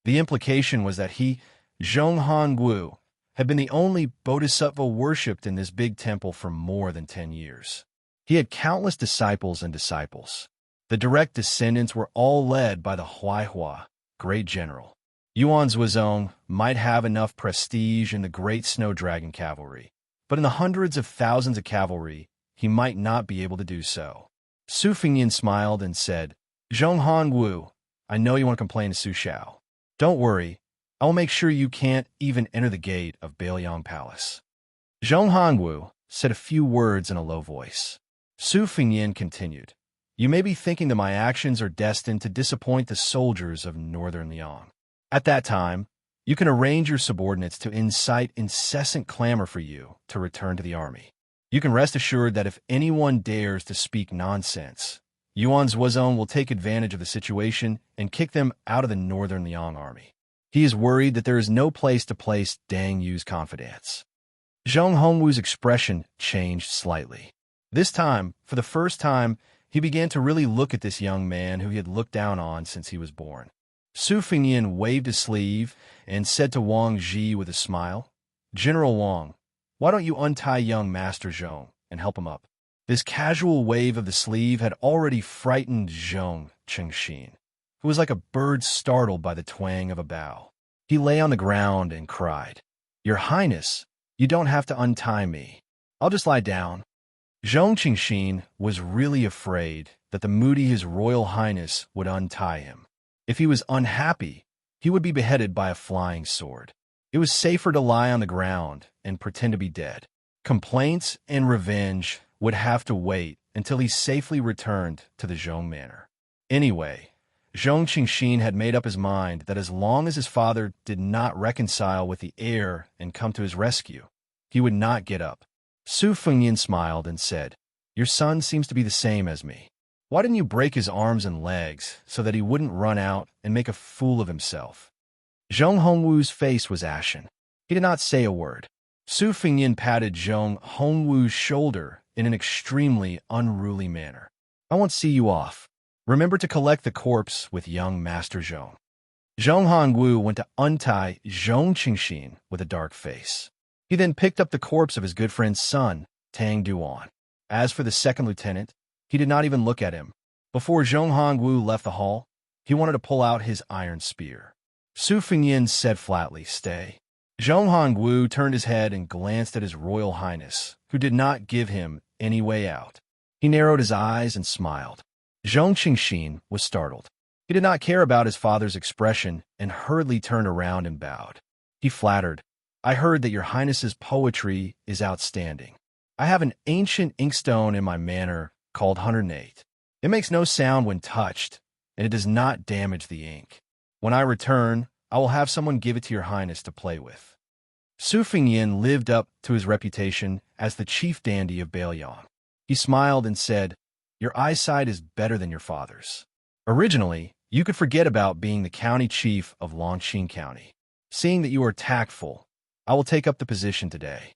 The implication was that he, Zhong Hongwu, had been the only bodhisattva worshipped in this big temple for more than 10 years. He had countless disciples and disciples. The direct descendants were all led by the Huaihua, great general. Yuan Zuozong might have enough prestige in the great snow dragon cavalry, but in the hundreds of thousands of cavalry, he might not be able to do so. Su Fengyin smiled and said, "Zhong Hongwu, I know you want to complain to Su Xiao. Don't worry, I will make sure you can't even enter the gate of Bailiang Palace." Zhong Hongwu said a few words in a low voice. Su Fengyin continued, "You may be thinking that my actions are destined to disappoint the soldiers of northern Liang. At that time, you can arrange your subordinates to incite incessant clamor for you to return to the army. You can rest assured that if anyone dares to speak nonsense, Yuan Zuozong will take advantage of the situation and kick them out of the northern Liang army. He is worried that there is no place to place Dang Yu's confidants." Zhong Hongwu's expression changed slightly. This time, for the first time, he began to really look at this young man who he had looked down on since he was born. Su Fengyin waved his sleeve and said to Wang Ji with a smile, "General Wang, why don't you untie young Master Zhong and help him up?" This casual wave of the sleeve had already frightened Zhong Chengxin, who was like a bird startled by the twang of a bow. He lay on the ground and cried, "Your Highness, you don't have to untie me. I'll just lie down." Zhong Chengxin was really afraid that the moody His Royal Highness would untie him. If he was unhappy, he would be beheaded by a flying sword. It was safer to lie on the ground and pretend to be dead. Complaints and revenge would have to wait until he safely returned to the Zhong Manor. Anyway, Zhong Chengxin had made up his mind that as long as his father did not reconcile with the heir and come to his rescue, he would not get up. Su Fengyin smiled and said, "Your son seems to be the same as me. Why didn't you break his arms and legs so that he wouldn't run out and make a fool of himself?" Zhong Hongwu's face was ashen. He did not say a word. Su Fengyin patted Zhong Hongwu's shoulder in an extremely unruly manner. "I won't see you off. Remember to collect the corpse with young Master Zhong." Zhong Hongwu went to untie Zhong Chengxin with a dark face. He then picked up the corpse of his good friend's son, Tang Duan. As for the second lieutenant, he did not even look at him. Before Zhong Hongwu left the hall, he wanted to pull out his iron spear. Su Fengyin said flatly, "Stay." Zhong Hongwu turned his head and glanced at His Royal Highness, who did not give him any way out. He narrowed his eyes and smiled. Zhong Chengxin was startled. He did not care about his father's expression and hurriedly turned around and bowed. He flattered, "I heard that your Highness's poetry is outstanding. I have an ancient inkstone in my manor called 108. It makes no sound when touched, and it does not damage the ink. When I return, I will have someone give it to your Highness to play with." Su Fengyin lived up to his reputation as the chief dandy of Bailiang. He smiled and said, Your eyesight is better than your father's. Originally, you could forget about being the county chief of Longqing County. Seeing that you are tactful, I will take up the position today.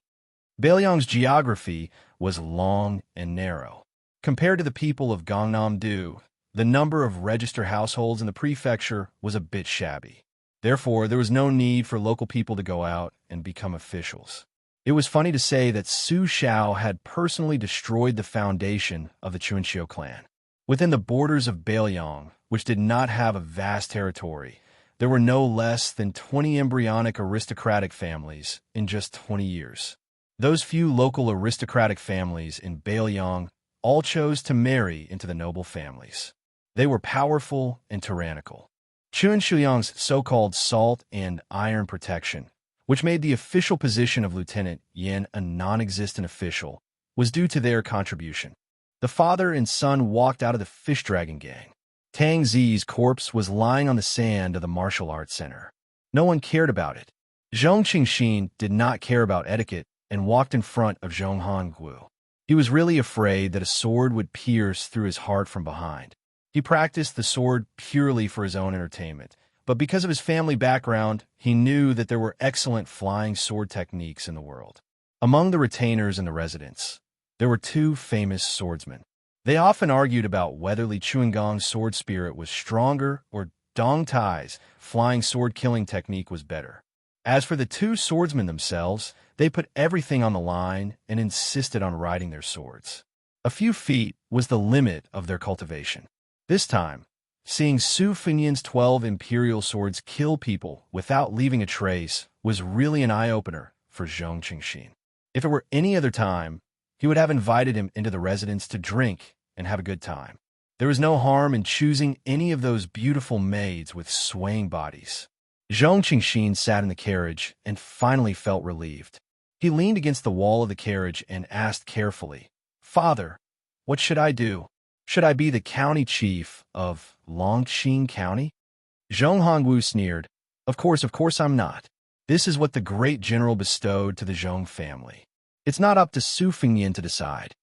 Bailiang's geography was long and narrow. Compared to the people of Gangnam-do, the number of registered households in the prefecture was a bit shabby. Therefore, there was no need for local people to go out and become officials. It was funny to say that Su Xiao had personally destroyed the foundation of the Xianxia clan. Within the borders of Bailiang, which did not have a vast territory, there were no less than 20 embryonic aristocratic families in just 20 years. Those few local aristocratic families in Bailiang all chose to marry into the noble families. They were powerful and tyrannical. Chuan Shuyang's so-called salt and iron protection, which made the official position of Lieutenant Yin a non-existent official, was due to their contribution. The father and son walked out of the fish dragon gang. Tang Zi's corpse was lying on the sand of the martial arts center. No one cared about it. Zhong Qingxin did not care about etiquette and walked in front of Zhong Hongwu. He was really afraid that a sword would pierce through his heart from behind. He practiced the sword purely for his own entertainment, but because of his family background, he knew that there were excellent flying sword techniques in the world. Among the retainers and the residents, there were two famous swordsmen. They often argued about whether Li Chuangong's sword spirit was stronger or Dong Tai's flying sword-killing technique was better. As for the two swordsmen themselves, they put everything on the line and insisted on riding their swords. A few feet was the limit of their cultivation. This time, seeing Su Fengyan's 12 imperial swords kill people without leaving a trace was really an eye-opener for Zhong Qingxin. If it were any other time, he would have invited him into the residence to drink and have a good time. There was no harm in choosing any of those beautiful maids with swaying bodies. Zhong Qingxin sat in the carriage and finally felt relieved. He leaned against the wall of the carriage and asked carefully, "Father, what should I do? Should I be the county chief of Longqing County?" Zhong Hongwu sneered, of course I'm not. This is what the great general bestowed to the Zhong family. It's not up to Su Fengyan to decide."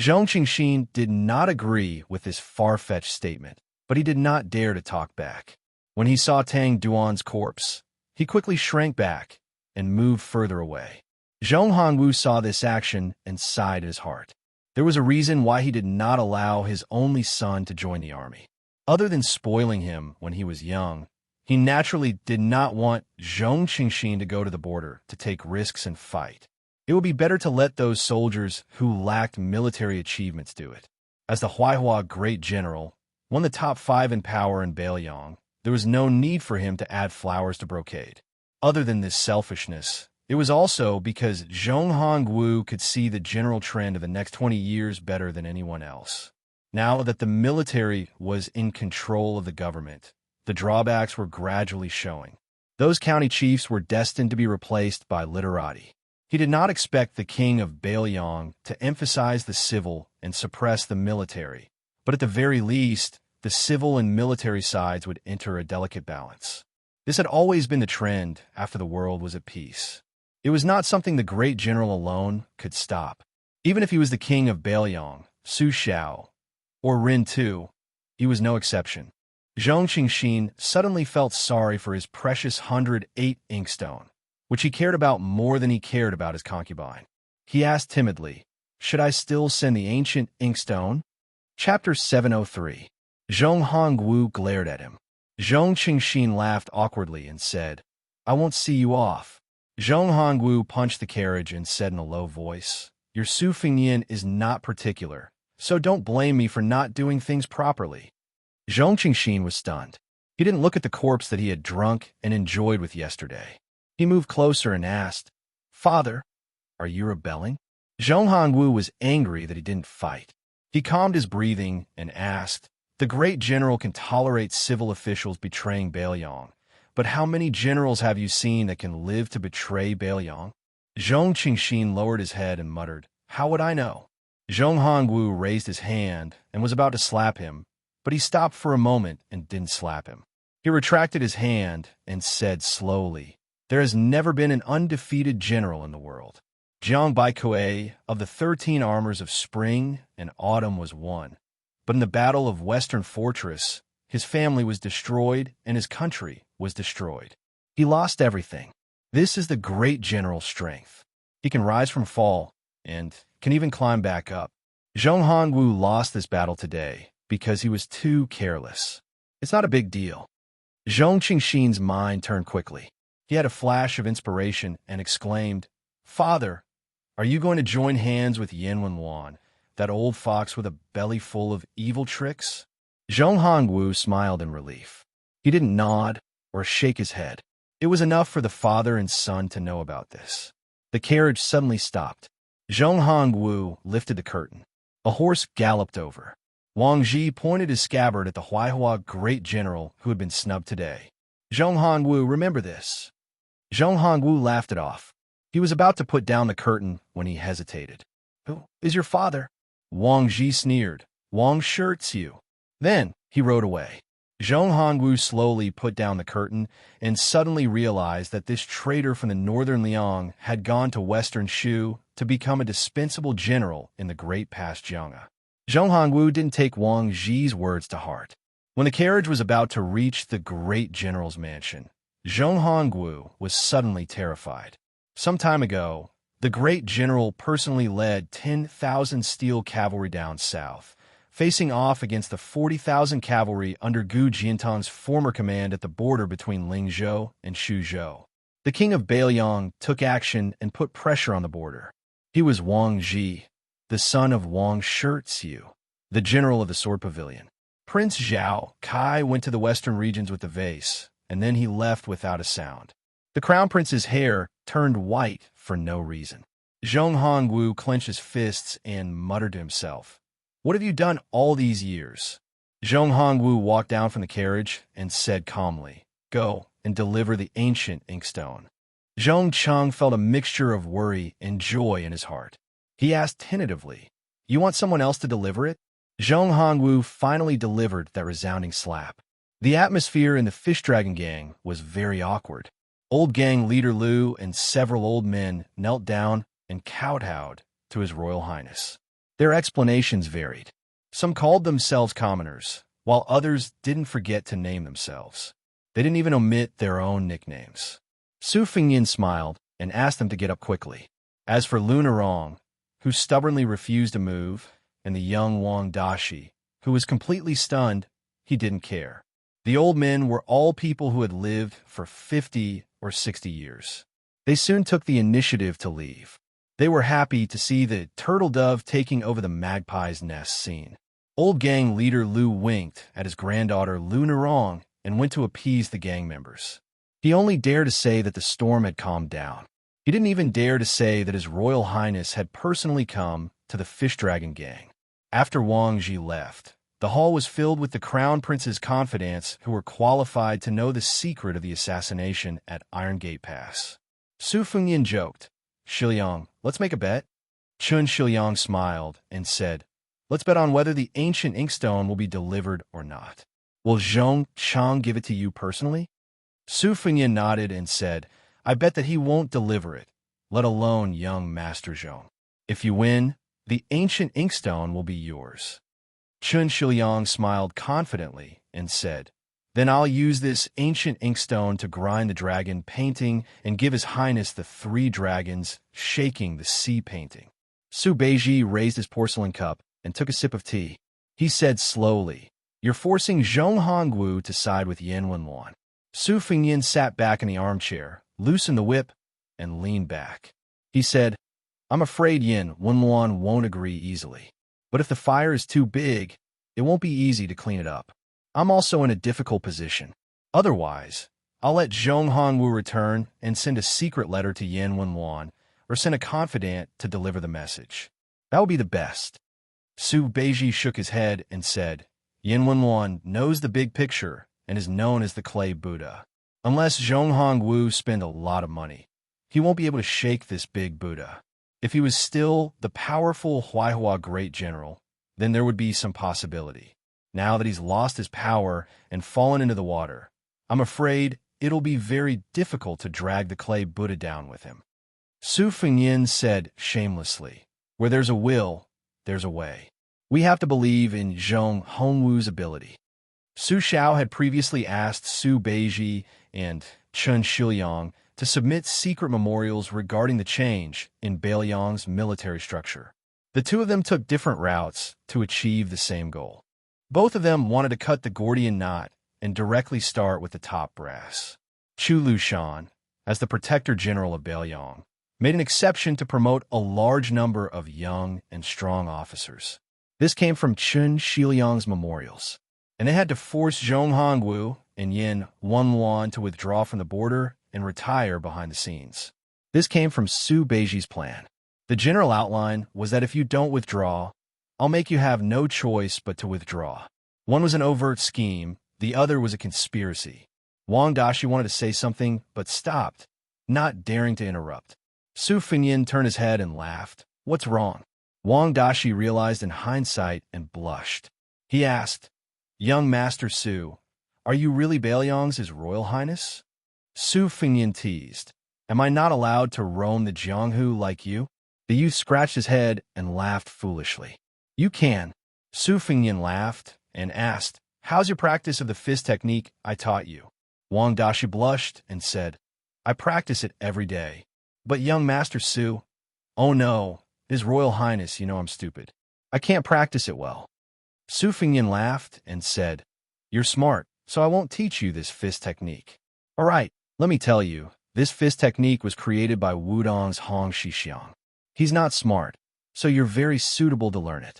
Zhong Qingxin did not agree with this far-fetched statement, but he did not dare to talk back. When he saw Tang Duan's corpse, he quickly shrank back and moved further away. Zhong Hongwu saw this action and sighed in his heart. There was a reason why he did not allow his only son to join the army. Other than spoiling him when he was young, he naturally did not want Zhong Qingxin to go to the border to take risks and fight. It would be better to let those soldiers who lacked military achievements do it. As the Huaihua Great General, one of the top 5 in power in Bailiang, there was no need for him to add flowers to brocade. Other than this selfishness, it was also because Zhong Hongwu could see the general trend of the next 20 years better than anyone else. Now that the military was in control of the government, the drawbacks were gradually showing. Those county chiefs were destined to be replaced by literati. He did not expect the king of Bailiang to emphasize the civil and suppress the military, but at the very least, the civil and military sides would enter a delicate balance. This had always been the trend after the world was at peace. It was not something the great general alone could stop. Even if he was the king of Bailiang, Su Xiao, or Rin Tu, he was no exception. Zhong Qingxin suddenly felt sorry for his precious 108 inkstone, which he cared about more than he cared about his concubine. He asked timidly, "Should I still send the ancient inkstone?" Chapter 703. Zhong Hongwu glared at him. Zhong Qingxin laughed awkwardly and said, "I won't see you off." Zhong Hongwu punched the carriage and said in a low voice, "Your Su Fengyan is not particular, so don't blame me for not doing things properly." Zhong Qingxin was stunned. He didn't look at the corpse that he had drunk and enjoyed with yesterday. He moved closer and asked, "Father, are you rebelling?" Zhong Hongwu was angry that he didn't fight. He calmed his breathing and asked, "The great general can tolerate civil officials betraying Bailiang, but how many generals have you seen that can live to betray Bailiang?" Zhong Qingxin lowered his head and muttered, "How would I know?" Zhong Hongwu raised his hand and was about to slap him, but he stopped for a moment and didn't slap him. He retracted his hand and said slowly, "There has never been an undefeated general in the world. Jiang Baikue of the 13 armors of spring and autumn was one, But in the Battle of Western Fortress, his family was destroyed and his country was destroyed. He lost everything. This is the great general's strength. He can rise from fall and can even climb back up. Zheng Hongwu lost this battle today because he was too careless. It's not a big deal. Zhong Qingxin's mind turned quickly. He had a flash of inspiration and exclaimed, "Father, are you going to join hands with Yin Wenwan, that old fox with a belly full of evil tricks?" Zheng Hongwu smiled in relief. He didn't nod or shake his head. It was enough for the father and son to know about this. The carriage suddenly stopped. Zheng Hongwu lifted the curtain. A horse galloped over. Wang Ji pointed his scabbard at the Huaihua great general who had been snubbed today. "Zheng Hongwu, remember this." Zheng Hongwu laughed it off. He was about to put down the curtain when he hesitated. "Who is your father?" Wang Ji sneered. "Wang Shixiu." Then he rode away. Zheng Hongwu slowly put down the curtain and suddenly realized that this traitor from the northern Liang had gone to western Shu to become a dispensable general in the great past Jiang'a. Zheng Hongwu didn't take Wang Ji's words to heart. When the carriage was about to reach the great general's mansion, Zheng Hongwu was suddenly terrified. Some time ago, the great general personally led 10,000 steel cavalry down south, facing off against the 40,000 cavalry under Gu Jiantang's former command at the border between Lingzhou and Shuzhou. The king of Beiliang took action and put pressure on the border. He was Wang Ji, the son of Wang Shixiu, the general of the Sword Pavilion. Prince Zhao Kai went to the western regions with the vase, and then he left without a sound. The crown prince's hair turned white for no reason. Zheng Hongwu clenched his fists and muttered to himself, "What have you done all these years?" Zheng Hongwu walked down from the carriage and said calmly, "Go and deliver the ancient inkstone." Zhong Cheng felt a mixture of worry and joy in his heart. He asked tentatively, "You want someone else to deliver it?" Zheng Hongwu finally delivered that resounding slap. The atmosphere in the Fish Dragon Gang was very awkward. Old gang leader Liu and several old men knelt down and kowtowed to His Royal Highness. Their explanations varied. Some called themselves commoners, while others didn't forget to name themselves. They didn't even omit their own nicknames. Su Fengyin smiled and asked them to get up quickly. As for Lu Nerong, who stubbornly refused to move, and the young Wang Dashi, who was completely stunned, he didn't care. The old men were all people who had lived for 50 or 60 years. They soon took the initiative to leave. They were happy to see the turtle dove taking over the magpie's nest scene. Old gang leader Lu winked at his granddaughter Lu Nerong and went to appease the gang members. He only dared to say that the storm had calmed down. He didn't even dare to say that His Royal Highness had personally come to the Fish Dragon Gang. After Wang Ji left, the hall was filled with the Crown Prince's confidants who were qualified to know the secret of the assassination at Iron Gate Pass. Su Fengyin joked, "Shiliang, let's make a bet." Chun Shiliang smiled and said, "Let's bet on whether the ancient inkstone will be delivered or not. Will Zhong Chang give it to you personally?" Su Fengyin nodded and said, "I bet that he won't deliver it, let alone young Master Zhong. If you win, the ancient inkstone will be yours." Chun Shiliang smiled confidently and said, "Then I'll use this ancient inkstone to grind the dragon painting and give His Highness the 3 dragons shaking the sea painting." Su Beiji raised his porcelain cup and took a sip of tea. He said slowly, "You're forcing Zheng Hongwu to side with Yin Wenwan." Su Fengyin sat back in the armchair, loosened the whip, and leaned back. He said, "I'm afraid Yin Wenwan won't agree easily. But if the fire is too big, it won't be easy to clean it up. I'm also in a difficult position. Otherwise, I'll let Zheng Hongwu return and send a secret letter to Yin Wenwan, or send a confidant to deliver the message. That would be the best." Su Beiji shook his head and said, "Yin Wenwan knows the big picture and is known as the Clay Buddha. Unless Zheng Hongwu spend a lot of money, he won't be able to shake this big Buddha. If he was still the powerful Huaihua great general, then there would be some possibility. Now that he's lost his power and fallen into the water, I'm afraid it'll be very difficult to drag the Clay Buddha down with him." Su Fengyin said shamelessly, "Where there's a will, there's a way." We have to believe in Zhong Hongwu's ability. Su Xiao had previously asked Su Beiji and Chen Shiliang to submit secret memorials regarding the change in Beiliang's military structure. The two of them took different routes to achieve the same goal. Both of them wanted to cut the Gordian knot and directly start with the top brass. Chu Lushan, as the protector general of Beiliang, made an exception to promote a large number of young and strong officers. This came from Chen Shiliang's memorials, and it had to force Zhong Hongwu and Yin Wenluan to withdraw from the border and retire behind the scenes. This came from Su Beiji's plan. The general outline was that if you don't withdraw, I'll make you have no choice but to withdraw. One was an overt scheme, the other was a conspiracy. Wang Dashi wanted to say something, but stopped, not daring to interrupt. Su Fengyin turned his head and laughed. What's wrong? Wang Dashi realized in hindsight and blushed. He asked, Young Master Su, are you really Beiliang's Royal Highness? Su Fengyin teased, Am I not allowed to roam the Jianghu like you? The youth scratched his head and laughed foolishly. You can. Su Fengyin laughed and asked, How's your practice of the fist technique I taught you? Wang Dashi blushed and said, I practice it every day. But young Master Su, oh no, His Royal Highness, you know I'm stupid. I can't practice it well. Su Fengyin laughed and said, You're smart, so I won't teach you this fist technique. All right, let me tell you, this fist technique was created by Wudong's Hong Shixiang. He's not smart, so you're very suitable to learn it.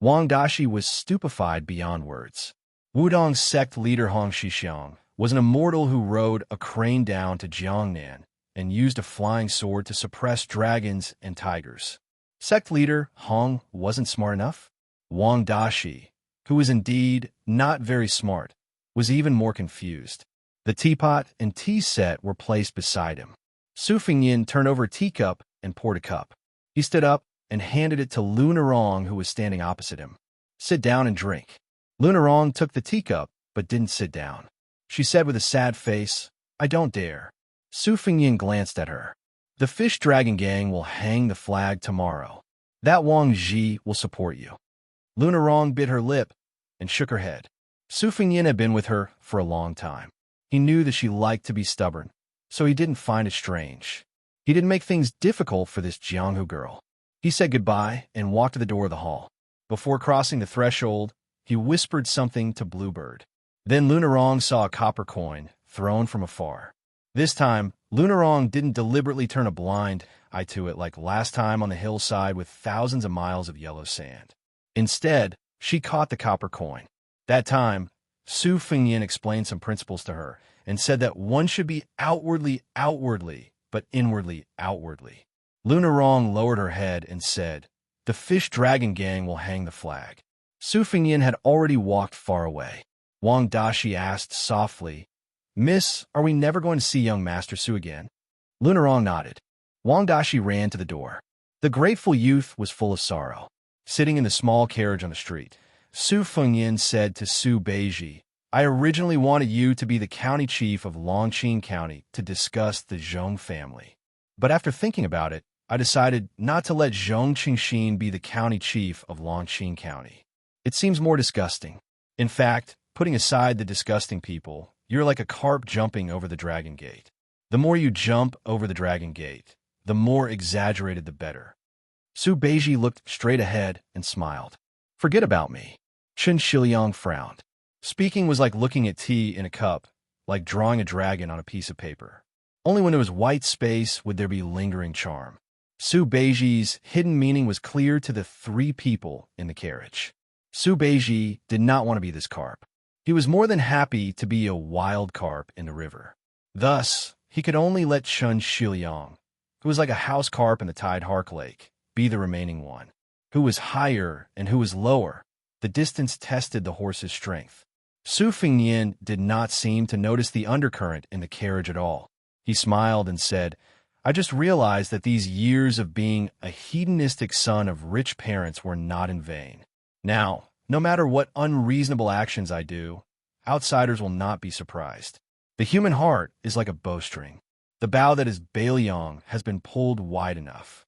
Wang Dashi was stupefied beyond words. Wudong's sect leader Hong Shixiang was an immortal who rode a crane down to Jiangnan and used a flying sword to suppress dragons and tigers. Sect leader Hong wasn't smart enough? Wang Dashi, who was indeed not very smart, was even more confused. The teapot and tea set were placed beside him. Su Fengyin turned over a teacup and poured a cup. He stood up and handed it to Lunarong, who was standing opposite him. Sit down and drink. Lunarong took the teacup, but didn't sit down. She said with a sad face, I don't dare. Su Fengyin glanced at her. The Fish Dragon Gang will hang the flag tomorrow. That Wang Ji will support you. Lunarong bit her lip and shook her head. Su Fengyin had been with her for a long time. He knew that she liked to be stubborn, so he didn't find it strange. He didn't make things difficult for this Jianghu girl. He said goodbye and walked to the door of the hall. Before crossing the threshold, he whispered something to Bluebird. Then Lunarong saw a copper coin thrown from afar. This time, Lunarong didn't deliberately turn a blind eye to it like last time on the hillside with thousands of miles of yellow sand. Instead, she caught the copper coin. That time, Su Fengyin explained some principles to her and said that one should be outwardly, but inwardly, outwardly. Lunarong lowered her head and said, The Fish Dragon Gang will hang the flag. Su Fengyin had already walked far away. Wang Dashi asked softly, Miss, are we never going to see young Master Su again? Lunarong nodded. Wang Dashi ran to the door. The grateful youth was full of sorrow. Sitting in the small carriage on the street, Su Fengyin said to Su Beiji, I originally wanted you to be the county chief of Longqing County to discuss the Zhong family. But after thinking about it, I decided not to let Zhong Qingxin be the county chief of Longqing County. It seems more disgusting. In fact, putting aside the disgusting people, you're like a carp jumping over the Dragon Gate. The more you jump over the Dragon Gate, the more exaggerated the better. Su Beiji looked straight ahead and smiled. Forget about me. Chen Shiliang frowned. Speaking was like looking at tea in a cup, like drawing a dragon on a piece of paper. Only when there was white space would there be lingering charm. Su Beiji's hidden meaning was clear to the three people in the carriage. Su Beiji did not want to be this carp. He was more than happy to be a wild carp in the river. Thus, he could only let Chen Shiliang, who was like a house carp in the Tide Hark Lake, be the remaining one. Who was higher and who was lower? The distance tested the horse's strength. Su Fengyin did not seem to notice the undercurrent in the carriage at all. He smiled and said, I just realized that these years of being a hedonistic son of rich parents were not in vain. Now, no matter what unreasonable actions I do, outsiders will not be surprised. The human heart is like a bowstring. The bow that is Beiliang has been pulled wide enough.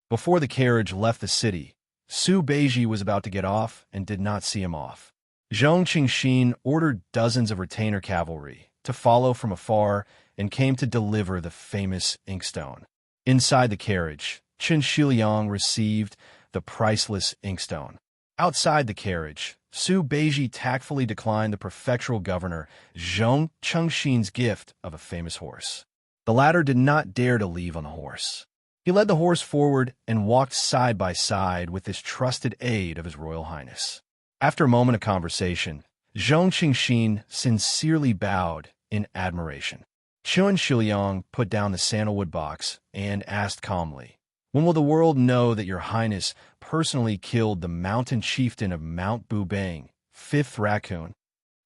Before the carriage left the city, Su Beiji was about to get off and did not see him off. Zhang Qingxin ordered dozens of retainer cavalry to follow from afar and came to deliver the famous inkstone. Inside the carriage, Chen Shiliang received the priceless inkstone. Outside the carriage, Su Beiji tactfully declined the prefectural governor Zhang Qingxin's gift of a famous horse. The latter did not dare to leave on the horse. He led the horse forward and walked side by side with this trusted aide of His Royal Highness. After a moment of conversation, Zhang Qingxin sincerely bowed in admiration. Chen Shiliang put down the sandalwood box and asked calmly, "When will the world know that Your Highness personally killed the mountain chieftain of Mount Bubang, 5th Raccoon?"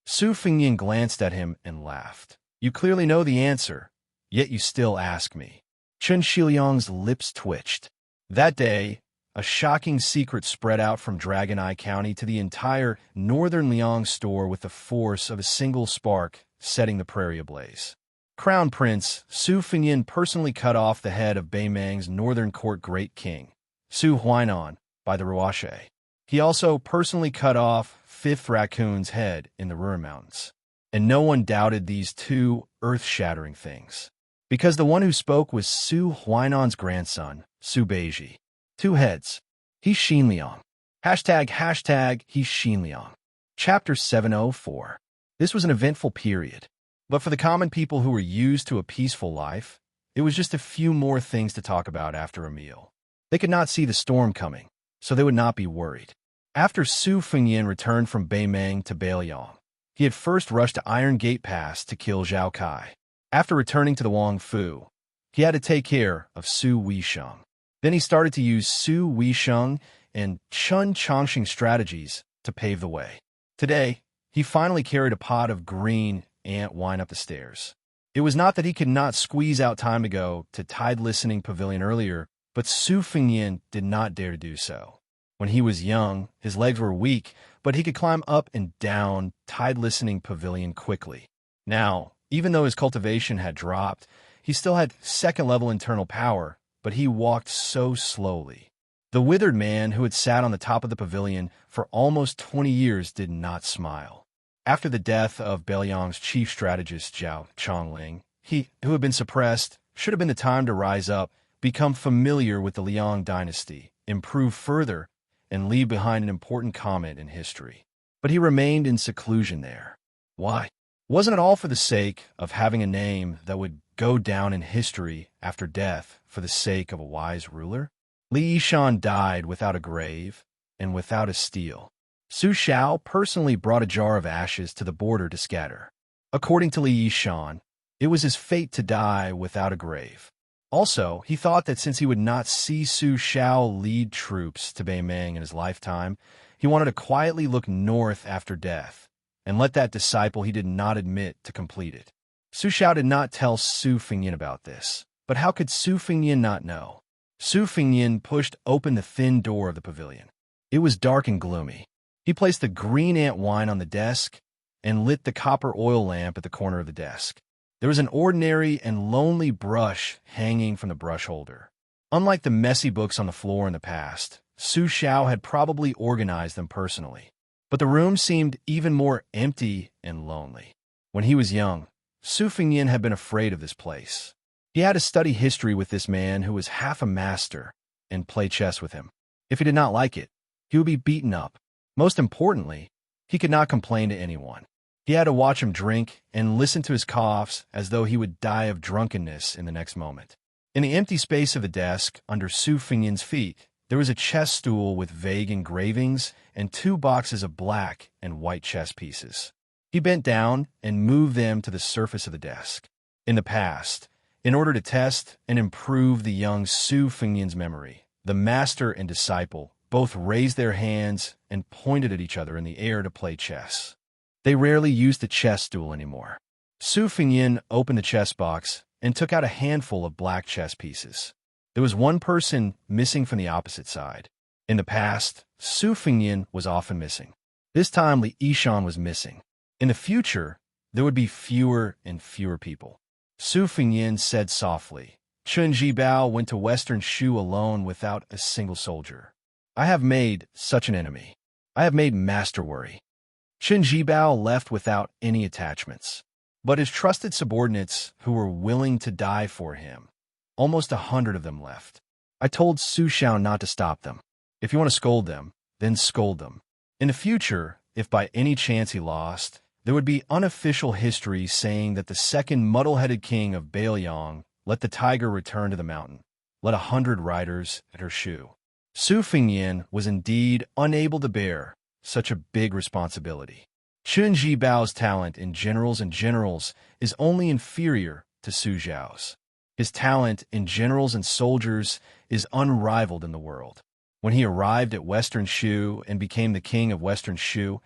Su Fengyin glanced at him and laughed. "You clearly know the answer, yet you still ask me." Chen Shiliang's lips twitched. That day, a shocking secret spread out from Dragon Eye County to the entire northern Liang store with the force of a single spark, setting the prairie ablaze. Crown Prince Su Fengyin personally cut off the head of Beimang's northern court great king, Su Huainan, by the Ruashe. He also personally cut off 5th Raccoon's head in the Ruhr Mountains. And no one doubted these two earth-shattering things. Because the one who spoke was Su Huainan's grandson, Su Beiji. 2 heads. He's Xianxia. He's Xianxia. Chapter 704. This was an eventful period. But for the common people who were used to a peaceful life, it was just a few more things to talk about after a meal. They could not see the storm coming, so they would not be worried. After Su Fengyin returned from Beimang to Bailiang, he had first rushed to Iron Gate Pass to kill Zhao Kai. After returning to the Wangfu, he had to take care of Su Weisheng. Then he started to use Su Weisheng and Chun Chongqing strategies to pave the way. Today, he finally carried a pot of green ant wine up the stairs. It was not that he could not squeeze out time to go to Tide Listening Pavilion earlier, but Su Fengyin did not dare to do so. When he was young, his legs were weak, but he could climb up and down Tide Listening Pavilion quickly. Now, even though his cultivation had dropped, he still had second-level internal power, but he walked so slowly. The withered man who had sat on the top of the pavilion for almost 20 years did not smile. After the death of Bailiang's chief strategist Zhao Chongling, he, who had been suppressed, should have been the time to rise up, become familiar with the Liang dynasty, improve further, and leave behind an important comment in history. But he remained in seclusion there. Why? Wasn't it all for the sake of having a name that would go down in history after death for the sake of a wise ruler? Li Yishan died without a grave and without a stele. Su Shao personally brought a jar of ashes to the border to scatter. According to Li Yishan, it was his fate to die without a grave. Also, he thought that since he would not see Su Shao lead troops to Beimang in his lifetime, he wanted to quietly look north after death and let that disciple he did not admit to complete it. Su Shao did not tell Su Fengyin about this, but how could Su Fengyin not know? Su Fengyin pushed open the thin door of the pavilion. It was dark and gloomy. He placed the green ant wine on the desk and lit the copper oil lamp at the corner of the desk. There was an ordinary and lonely brush hanging from the brush holder. Unlike the messy books on the floor in the past, Su Shao had probably organized them personally. But the room seemed even more empty and lonely. When he was young, Su Fengyin had been afraid of this place. He had to study history with this man who was half a master and play chess with him. If he did not like it, he would be beaten up. Most importantly, he could not complain to anyone. He had to watch him drink and listen to his coughs as though he would die of drunkenness in the next moment. In the empty space of the desk under Su Fengyin's feet, there was a chess stool with vague engravings and 2 boxes of black and white chess pieces. He bent down and moved them to the surface of the desk. In the past, in order to test and improve the young Su Fengyin's memory, the master and disciple both raised their hands and pointed at each other in the air to play chess. They rarely used the chess stool anymore. Su Fengyin opened the chess box and took out a handful of black chess pieces. There was one person missing from the opposite side. In the past, Su Fengyin was often missing. This time, Li Yishan was missing. In the future, there would be fewer and fewer people. Su Fengyin said softly, "Chun Jibao went to Western Shu alone without a single soldier. I have made such an enemy. I have made Master worry. Qin Jibao left without any attachments. But his trusted subordinates who were willing to die for him, almost 100 of them left. I told Su Xiao not to stop them. If you want to scold them, then scold them. In the future, if by any chance he lost, there would be unofficial history saying that the second muddle-headed king of Bailiang let the tiger return to the mountain, let 100 riders at her shoe. Su Fengyan was indeed unable to bear such a big responsibility. Qin Jibao's talent in generals is only inferior to Su Zhao's. His talent in generals and soldiers is unrivaled in the world. When he arrived at Western Shu and became the king of Western Shu,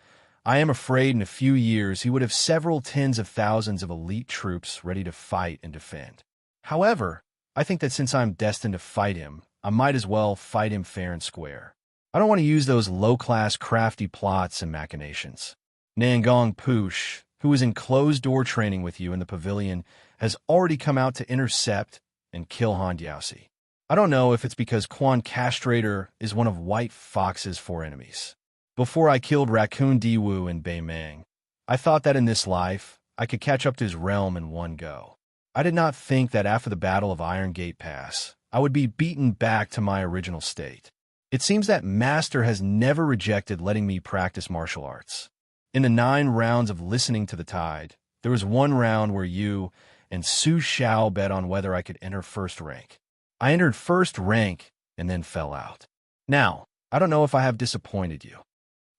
I am afraid in a few years he would have several tens of thousands of elite troops ready to fight and defend. However, I think that since I'm destined to fight him, I might as well fight him fair and square. I don't want to use those low-class crafty plots and machinations. Nangong Push, who is in closed-door training with you in the pavilion, has already come out to intercept and kill Han Diaosi. I don't know if it's because Quan Castrator is one of White Fox's 4 enemies. Before I killed Raccoon Diwu in Beimang, I thought that in this life, I could catch up to his realm in one go. I did not think that after the Battle of Iron Gate Pass, I would be beaten back to my original state. It seems that Master has never rejected letting me practice martial arts. In the 9 rounds of listening to the tide, there was 1 round where you and Su Xiao bet on whether I could enter first rank. I entered first rank and then fell out. Now, I don't know if I have disappointed you.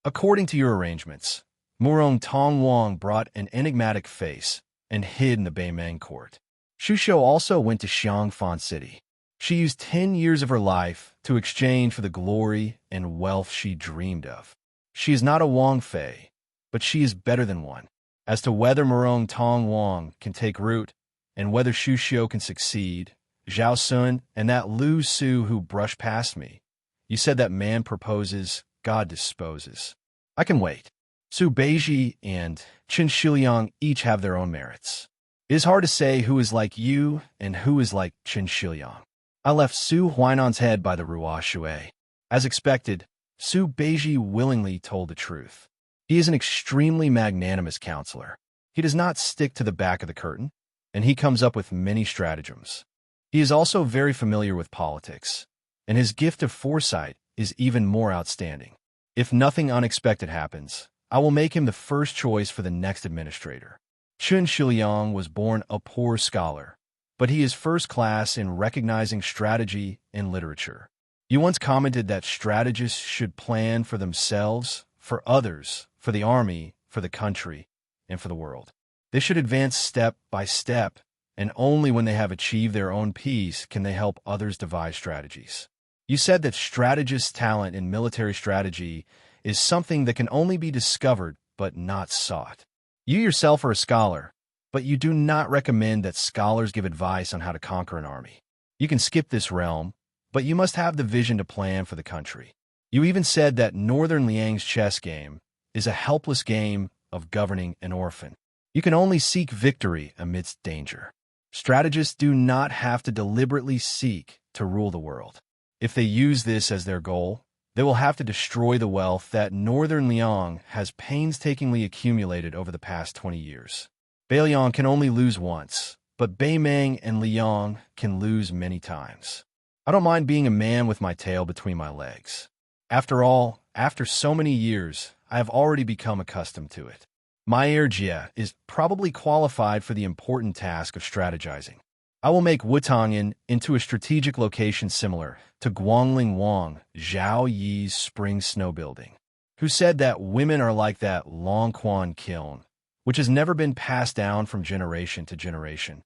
According to your arrangements, Murong Tongwang brought an enigmatic face and hid in the Beimang court. Shushou also went to Xiangfan City. She used 10 years of her life to exchange for the glory and wealth she dreamed of. She is not a Wang Fei, but she is better than one. As to whether Murong Tongwang can take root and whether Shushou can succeed, Zhao Sun and that Lu Su who brushed past me, you said that man proposes, God disposes. I can wait. Su Beiji and Qin Shiliang each have their own merits. It is hard to say who is like you and who is like Qin Shiliang. I left Su Huainan's head by the Ruo Shui. As expected, Su Beiji willingly told the truth. He is an extremely magnanimous counselor. He does not stick to the back of the curtain, and he comes up with many stratagems. He is also very familiar with politics, and his gift of foresight is even more outstanding. If nothing unexpected happens, I will make him the first choice for the next administrator. Qin Shiliang was born a poor scholar, but he is first class in recognizing strategy in literature. You once commented that strategists should plan for themselves, for others, for the army, for the country, and for the world. They should advance step by step, and only when they have achieved their own peace can they help others devise strategies. You said that strategists' talent in military strategy is something that can only be discovered but not sought. You yourself are a scholar, but you do not recommend that scholars give advice on how to conquer an army. You can skip this realm, but you must have the vision to plan for the country. You even said that Northern Liang's chess game is a helpless game of governing an orphan. You can only seek victory amidst danger. Strategists do not have to deliberately seek to rule the world. If they use this as their goal, they will have to destroy the wealth that Northern Liang has painstakingly accumulated over the past 20 years. Bailiang can only lose once, but Beimang and Liang can lose many times. I don't mind being a man with my tail between my legs. After all, after so many years, I have already become accustomed to it. My heir Jie is probably qualified for the important task of strategizing. I will make Wutangan into a strategic location similar to Guangling Wang, Zhao Yi's spring snow building, who said that women are like that Longquan kiln, which has never been passed down from generation to generation.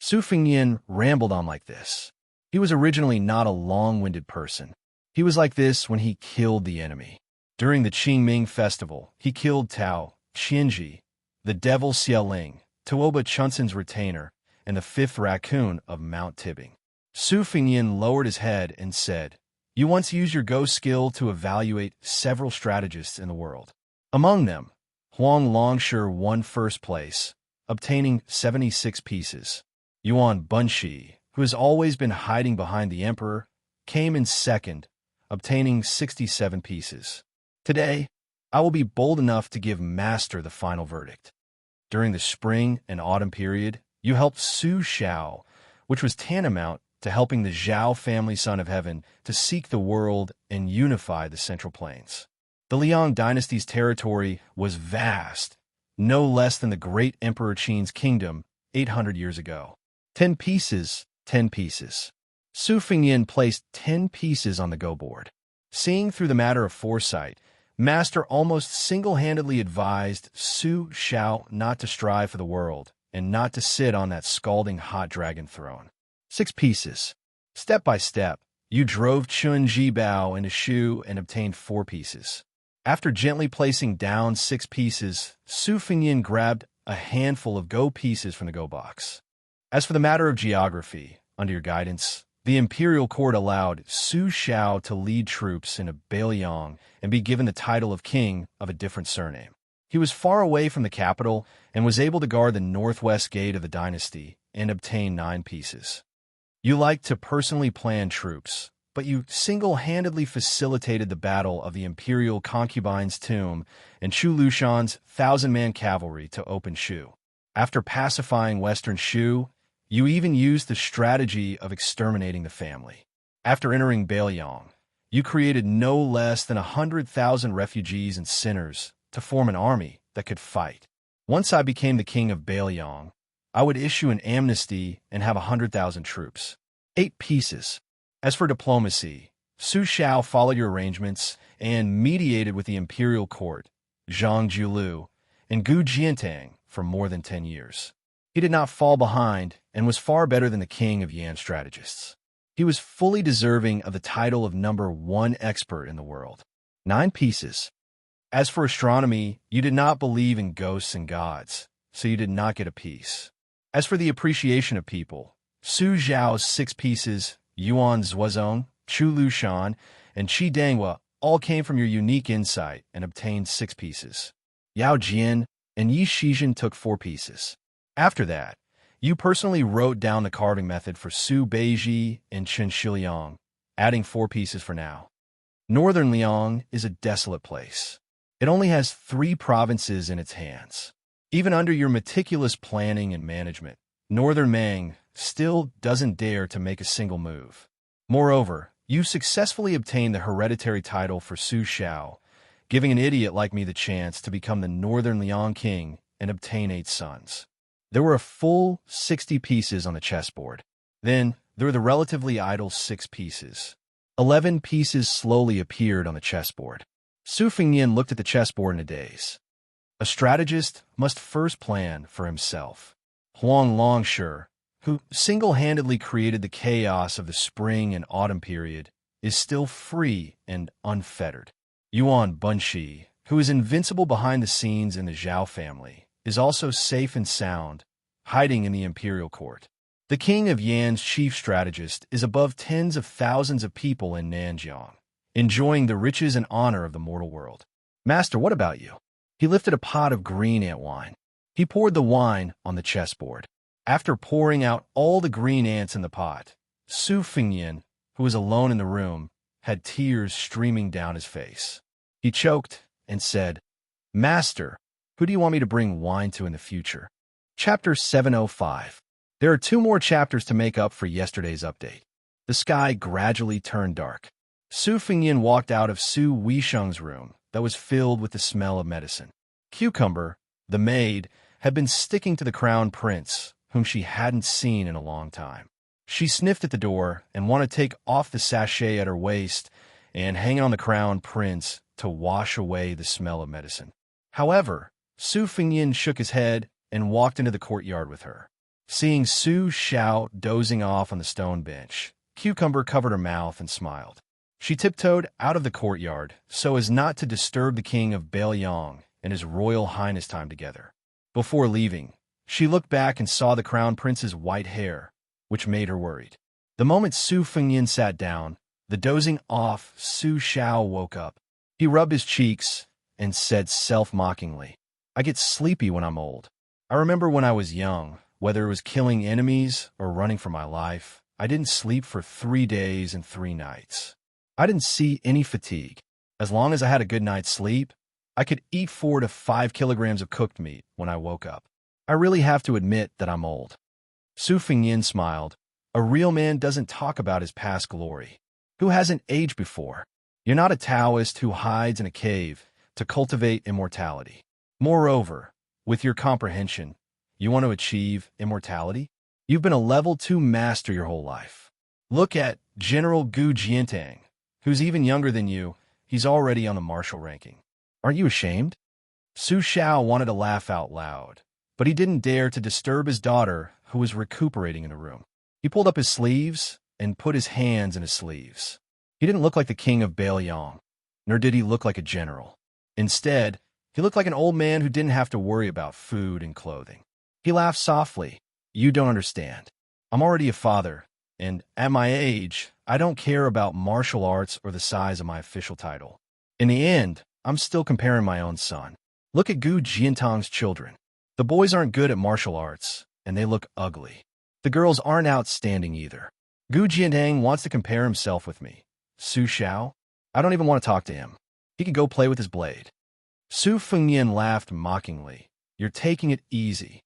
Su Fengyan rambled on like this. He was originally not a long-winded person. He was like this when he killed the enemy. During the Qingming festival, he killed Tao, Qianji, the devil Xiaoling, Tuoba Chunsen's retainer, and the 5th raccoon of Mount Tibbing. Su Fengyan lowered his head and said, "You once used your Go skill to evaluate several strategists in the world. Among them, Huang Longshi won first place, obtaining 76 pieces. Yuan Bunshi, who has always been hiding behind the emperor, came in second, obtaining 67 pieces. Today, I will be bold enough to give Master the final verdict. During the spring and autumn period, you helped Su Xiao, which was tantamount to helping the Zhao family son of heaven to seek the world and unify the Central Plains. The Liang dynasty's territory was vast, no less than the great Emperor Qin's kingdom 800 years ago. 10 pieces, 10 pieces. Su Fengyan placed 10 pieces on the go board. Seeing through the matter of foresight, Master almost single-handedly advised Su Xiao not to strive for the world and not to sit on that scalding hot dragon throne. 6 pieces. Step by step, you drove Chun Jibao into Shu and obtained 4 pieces. After gently placing down 6 pieces, Su Fengyan grabbed a handful of go pieces from the go box. As for the matter of geography, under your guidance, the imperial court allowed Su Xiao to lead troops into Beiliang and be given the title of king of a different surname. He was far away from the capital and was able to guard the northwest gate of the dynasty and obtain 9 pieces. You liked to personally plan troops, but you single-handedly facilitated the battle of the imperial concubine's tomb and Chu Lushan's 1,000-man cavalry to open Shu. After pacifying western Shu, you even used the strategy of exterminating the family. After entering Beiliang, you created no less than 100,000 refugees and sinners to form an army that could fight. Once I became the king of Beiliang, I would issue an amnesty and have 100,000 troops. 8 pieces. As for diplomacy, Su Xiao followed your arrangements and mediated with the imperial court, Zhang Julu, and Gu Jiantang for more than 10 years. He did not fall behind and was far better than the king of Yan strategists. He was fully deserving of the title of #1 expert in the world. 9 pieces. As for astronomy, you did not believe in ghosts and gods, so you did not get a piece. As for the appreciation of people, Su Zhao's 6 pieces, Yuan Zuozong, Chu Lushan, and Qi Danghua all came from your unique insight and obtained 6 pieces. Yao Jian and Yi Shizhen took 4 pieces. After that, you personally wrote down the carving method for Su Beiji and Chen Shiliang, adding 4 pieces for now. Northern Liang is a desolate place. It only has 3 provinces in its hands. Even under your meticulous planning and management, Northern Mang still doesn't dare to make a single move. Moreover, you successfully obtained the hereditary title for Su Xiao, giving an idiot like me the chance to become the Northern Liang king and obtain 8 sons. There were a full 60 pieces on the chessboard. Then, there were the relatively idle 6 pieces. 11 pieces slowly appeared on the chessboard. Su Fengyan looked at the chessboard in a daze. A strategist must first plan for himself. Huang Longshi, who single-handedly created the chaos of the spring and autumn period, is still free and unfettered. Yuan Bunshi, who is invincible behind the scenes in the Zhao family, is also safe and sound, hiding in the imperial court. The king of Yan's chief strategist is above tens of thousands of people in Nanjiang, enjoying the riches and honor of the mortal world. Master, what about you? He lifted a pot of green ant wine. He poured the wine on the chessboard. After pouring out all the green ants in the pot, Su Fengyan, who was alone in the room, had tears streaming down his face. He choked and said, "Master, who do you want me to bring wine to in the future?" Chapter 705. There are 2 more chapters to make up for yesterday's update. The sky gradually turned dark. Su Fengyan walked out of Su Weisheng's room that was filled with the smell of medicine. Cucumber, the maid, had been sticking to the crown prince, whom she hadn't seen in a long time. She sniffed at the door and wanted to take off the sachet at her waist and hang it on the crown prince to wash away the smell of medicine. However, Su Fengyan shook his head and walked into the courtyard with her. Seeing Su Xiao dozing off on the stone bench, Cucumber covered her mouth and smiled. She tiptoed out of the courtyard so as not to disturb the king of Beiliang and his royal highness time together. Before leaving, she looked back and saw the crown prince's white hair, which made her worried. The moment Su Fengyan sat down, the dozing off Su Xiao woke up. He rubbed his cheeks and said self-mockingly, "I get sleepy when I'm old. I remember when I was young, whether it was killing enemies or running for my life, I didn't sleep for 3 days and 3 nights. I didn't see any fatigue. As long as I had a good night's sleep, I could eat 4 to 5 kilograms of cooked meat when I woke up. I really have to admit that I'm old. Su Fengyin smiled. A real man doesn't talk about his past glory. Who hasn't aged before? You're not a Taoist who hides in a cave to cultivate immortality. Moreover, with your comprehension, you want to achieve immortality? You've been a level 2 master your whole life. Look at General Gu Jiantang, who's even younger than you. He's already on the martial ranking. Aren't you ashamed? Su Xiao wanted to laugh out loud, but he didn't dare to disturb his daughter, who was recuperating in a room. He pulled up his sleeves and put his hands in his sleeves. He didn't look like the king of Bailiang, nor did he look like a general. Instead, he looked like an old man who didn't have to worry about food and clothing. He laughed softly. You don't understand. I'm already a father, and at my age, I don't care about martial arts or the size of my official title. In the end, I'm still comparing my own son. Look at Gu Jiantang's children. The boys aren't good at martial arts, and they look ugly. The girls aren't outstanding either. Gu Jiantang wants to compare himself with me. Su Xiao? I don't even want to talk to him. He could go play with his blade. Su Fengyin laughed mockingly. You're taking it easy.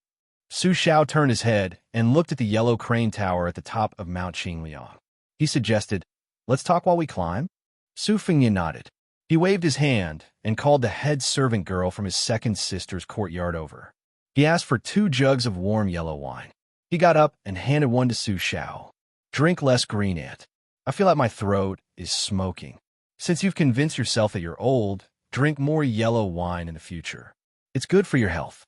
Su Xiao turned his head and looked at the yellow crane tower at the top of Mount Qingliang. He suggested, let's talk while we climb. Su Fengyin nodded. He waved his hand and called the head servant girl from his second sister's courtyard over. He asked for 2 jugs of warm yellow wine. He got up and handed one to Su Xiao. Drink less, green ant. I feel like my throat is smoking. Since you've convinced yourself that you're old, drink more yellow wine in the future. It's good for your health.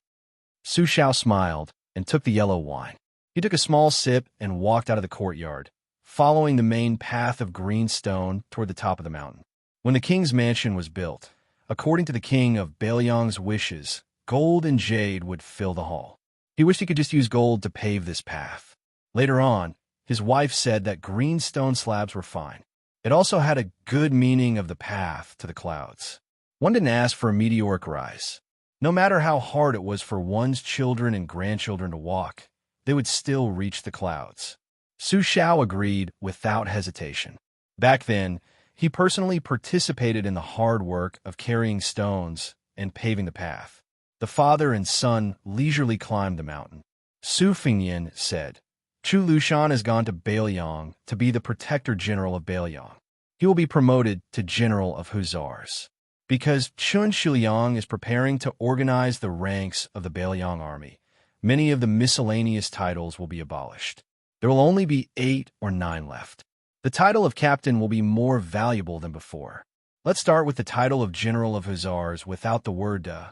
Su Xiao smiled and took the yellow wine. He took a small sip and walked out of the courtyard, following the main path of green stone toward the top of the mountain. When the king's mansion was built, according to the king of Bailiang's wishes, gold and jade would fill the hall. He wished he could just use gold to pave this path. Later on, his wife said that green stone slabs were fine. It also had a good meaning of the path to the clouds. One didn't ask for a meteoric rise. No matter how hard it was for one's children and grandchildren to walk, they would still reach the clouds. Su Xiao agreed without hesitation. Back then, he personally participated in the hard work of carrying stones and paving the path. The father and son leisurely climbed the mountain. Su Fengyin said, Chu Lushan has gone to Bailiang to be the protector general of Bailiang. He will be promoted to general of hussars. Because Chun Shiliang is preparing to organize the ranks of the Bailiang army, many of the miscellaneous titles will be abolished. There will only be 8 or 9 left. The title of captain will be more valuable than before. Let's start with the title of general of hussars without the word da.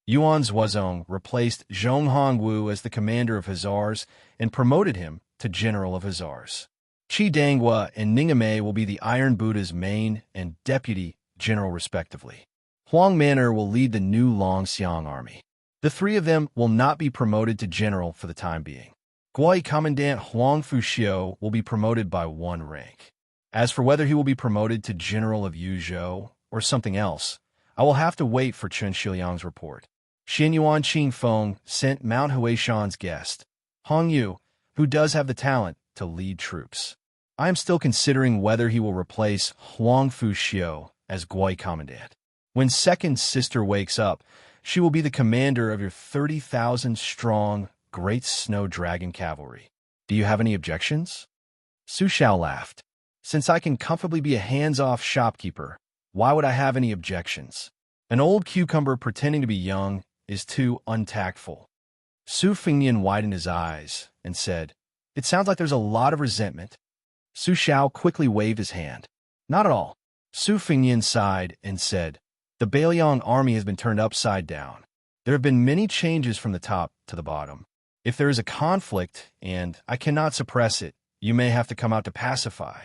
Yuan Zuozong replaced Zhong Hongwu as the commander of hussars and promoted him to general of hussars. Qi Danghua and Ningame will be the Iron Buddha's main and deputy general respectively. Huang Manor will lead the new Longxiang army. The 3 of them will not be promoted to general for the time being. Guai Commandant Huang Fuxiu will be promoted by 1 rank. As for whether he will be promoted to general of Yuzhou or something else, I will have to wait for Chen Shiliang's report. Xianyuan Qingfeng sent Mount Huaishan's guest, Hong Yu, who does have the talent to lead troops. I am still considering whether he will replace Huang Fuxiu as Guai Commandant. When second sister wakes up, she will be the commander of your 30,000-strong Great Snow Dragon Cavalry. Do you have any objections? Su Xiao laughed. Since I can comfortably be a hands-off shopkeeper, why would I have any objections? An old cucumber pretending to be young is too untactful. Su Fengyin widened his eyes and said, It sounds like there's a lot of resentment. Su Xiao quickly waved his hand. Not at all. Su Fengyin sighed and said, The Bailiang army has been turned upside down. There have been many changes from the top to the bottom. If there is a conflict, and I cannot suppress it, you may have to come out to pacify.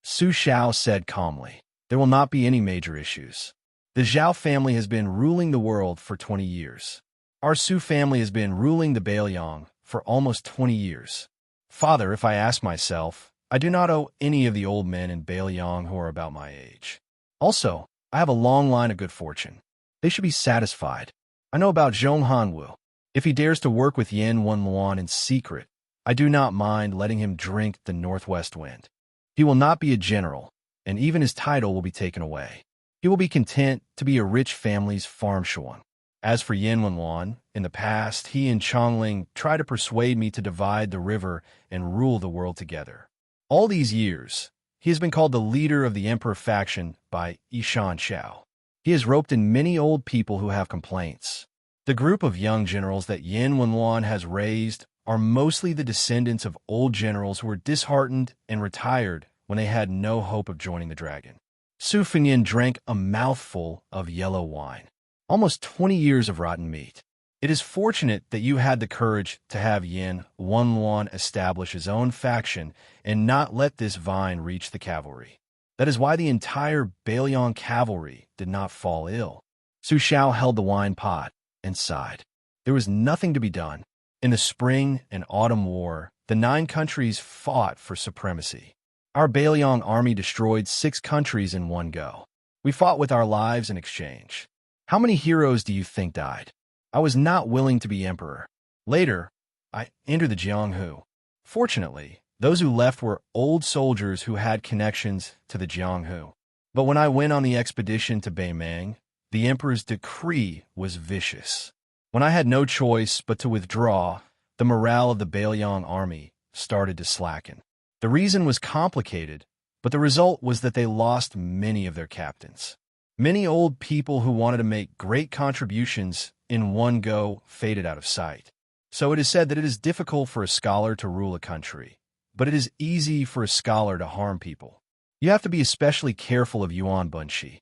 Su Xiao said calmly, There will not be any major issues. The Zhao family has been ruling the world for 20 years. Our Su family has been ruling the Bailiang for almost 20 years. Father, if I ask myself, I do not owe any of the old men in Bailiang who are about my age. Also, I have a long line of good fortune. They should be satisfied. I know about Zhong Hanwu. If he dares to work with Yan Wenluan in secret, I do not mind letting him drink the northwest wind. He will not be a general, and even his title will be taken away. He will be content to be a rich family's farm shuan. As for Yin Wenlan, in the past, he and Chongling tried to persuade me to divide the river and rule the world together. All these years, he has been called the leader of the emperor faction by Xianxia. He has roped in many old people who have complaints. The group of young generals that Yin Wenlan has raised are mostly the descendants of old generals who were disheartened and retired when they had no hope of joining the dragon. Su Fengyin drank a mouthful of yellow wine. Almost 20 years of rotten meat. It is fortunate that you had the courage to have Yin Wenlan establish his own faction and not let this vine reach the cavalry. That is why the entire Bailiang cavalry did not fall ill. Su Xiao held the wine pot and sighed. There was nothing to be done. In the Spring and Autumn War, the 9 countries fought for supremacy. Our Bailiang army destroyed 6 countries in one go. We fought with our lives in exchange. How many heroes do you think died? I was not willing to be emperor. Later, I entered the Jianghu. Fortunately, those who left were old soldiers who had connections to the Jianghu. But when I went on the expedition to Beimang, the emperor's decree was vicious. When I had no choice but to withdraw, the morale of the Bailiang army started to slacken. The reason was complicated, but the result was that they lost many of their captains. Many old people who wanted to make great contributions in one go faded out of sight. So it is said that it is difficult for a scholar to rule a country, but it is easy for a scholar to harm people. You have to be especially careful of Yuan Bunshi,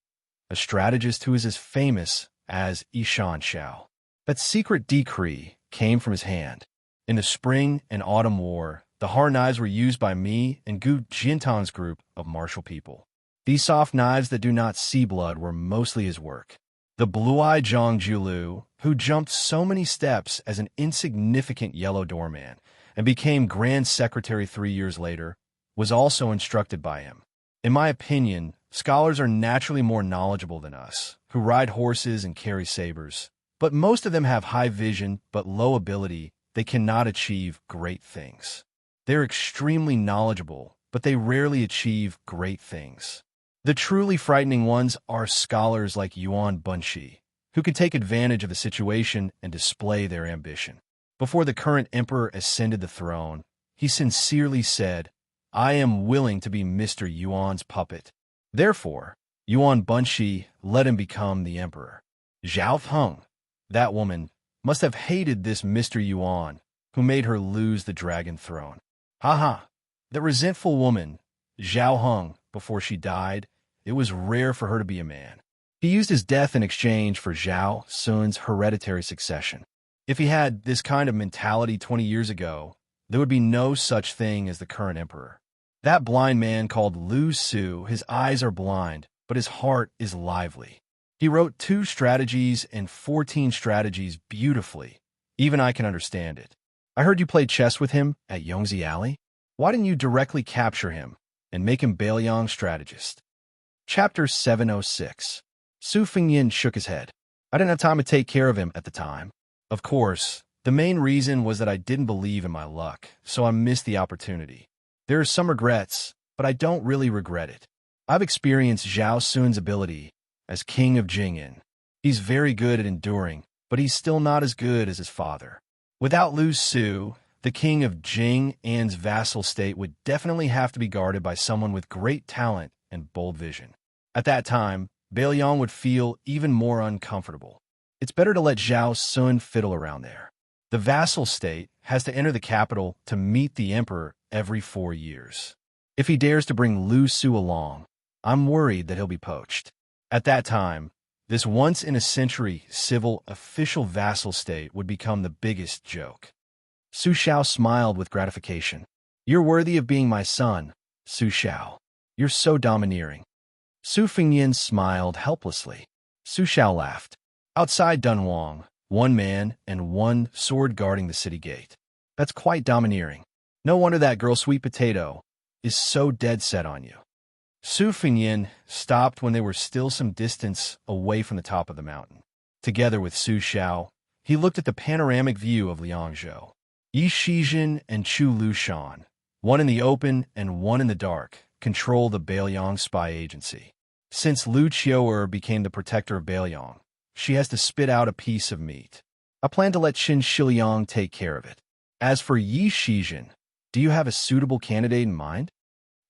a strategist who is as famous as Xianxia. That secret decree came from his hand. In the Spring and Autumn War, the hard knives were used by me and Gu Jintang's group of martial people. These soft knives that do not see blood were mostly his work. The blue-eyed Zhang Julu, who jumped so many steps as an insignificant yellow doorman and became Grand Secretary 3 years later, was also instructed by him. In my opinion, scholars are naturally more knowledgeable than us, who ride horses and carry sabers. But most of them have high vision but low ability. They cannot achieve great things. They're extremely knowledgeable, but they rarely achieve great things. The truly frightening ones are scholars like Yuan Bunshi, who can take advantage of the situation and display their ambition. Before the current emperor ascended the throne, he sincerely said, "I am willing to be Mr. Yuan's puppet." Therefore, Yuan Bunshi let him become the emperor. Zhao Feng, that woman, must have hated this Mr. Yuan, who made her lose the dragon throne. Ha! The resentful woman, Zhao Heng, before she died, it was rare for her to be a man. He used his death in exchange for Zhao Sun's hereditary succession. If he had this kind of mentality 20 years ago, there would be no such thing as the current emperor. That blind man called Lu Su, his eyes are blind, but his heart is lively. He wrote 2 strategies and 14 strategies beautifully. Even I can understand it. I heard you played chess with him at Yongzi Alley. Why didn't you directly capture him and make him Bailiang's strategist? Chapter 706. Su Fengyin shook his head. I didn't have time to take care of him at the time. Of course, the main reason was that I didn't believe in my luck, so I missed the opportunity. There are some regrets, but I don't really regret it. I've experienced Zhao Sun's ability as king of Jing'an. He's very good at enduring, but he's still not as good as his father. Without Lu Su, the king of Jing'an's vassal state would definitely have to be guarded by someone with great talent and bold vision. At that time, Bailiang would feel even more uncomfortable. It's better to let Zhao Sun fiddle around there. The vassal state has to enter the capital to meet the emperor every 4 years. If he dares to bring Lu Su along, I'm worried that he'll be poached. At that time, this once-in-a-century civil official vassal state would become the biggest joke. Su Xiao smiled with gratification. You're worthy of being my son, Su Xiao. You're so domineering. Su Fengyin smiled helplessly. Su Xiao laughed. Outside Dunhuang, 1 man and 1 sword guarding the city gate. That's quite domineering. No wonder that girl Sweet Potato is so dead set on you. Su Fengyin stopped when they were still some distance away from the top of the mountain. Together with Su Xiao, he looked at the panoramic view of Liangzhou. Yi Shizhen and Chu Lushan, one in the open and one in the dark, control the Bailiang spy agency. Since Lu Qiuer became the protector of Bailiang, she has to spit out a piece of meat. I plan to let Qin Shiliang take care of it. As for Yi Shizhen, do you have a suitable candidate in mind?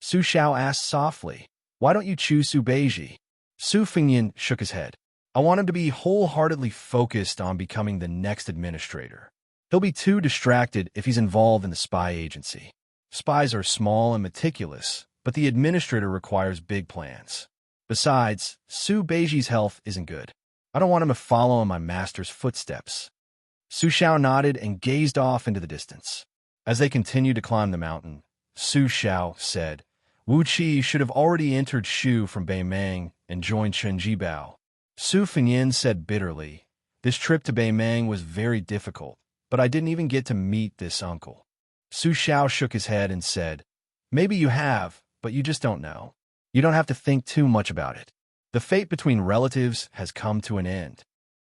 Su Xiao asked softly. Why don't you choose Su Beiji? Su Fengyan shook his head. I want him to be wholeheartedly focused on becoming the next administrator. He'll be too distracted if he's involved in the spy agency. Spies are small and meticulous, but the administrator requires big plans. Besides, Su Beiji's health isn't good. I don't want him to follow in my master's footsteps. Su Xiao nodded and gazed off into the distance. As they continued to climb the mountain, Su Xiao said, Wu Qi should have already entered Shu from Beimang and joined Chen Jibao. Su Fengyan said bitterly, this trip to Beimang was very difficult, but I didn't even get to meet this uncle. Su Xiao shook his head and said, maybe you have, but you just don't know. You don't have to think too much about it. The fate between relatives has come to an end.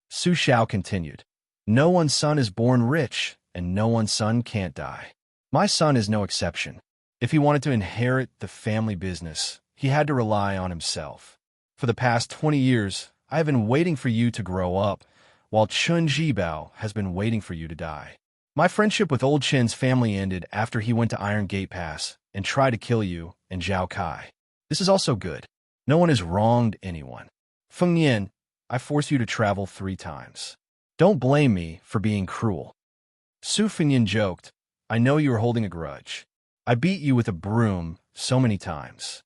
Su Xiao continued, no one's son is born rich, and no one's son can't die. My son is no exception. If he wanted to inherit the family business, he had to rely on himself. For the past 20 years, I have been waiting for you to grow up, while Chen Jibao has been waiting for you to die. My friendship with old Chen's family ended after he went to Iron Gate Pass and tried to kill you and Zhao Kai. This is also good. No one has wronged anyone. Feng Yin, I forced you to travel 3 times. Don't blame me for being cruel. Su Fengyan joked, I know you are holding a grudge. I beat you with a broom so many times.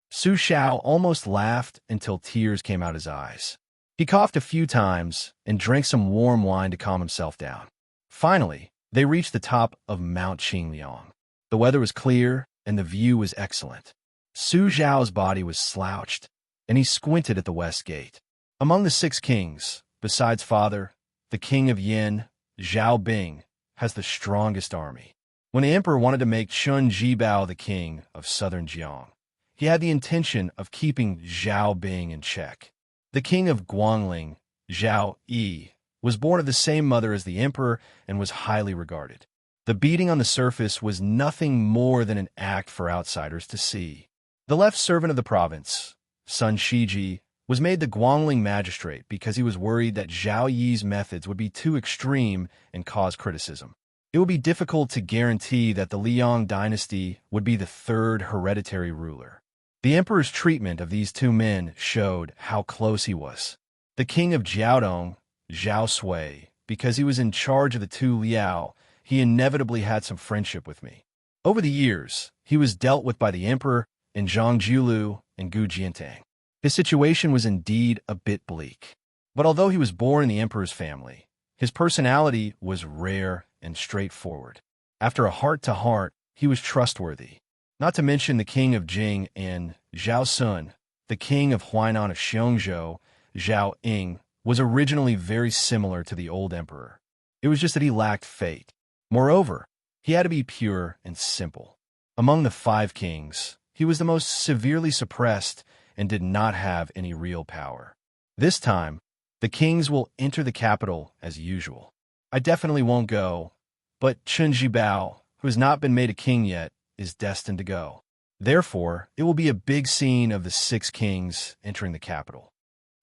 Su Xiao almost laughed until tears came out his eyes. He coughed a few times and drank some warm wine to calm himself down. Finally, they reached the top of Mount Qingliang. The weather was clear and the view was excellent. Su Xiao's body was slouched, and he squinted at the west gate. Among the 6 kings, besides father, the king of Yin, Zhao Bing, has the strongest army. When the emperor wanted to make Chen Jibao the king of southern Jiang, he had the intention of keeping Zhao Bing in check. The king of Guangling, Zhao Yi, was born of the same mother as the emperor and was highly regarded. The beating on the surface was nothing more than an act for outsiders to see. The left servant of the province, Sun Shiji, was made the Guangling magistrate because he was worried that Zhao Yi's methods would be too extreme and cause criticism. It would be difficult to guarantee that the Liang dynasty would be the 3rd hereditary ruler. The emperor's treatment of these 2 men showed how close he was. The king of Jiaodong, Zhao Sui, because he was in charge of the 2 Liao, he inevitably had some friendship with me. Over the years, he was dealt with by the emperor and Zhang Julu and Gu Jiantang. His situation was indeed a bit bleak. But although he was born in the emperor's family, his personality was rare and straightforward. After a heart-to-heart, he was trustworthy. Not to mention the king of Jing and Zhao Sun, the king of Huainan of Xiongzhou, Zhao Ying, was originally very similar to the old emperor. It was just that he lacked fate. Moreover, he had to be pure and simple. Among the 5 kings, he was the most severely suppressed and did not have any real power. This time, the kings will enter the capital as usual. I definitely won't go, but Chen Jibao, who has not been made a king yet, is destined to go. Therefore, it will be a big scene of the 6 kings entering the capital.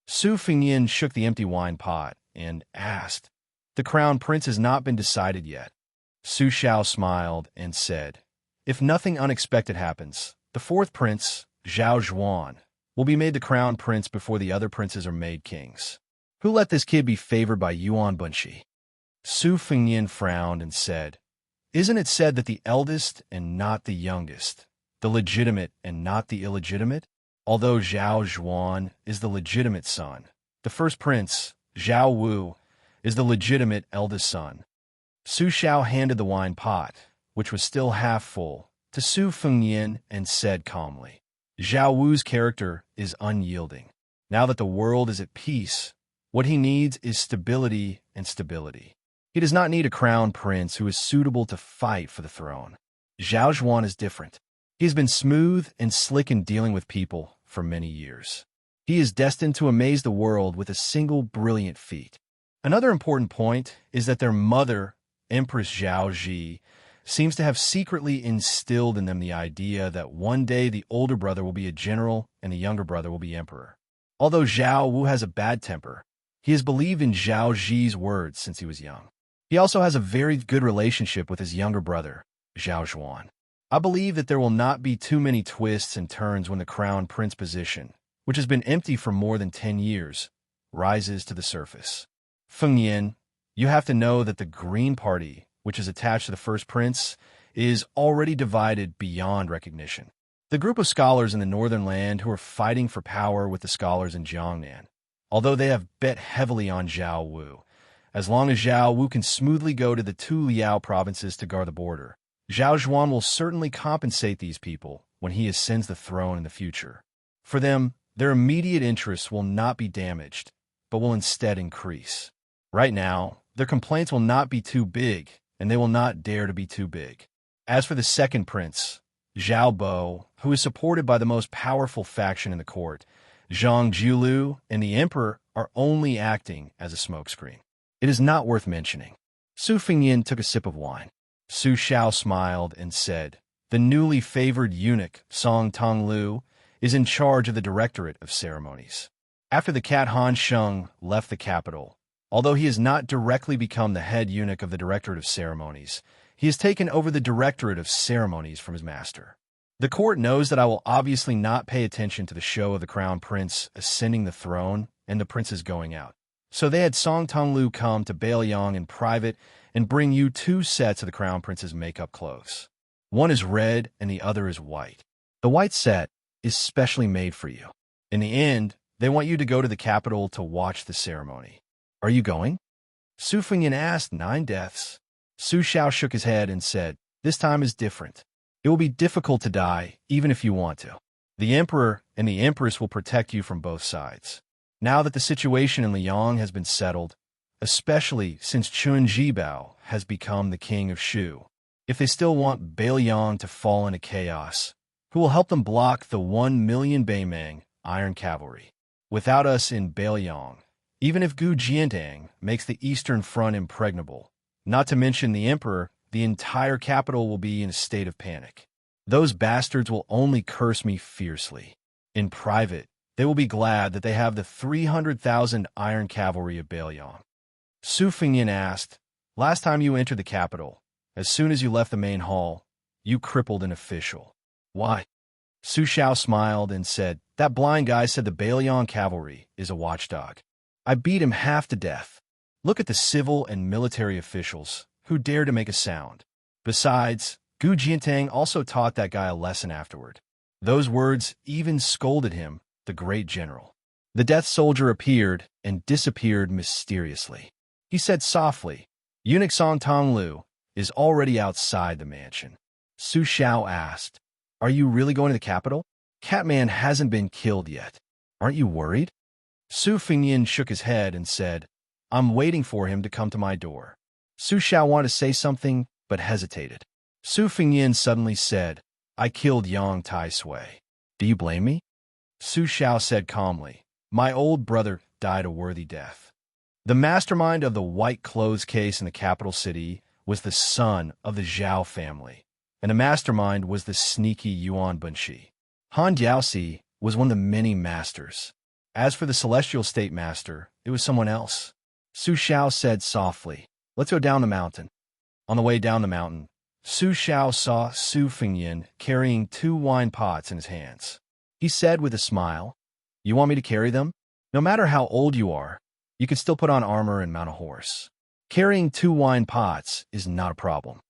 Su Fengyan shook the empty wine pot and asked, the crown prince has not been decided yet. Su Xiao smiled and said, if nothing unexpected happens, the 4th prince, Zhao Zhuan, will be made the crown prince before the other princes are made kings. Who let this kid be favored by Yuan Bunshi? Su Fengyan frowned and said, isn't it said that the eldest and not the youngest, the legitimate and not the illegitimate? Although Zhao Zhuan is the legitimate son, the first prince, Zhao Wu, is the legitimate eldest son. Su Xiao handed the wine pot, which was still half full, to Su Fengyan and said calmly, Zhao Wu's character is unyielding. Now that the world is at peace, what he needs is stability and stability. He does not need a crown prince who is suitable to fight for the throne. Zhao Zhuan is different. He has been smooth and slick in dealing with people for many years. He is destined to amaze the world with a single brilliant feat. Another important point is that their mother, Empress Zhao Ji, seems to have secretly instilled in them the idea that one day the older brother will be a general and the younger brother will be emperor. Although Zhao Wu has a bad temper, he has believed in Zhao Zi's words since he was young. He also has a very good relationship with his younger brother, Zhao Zhuan. I believe that there will not be too many twists and turns when the crown prince position, which has been empty for more than 10 years, rises to the surface. Feng Yin, you have to know that the Green Party, which is attached to the first prince, is already divided beyond recognition. The group of scholars in the northern land who are fighting for power with the scholars in Jiangnan, although they have bet heavily on Zhao Wu. As long as Zhao Wu can smoothly go to the two Liao provinces to guard the border, Zhao Zhuan will certainly compensate these people when he ascends the throne in the future. For them, their immediate interests will not be damaged, but will instead increase. Right now, their complaints will not be too big, and they will not dare to be too big. As for the second prince, Zhao Bo, who is supported by the most powerful faction in the court, Zhang Jiulu and the emperor are only acting as a smokescreen. It is not worth mentioning. Su Fengyin took a sip of wine. Su Xiao smiled and said, "The newly favored eunuch, Song Tonglu, is in charge of the Directorate of Ceremonies." After the cat Han Sheng left the capital, although he has not directly become the head eunuch of the Directorate of Ceremonies, he has taken over the Directorate of Ceremonies from his master. The court knows that I will obviously not pay attention to the show of the crown prince ascending the throne and the princes going out. So they had Song Tonglu come to Bailiang in private and bring you 2 sets of the crown prince's makeup clothes. One is red and the other is white. The white set is specially made for you. In the end, they want you to go to the capital to watch the ceremony. Are you going? Su Fengyin asked 9 deaths. Su Xiao shook his head and said, "This time is different. It will be difficult to die, even if you want to. The emperor and the empress will protect you from both sides. Now that the situation in Liang has been settled, especially since Chun Jibao has become the king of Shu, if they still want Bailiang to fall into chaos, who will help them block the 1 million Beimeng iron cavalry? Without us in Bailiang, even if Gu Jiantang makes the eastern front impregnable, not to mention the emperor, the entire capital will be in a state of panic. Those bastards will only curse me fiercely. In private, they will be glad that they have the 300,000 iron cavalry of Bailiang." Su Fengyin asked, "Last time you entered the capital, as soon as you left the main hall, you crippled an official. Why?" Su Xiao smiled and said, "That blind guy said the Bailiang cavalry is a watchdog. I beat him half to death. Look at the civil and military officials who dare to make a sound. Besides, Gu Jiantang also taught that guy a lesson afterward. Those words even scolded him, the great general." The death soldier appeared and disappeared mysteriously. He said softly, "Eunuch Song Tonglu is already outside the mansion." Su Xiao asked, "Are you really going to the capital? Catman hasn't been killed yet. Aren't you worried?" Su Fengyin shook his head and said, "I'm waiting for him to come to my door." Su Xiao wanted to say something, but hesitated. Su Fengyin suddenly said, "I killed Yang Tai Sui. Do you blame me?" Su Xiao said calmly, "My old brother died a worthy death." The mastermind of the white clothes case in the capital city was the son of the Zhao family, and the mastermind was the sneaky Yuan Bunshi. Han Diaoxi was one of the many masters. As for the celestial state master, it was someone else. Su Xiao said softly, "Let's go down the mountain." On the way down the mountain, Su Xiao saw Su Fengyin carrying 2 wine pots in his hands. He said with a smile, "You want me to carry them? No matter how old you are, you can still put on armor and mount a horse. Carrying 2 wine pots is not a problem."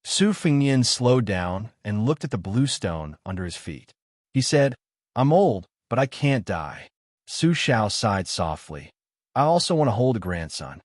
Su Fengyin slowed down and looked at the blue stone under his feet. He said, "I'm old, but I can't die." Su Xiao sighed softly. "I also want to hold a grandson."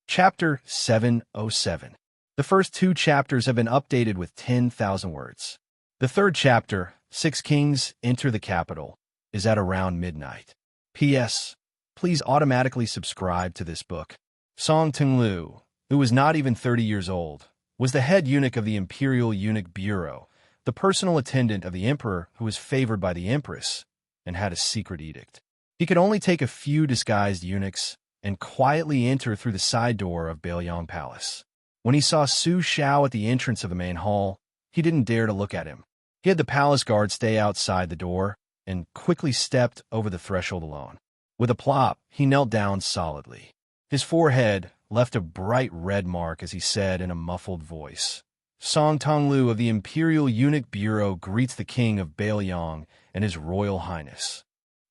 Chapter 707. The first 2 chapters have been updated with 10,000 words. The third chapter, 6 Kings Enter the Capital, is at around midnight. P.S. Please automatically subscribe to this book. Song Tonglu, who was not even 30 years old, was the head eunuch of the Imperial Eunuch Bureau, the personal attendant of the emperor who was favored by the empress and had a secret edict. He could only take a few disguised eunuchs and quietly enter through the side door of Bailiang Palace. When he saw Su Xiao at the entrance of the main hall, he didn't dare to look at him. He had the palace guard stay outside the door and quickly stepped over the threshold alone. With a plop, he knelt down solidly. His forehead left a bright red mark as he said in a muffled voice, "Song Tonglu of the Imperial Eunuch Bureau greets the King of Bailiang and His Royal Highness."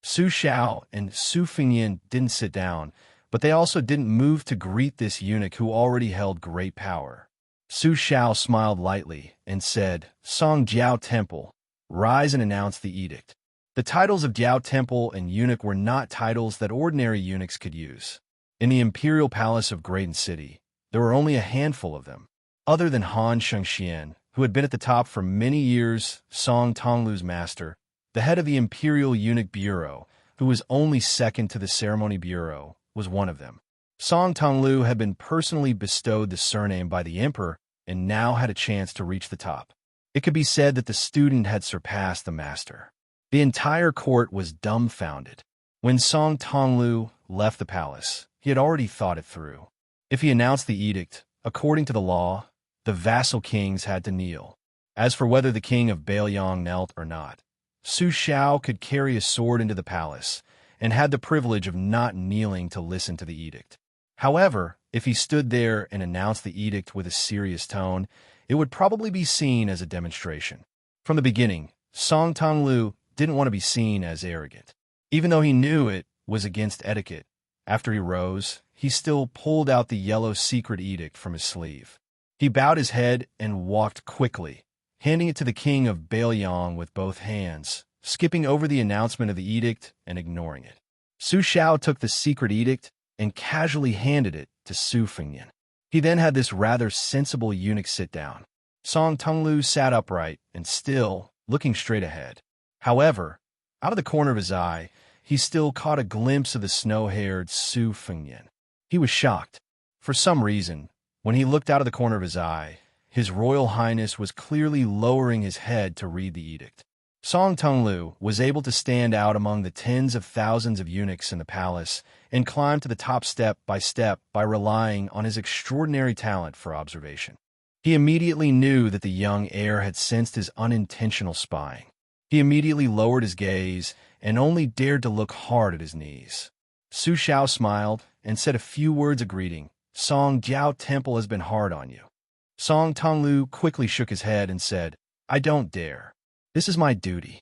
Su Xiao and Su Fengyan didn't sit down, but they also didn't move to greet this eunuch who already held great power. Su Xiao smiled lightly and said, "Song Jiao Temple, rise and announce the edict." The titles of Jiao Temple and eunuch were not titles that ordinary eunuchs could use. In the imperial palace of Graydon City, there were only a handful of them. Other than Han Xianxia, who had been at the top for many years, Song Tonglu's master, the head of the Imperial Eunuch Bureau, who was only second to the Ceremony Bureau, was one of them. Song Tonglu had been personally bestowed the surname by the emperor and now had a chance to reach the top. It could be said that the student had surpassed the master. The entire court was dumbfounded. When Song Tonglu left the palace, he had already thought it through. If he announced the edict, according to the law, the vassal kings had to kneel. As for whether the king of Bailiang knelt or not, Su Xiao could carry a sword into the palace and had the privilege of not kneeling to listen to the edict. However, if he stood there and announced the edict with a serious tone, it would probably be seen as a demonstration. From the beginning, Song Tonglu didn't want to be seen as arrogant. Even though he knew it was against etiquette, after he rose, he still pulled out the yellow secret edict from his sleeve. He bowed his head and walked quickly, handing it to the king of Bailiang with both hands, skipping over the announcement of the edict and ignoring it. Su Xiao took the secret edict and casually handed it to Su Fengyan. He then had this rather sensible eunuch sit down. Song Tonglu sat upright and still, looking straight ahead. However, out of the corner of his eye, he still caught a glimpse of the snow-haired Su Fengyan. He was shocked. For some reason, when he looked out of the corner of his eye, His Royal Highness was clearly lowering his head to read the edict. Song Tonglu was able to stand out among the tens of thousands of eunuchs in the palace and climb to the top step by relying on his extraordinary talent for observation. He immediately knew that the young heir had sensed his unintentional spying. He immediately lowered his gaze and only dared to look hard at his knees. Su Xiao smiled and said a few words of greeting. "Song Jiao Temple has been hard on you." Song Tonglu quickly shook his head and said, "I don't dare. This is my duty."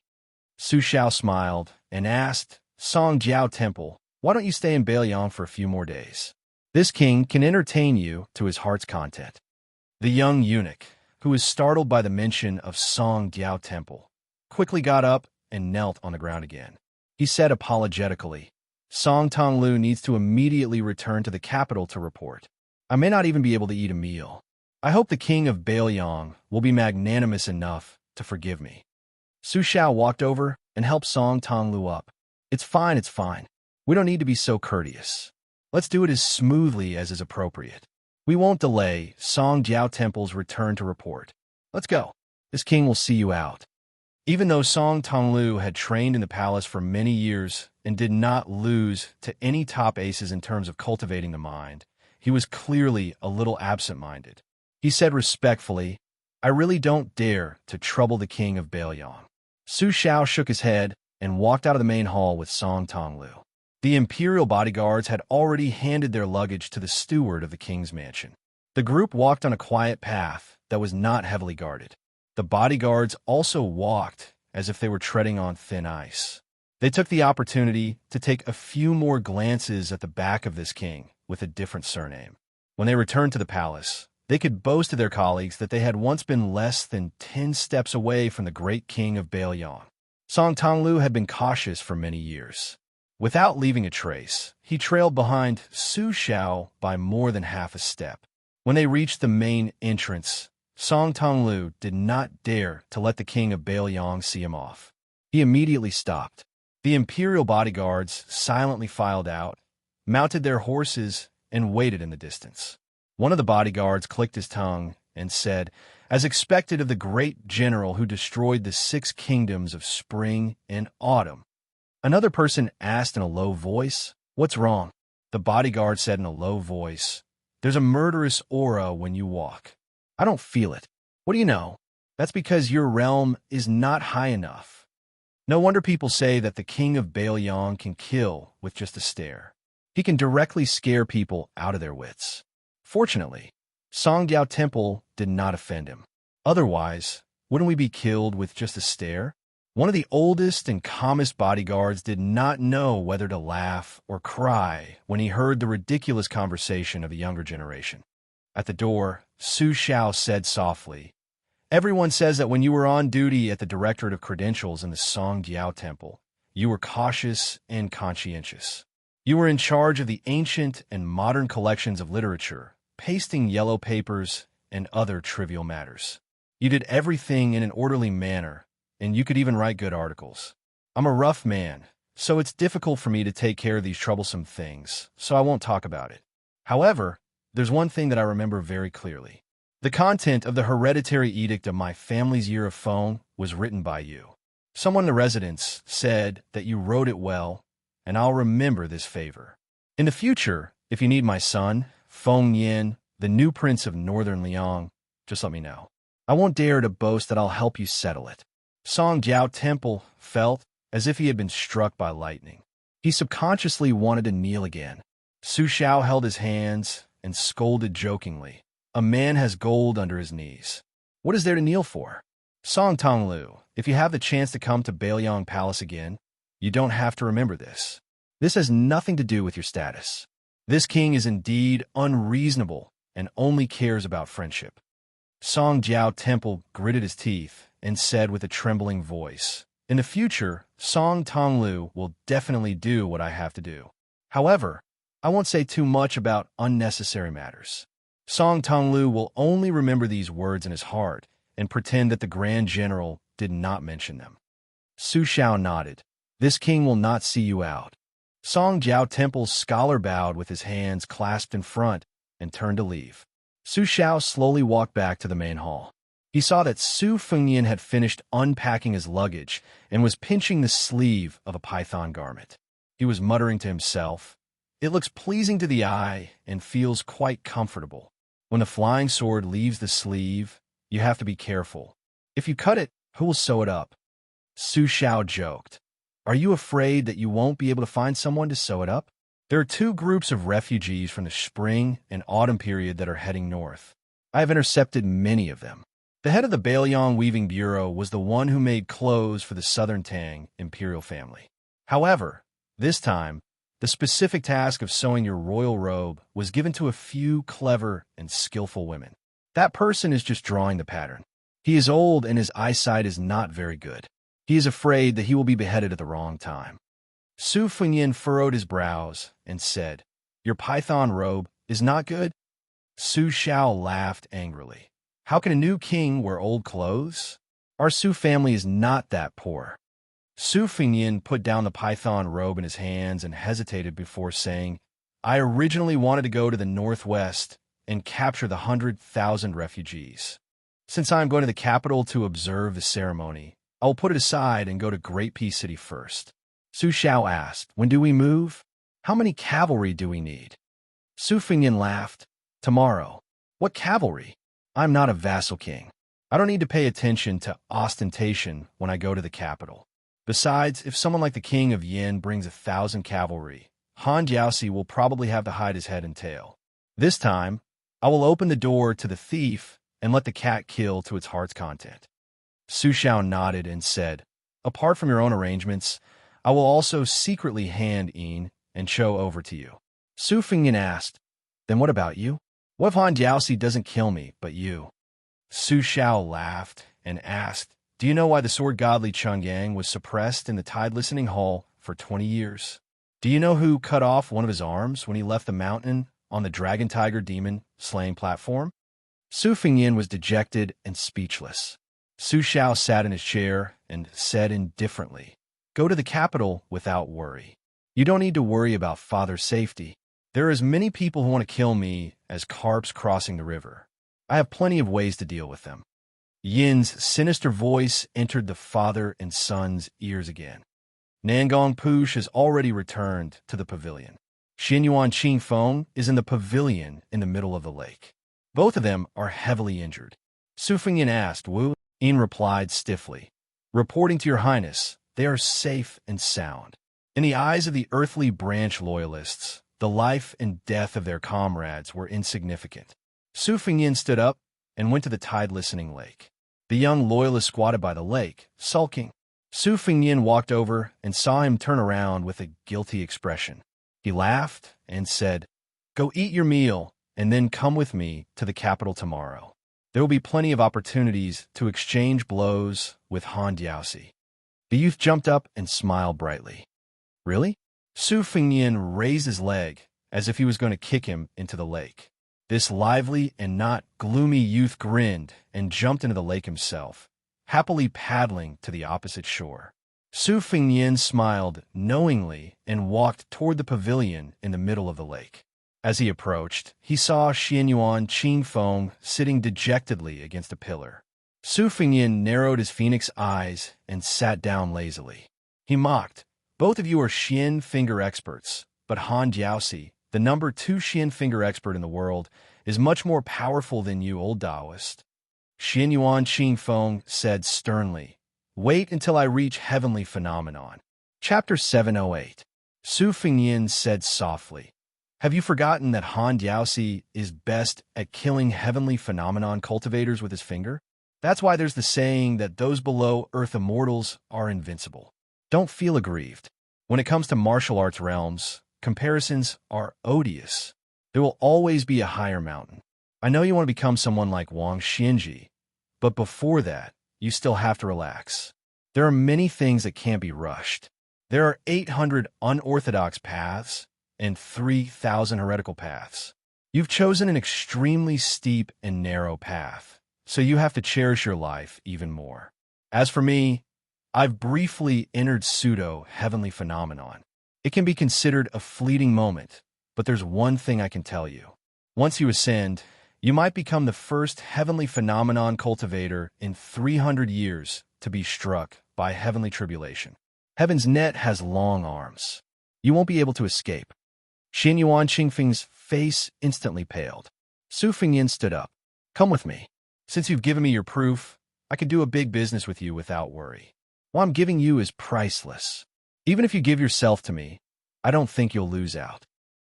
Su Xiao smiled and asked, "Song Jiao Temple, why don't you stay in Bailiang for a few more days? This king can entertain you to his heart's content." The young eunuch, who was startled by the mention of Song Jiao Temple, quickly got up and knelt on the ground again. He said apologetically, "Song Tonglu needs to immediately return to the capital to report. I may not even be able to eat a meal. I hope the king of Bailiang will be magnanimous enough to forgive me." Su Xiao walked over and helped Song Tonglu up. It's fine. We don't need to be so courteous. Let's do it as smoothly as is appropriate. We won't delay Song Jiao Temple's return to report. Let's go. This king will see you out." Even though Song Tonglu had trained in the palace for many years and did not lose to any top aces in terms of cultivating the mind, he was clearly a little absent-minded. He said respectfully, "I really don't dare to trouble the king of Bailiang." Su Xiao shook his head and walked out of the main hall with Song Tonglu. The imperial bodyguards had already handed their luggage to the steward of the king's mansion. The group walked on a quiet path that was not heavily guarded. The bodyguards also walked as if they were treading on thin ice. They took the opportunity to take a few more glances at the back of this king with a different surname. When they returned to the palace, they could boast to their colleagues that they had once been less than 10 steps away from the great king of Bailiang. Song Tonglu had been cautious for many years. Without leaving a trace, he trailed behind Su Xiao by more than half a step. When they reached the main entrance, Song Tonglu did not dare to let the king of Bailiang see him off. He immediately stopped. The imperial bodyguards silently filed out, mounted their horses, and waited in the distance. One of the bodyguards clicked his tongue and said, as expected of the great general who destroyed the 6 kingdoms of spring and autumn. Another person asked in a low voice, "What's wrong?" The bodyguard said in a low voice, There's a murderous aura when you walk. I don't feel it. What do you know? That's because your realm is not high enough. No wonder people say that the king of Baoyang can kill with just a stare. He can directly scare people out of their wits. Fortunately, Songdiao Temple did not offend him. Otherwise, wouldn't we be killed with just a stare? One of the oldest and calmest bodyguards did not know whether to laugh or cry when he heard the ridiculous conversation of the younger generation. At the door, Su Xiao said softly, "Everyone says that when you were on duty at the Directorate of Credentials in the Songdiao Temple, you were cautious and conscientious. You were in charge of the ancient and modern collections of literature, pasting yellow papers and other trivial matters. You did everything in an orderly manner, and you could even write good articles. I'm a rough man, so it's difficult for me to take care of these troublesome things, so I won't talk about it. However, there's one thing that I remember very clearly. The content of the hereditary edict of my family's year of Feng was written by you. Someone in the residence said that you wrote it well, and I'll remember this favor. In the future, if you need my son, Feng Yin, the new prince of Northern Liang, just let me know. I won't dare to boast that I'll help you settle it." Songdiao Temple felt as if he had been struck by lightning. He subconsciously wanted to kneel again. Su Xiao held his hands and scolded jokingly. "A man has gold under his knees. What is there to kneel for? Song Tonglu, if you have the chance to come to Baoyang Palace again, you don't have to remember this. This has nothing to do with your status. This king is indeed unreasonable and only cares about friendship." Songdiao Temple gritted his teeth and said with a trembling voice, "In the future, Song Tonglu will definitely do what I have to do. However, I won't say too much about unnecessary matters. Song Tonglu will only remember these words in his heart and pretend that the Grand General did not mention them." Su Xiao nodded. "This king will not see you out." Songdiao Temple's scholar bowed with his hands clasped in front and turned to leave. Su Xiao slowly walked back to the main hall. He saw that Su Fengyan had finished unpacking his luggage and was pinching the sleeve of a python garment. He was muttering to himself, "It looks pleasing to the eye and feels quite comfortable. When the flying sword leaves the sleeve, you have to be careful. If you cut it, who will sew it up?" Su Xiao joked, "Are you afraid that you won't be able to find someone to sew it up? There are two groups of refugees from the spring and autumn period that are heading north. I have intercepted many of them. The head of the Baoyang Weaving Bureau was the one who made clothes for the Southern Tang imperial family. However, this time, the specific task of sewing your royal robe was given to a few clever and skillful women. That person is just drawing the pattern. He is old and his eyesight is not very good. He is afraid that he will be beheaded at the wrong time." Su Fengyan furrowed his brows and said, "Your python robe is not good?" Su Xiao laughed angrily. "How can a new king wear old clothes? Our Su family is not that poor." Su Fengyan put down the python robe in his hands and hesitated before saying, "I originally wanted to go to the northwest and capture the 100,000 refugees. Since I am going to the capital to observe the ceremony, I will put it aside and go to Great Peace City first." Su Xiao asked, "When do we move? How many cavalry do we need?" Su Fengyan laughed. "Tomorrow." "What cavalry? I'm not a vassal king. I don't need to pay attention to ostentation when I go to the capital. Besides, if someone like the king of Yin brings 1,000 cavalry, Han Jiaoxi will probably have to hide his head and tail. This time, I will open the door to the thief and let the cat kill to its heart's content." Su Xiao nodded and said, "Apart from your own arrangements, I will also secretly hand Yin and Cho over to you." Su Fengyan asked, "Then what about you? What if Han Jiaoxi doesn't kill me, but you?" Su Xiao laughed and asked, "Do you know why the sword god Li Chungyang was suppressed in the Tide Listening Hall for 20 years? Do you know who cut off one of his arms when he left the mountain on the Dragon Tiger Demon slaying platform?" Su Fengyan was dejected and speechless. Su Xiao sat in his chair and said indifferently, "Go to the capital without worry. You don't need to worry about father's safety. There are as many people who want to kill me as carps crossing the river. I have plenty of ways to deal with them." Yin's sinister voice entered the father and son's ears again. "Nangong Push has already returned to the pavilion. Xianyuan Qingfeng is in the pavilion in the middle of the lake. Both of them are heavily injured. Su Fengyan asked. Wu Yin replied stiffly, "Reporting to your highness, they are safe and sound." In the eyes of the earthly branch loyalists, the life and death of their comrades were insignificant. Su Fengyan stood up and went to the tide-listening lake. The young loyalist squatted by the lake, sulking. Su Fengyan walked over and saw him turn around with a guilty expression. He laughed and said, "Go eat your meal and then come with me to the capital tomorrow. There will be plenty of opportunities to exchange blows with Han Diaoxi." The youth jumped up and smiled brightly. "Really?" Su Fengyan raised his leg as if he was going to kick him into the lake. This lively and not gloomy youth grinned and jumped into the lake himself, happily paddling to the opposite shore. Su Fengyan smiled knowingly and walked toward the pavilion in the middle of the lake. As he approached, he saw Xianyuan Qingfeng sitting dejectedly against a pillar. Su Fengyan narrowed his phoenix eyes and sat down lazily. He mocked, "Both of you are Xian finger experts, but Han Diaoxi, the number 2 Xian finger expert in the world, is much more powerful than you, old Taoist." Xianyuan Qingfeng said sternly, "Wait until I reach Heavenly Phenomenon." Chapter 708. Su Fengyan said softly, "Have you forgotten that Han Diaoxi is best at killing Heavenly Phenomenon cultivators with his finger? That's why there's the saying that those below Earth immortals are invincible. Don't feel aggrieved. When it comes to martial arts realms, comparisons are odious. There will always be a higher mountain. I know you want to become someone like Wang Xinji, but before that, you still have to relax. There are many things that can't be rushed. There are 800 unorthodox paths and 3,000 heretical paths. You've chosen an extremely steep and narrow path, so you have to cherish your life even more. As for me, I've briefly entered pseudo-heavenly phenomenon. It can be considered a fleeting moment, but there's one thing I can tell you. Once you ascend, you might become the first heavenly phenomenon cultivator in 300 years to be struck by heavenly tribulation. Heaven's net has long arms. You won't be able to escape." Xianyuan Qingfeng's face instantly paled. Su Fengyan stood up. "Come with me. Since you've given me your proof, I can do a big business with you without worry. What I'm giving you is priceless. Even if you give yourself to me, I don't think you'll lose out."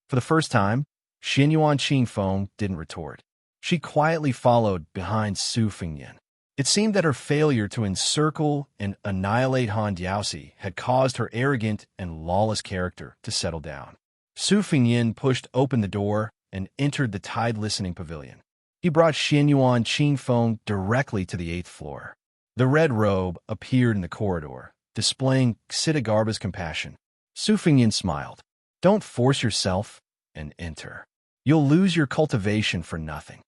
For the first time, Xianyuan Qingfeng didn't retort. She quietly followed behind Su Fengyan. It seemed that her failure to encircle and annihilate Han Diaoxi had caused her arrogant and lawless character to settle down. Su Fengyan pushed open the door and entered the tide-listening pavilion. He brought Xianyuan Qingfeng directly to the 8th floor. The red robe appeared in the corridor, displaying Xidagarba's compassion. Su Fengyan smiled. "Don't force yourself and enter. You'll lose your cultivation for nothing."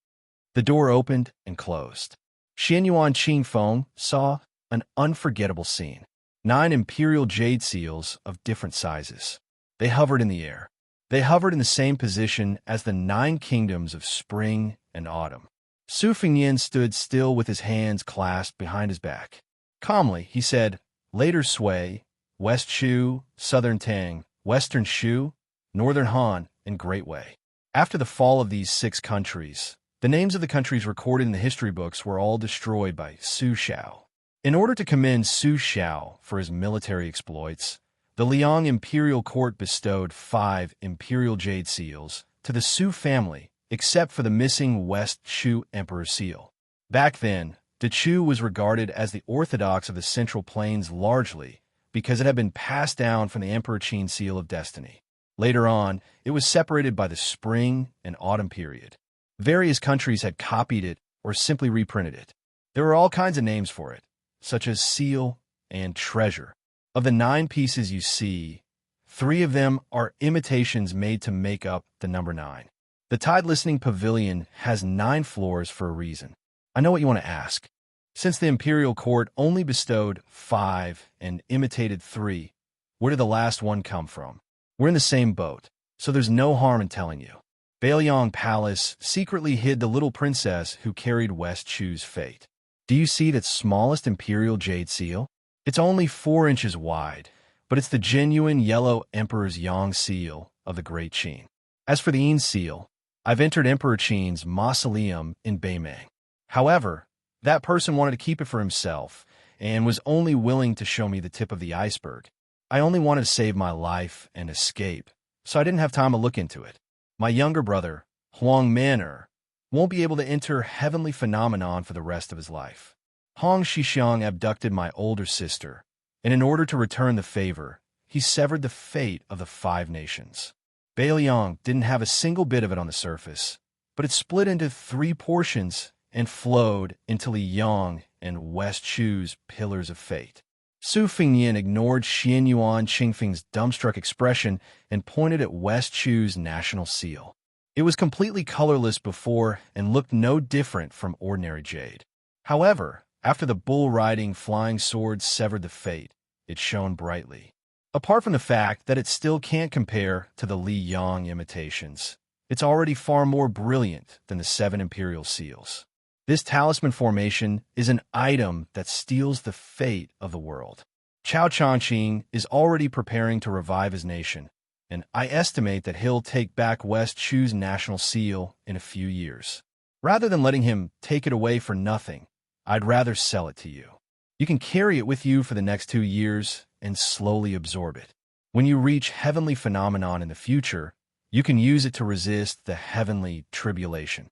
The door opened and closed. Xianyuan Qingfeng saw an unforgettable scene. 9 imperial jade seals of different sizes. They hovered in the air. They hovered in the same position as the 9 kingdoms of spring and autumn. Su Fengyan stood still with his hands clasped behind his back. Calmly, he said, "Later Sui, West Shu, Southern Tang, Western Shu, Northern Han, and Great Wei." After the fall of these 6 countries, the names of the countries recorded in the history books were all destroyed by Su Xiao. In order to commend Su Xiao for his military exploits, the Liang imperial court bestowed 5 imperial jade seals to the Su family, except for the missing West Shu emperor seal. Back then, the Chu was regarded as the orthodox of the Central Plains largely because it had been passed down from the Emperor Qin seal of destiny. Later on, it was separated by the spring and autumn period. Various countries had copied it or simply reprinted it. There were all kinds of names for it, such as seal and treasure. Of the 9 pieces you see, 3 of them are imitations made to make up the number 9. The tide-listening pavilion has 9 floors for a reason. I know what you want to ask. Since the imperial court only bestowed 5 and imitated 3, where did the last one come from? We're in the same boat, so there's no harm in telling you. Bailiang Palace secretly hid the little princess who carried West Chu's fate. Do you see that smallest imperial jade seal? It's only 4 inches wide, but it's the genuine yellow emperor's yang seal of the Great Qin. As for the Yin seal, I've entered Emperor Qin's mausoleum in Beimeng. However, that person wanted to keep it for himself and was only willing to show me the tip of the iceberg. I only wanted to save my life and escape, so I didn't have time to look into it. My younger brother, Huang Man'er, won't be able to enter heavenly phenomenon for the rest of his life. Hong Shixiang abducted my older sister, and in order to return the favor, he severed the fate of the 5 nations. Beiliang didn't have a single bit of it on the surface, but it split into 3 portions and flowed into Liyang and West Chu's pillars of fate. Su Fengyan ignored Xianyuan Qingfeng's dumbstruck expression and pointed at West Chu's national seal. It was completely colorless before and looked no different from ordinary jade. However, after the bull-riding flying sword severed the fate, it shone brightly. Apart from the fact that it still can't compare to the Li Yang imitations, it's already far more brilliant than the 7 imperial seals. This talisman formation is an item that steals the fate of the world. Chao Changqing is already preparing to revive his nation, and I estimate that he'll take back West Chu's national seal in a few years. Rather than letting him take it away for nothing, I'd rather sell it to you. You can carry it with you for the next 2 years and slowly absorb it. When you reach heavenly phenomenon in the future, you can use it to resist the heavenly tribulation.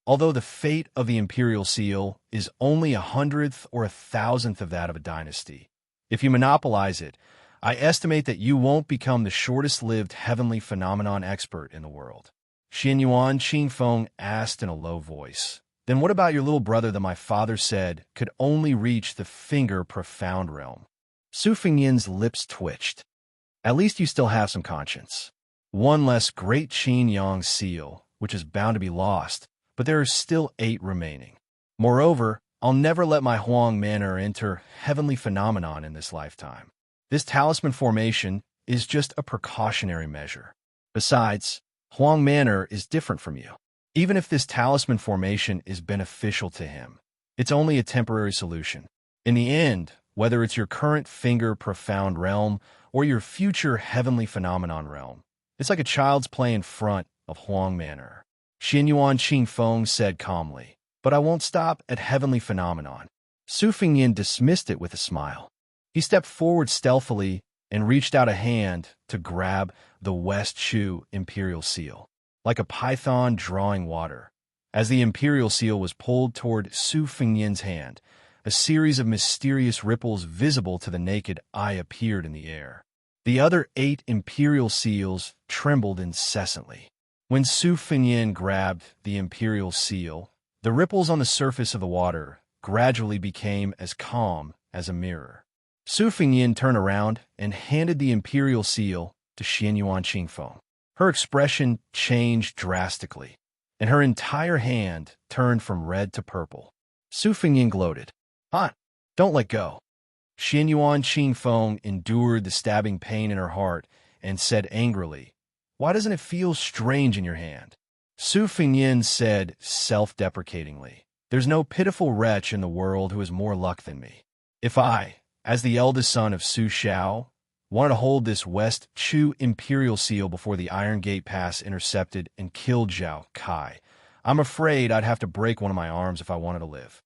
Although the fate of the imperial seal is only 100th or 1,000th of that of a dynasty, if you monopolize it, I estimate that you won't become the shortest-lived heavenly phenomenon expert in the world. Xianyuan Qingfeng asked in a low voice. Then what about your little brother that my father said could only reach the finger profound realm? Su Fengyan's lips twitched. At least you still have some conscience. 1 less Great Qin Yang seal, which is bound to be lost, but there are still 8 remaining. Moreover, I'll never let my Huang Man'er enter heavenly phenomenon in this lifetime. This talisman formation is just a precautionary measure. Besides, Huang Man'er is different from you. Even if this talisman formation is beneficial to him, it's only a temporary solution. In the end, whether it's your current finger profound realm or your future heavenly phenomenon realm, it's like a child's play in front of Huang Man'er. Xianyuan Qingfeng said calmly, but I won't stop at heavenly phenomenon. Su Fengyan dismissed it with a smile. He stepped forward stealthily and reached out a hand to grab the West Chu imperial seal, like a python drawing water. As the imperial seal was pulled toward Su Fengyan's hand, a series of mysterious ripples visible to the naked eye appeared in the air. The other 8 imperial seals trembled incessantly. When Su Fengyan grabbed the imperial seal, the ripples on the surface of the water gradually became as calm as a mirror. Su Fengyan turned around and handed the imperial seal to Xianyuan Qingfeng. Her expression changed drastically, and her entire hand turned from red to purple. Su Fengyan gloated. "Hot, don't let go." Xianyuan Qingfeng endured the stabbing pain in her heart and said angrily, "Why doesn't it feel strange in your hand?" Su Fengyan said self-deprecatingly, "There's no pitiful wretch in the world who has more luck than me. If I, as the eldest son of Su Xiao, wanted to hold this West Chu imperial seal before the Iron Gate Pass intercepted and killed Zhao Kai, I'm afraid I'd have to break one of my arms if I wanted to live."